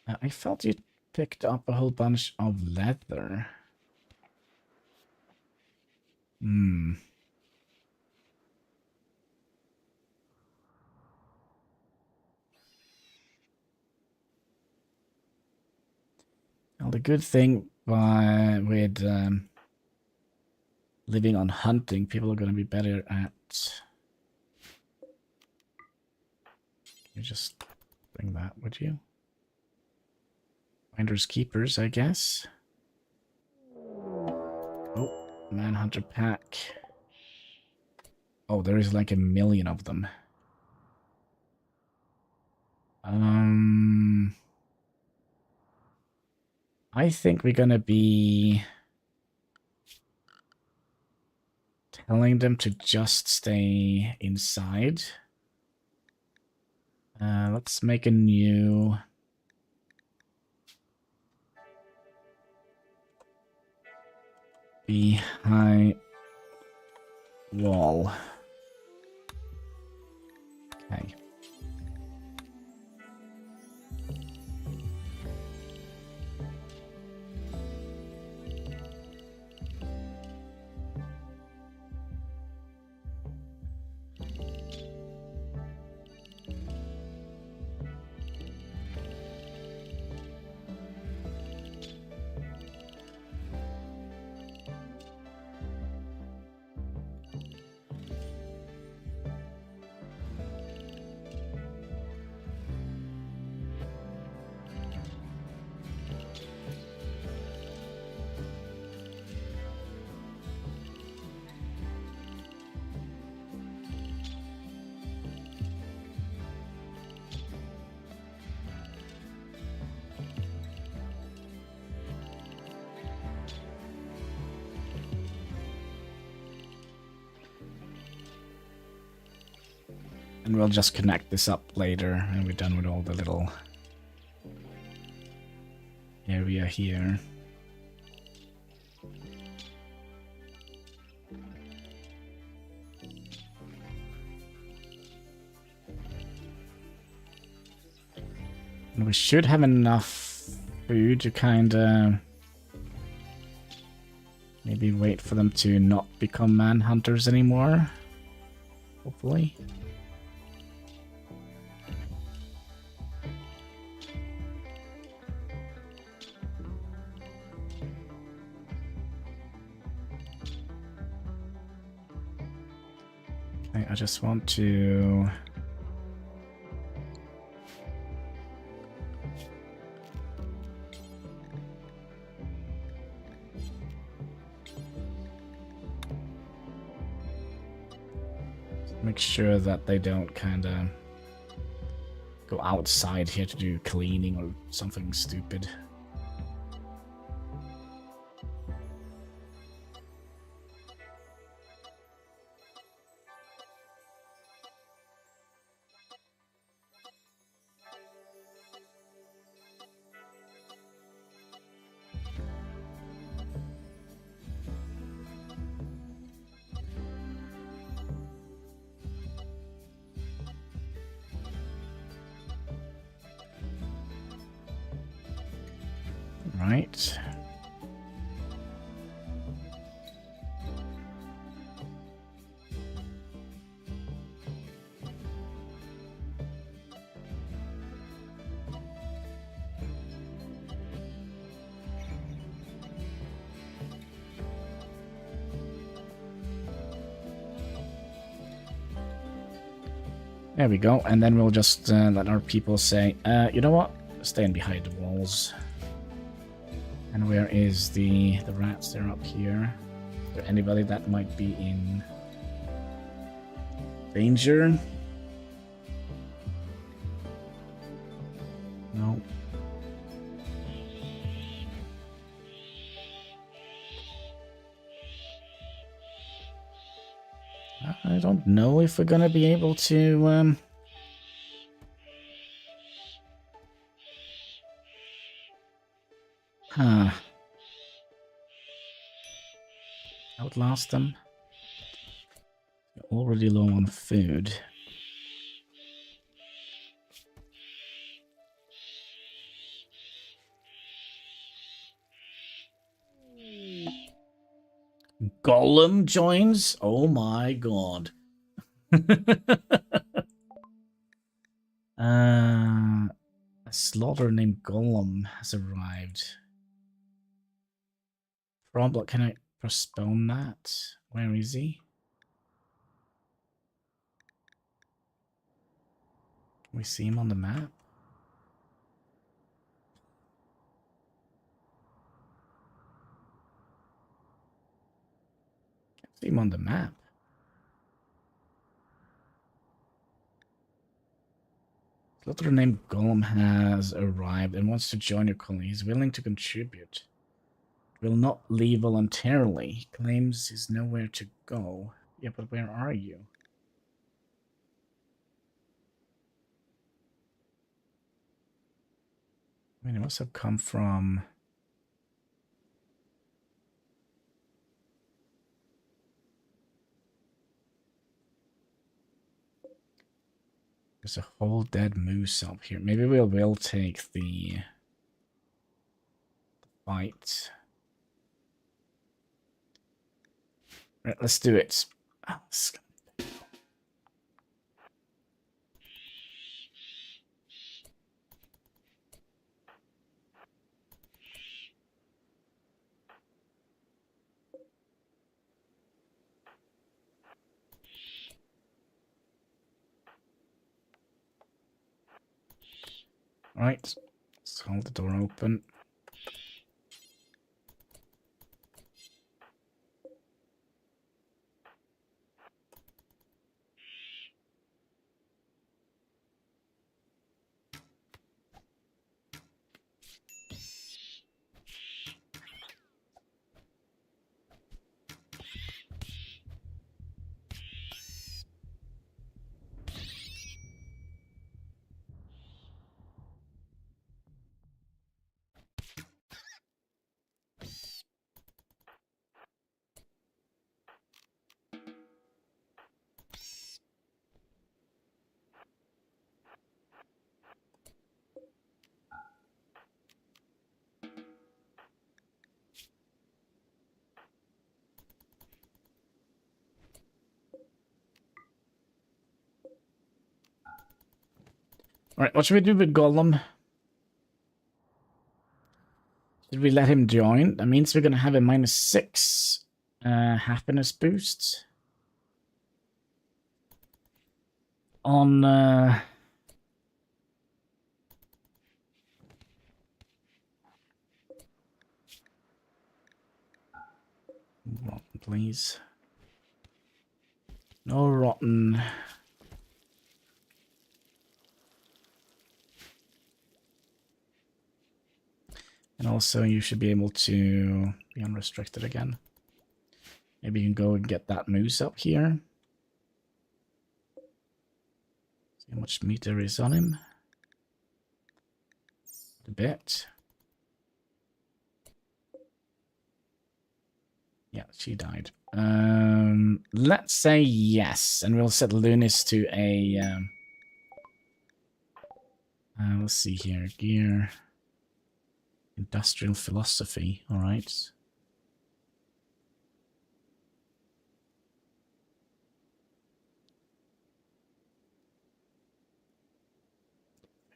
I felt you picked up a whole bunch of leather. Hmm. Well, the good thing with living on hunting, people are going to be better at... You just bring that, would you? Finders keepers, I guess. Oh, manhunter pack. Oh, there is like 1,000,000 of them. I think we're gonna be telling them to just stay inside. Let's make a new... Behind wall. Okay. And we'll just connect this up later, and we're done with all the little area here. And we should have enough food to kind of maybe wait for them to not become manhunters anymore. Hopefully. Okay, I just want to... make sure that they don't kind of go outside here to do cleaning or something stupid. Right. There we go, and then we'll just let our people say, you know what? Staying behind the walls. And where is the rats? They're up here. Is there anybody that might be in danger? No. I don't know if we're gonna be able to outlast them. We're already low on food. Gollum joins? Oh my god. A slaughter named Gollum has arrived. Problem, can I postpone that? Where is he? Can we see him on the map? Can't see him on the map. Slaughter named Gollum has arrived and wants to join your colony. He's willing to contribute. Will not leave voluntarily. He claims he's nowhere to go. Yeah, but where are you? I mean, it must have come from... There's a whole dead moose up here. Maybe we will take the fight. Right, let's do it. Oh, right, let's hold the door open. Alright, what should we do with Gollum? Should we let him join? That means we're going to have a -6 happiness boost. On... rotten, please. No rotten... And also, you should be able to be unrestricted again. Maybe you can go and get that moose up here. See how much meat there is on him. A bit. Yeah, she died. Let's say yes, and we'll set Lunis to a... let's see here. Gear... Industrial philosophy, all right.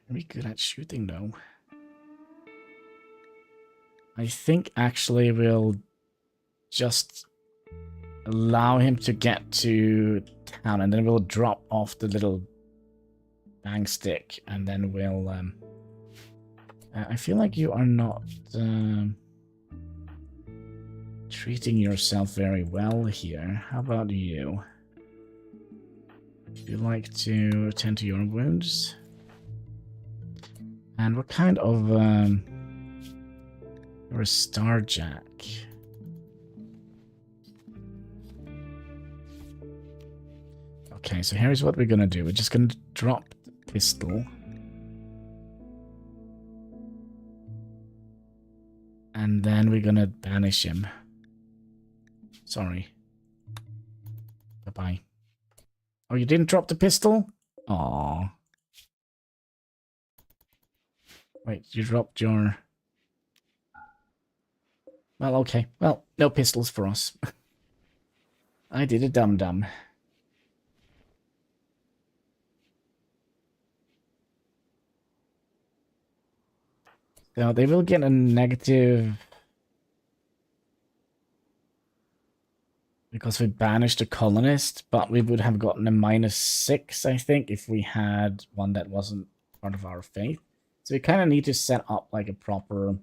Very good at shooting, though. I think actually we'll just allow him to get to town, and then we'll drop off the little bang stick, and then we'll... I feel like you are not treating yourself very well here. How about you? Would you like to attend to your wounds? And what kind of... you're a Starjack. Okay, so here's what we're gonna do. We're just gonna drop the pistol. And then we're gonna banish him. Sorry. Bye-bye. Oh, you didn't drop the pistol? Aww. Wait, you dropped your... Well, okay. Well, no pistols for us. I did a dum-dum. So they will get a negative because we banished a colonist, but we would have gotten a -6, I think, if we had one that wasn't part of our faith. So we kind of need to set up like a proper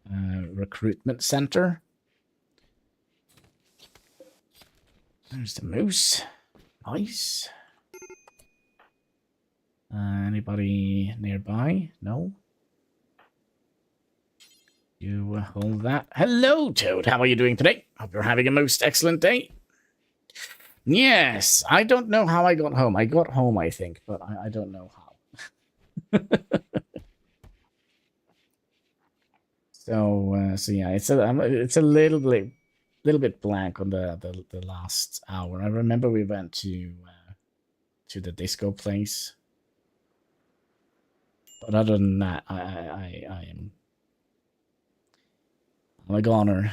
recruitment center. There's the moose. Nice. Anybody nearby? No? You hold that. Hello, Toad. How are you doing today? Hope you're having a most excellent day. Yes, I don't know how I got home. I got home, I think, but I don't know how. So yeah, it's a little bit blank on the last hour. I remember we went to the disco place, but other than that, I am a goner.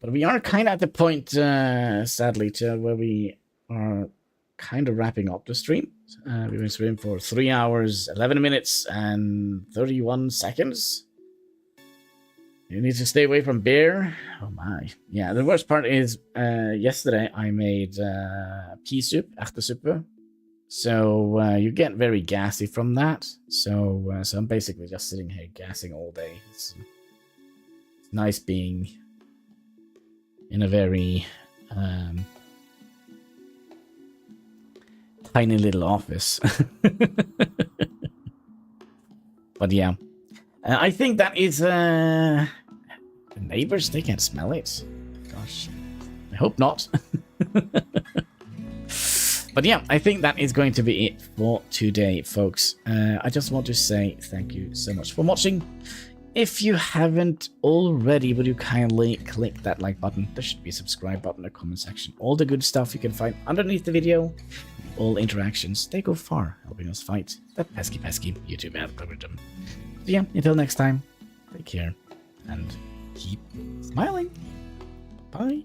But we are kind of at the point, sadly, to where we are kind of wrapping up the stream. We've been streaming for 3 hours, 11 minutes, and 31 seconds. You need to stay away from beer. Oh my. Yeah, the worst part is, yesterday I made pea soup, ertesuppe. So you get very gassy from that. So I'm basically just sitting here gassing all day. It's nice being in a very tiny little office. But yeah, I think that is the neighbors. They can't smell it. Gosh, I hope not. But yeah, I think that is going to be it for today, folks. I just want to say thank you so much for watching. If you haven't already, would you kindly click that like button? There should be a subscribe button in the comment section. All the good stuff you can find underneath the video. All interactions, they go far, helping us fight that pesky YouTube algorithm. So yeah, until next time, take care and keep smiling. Bye.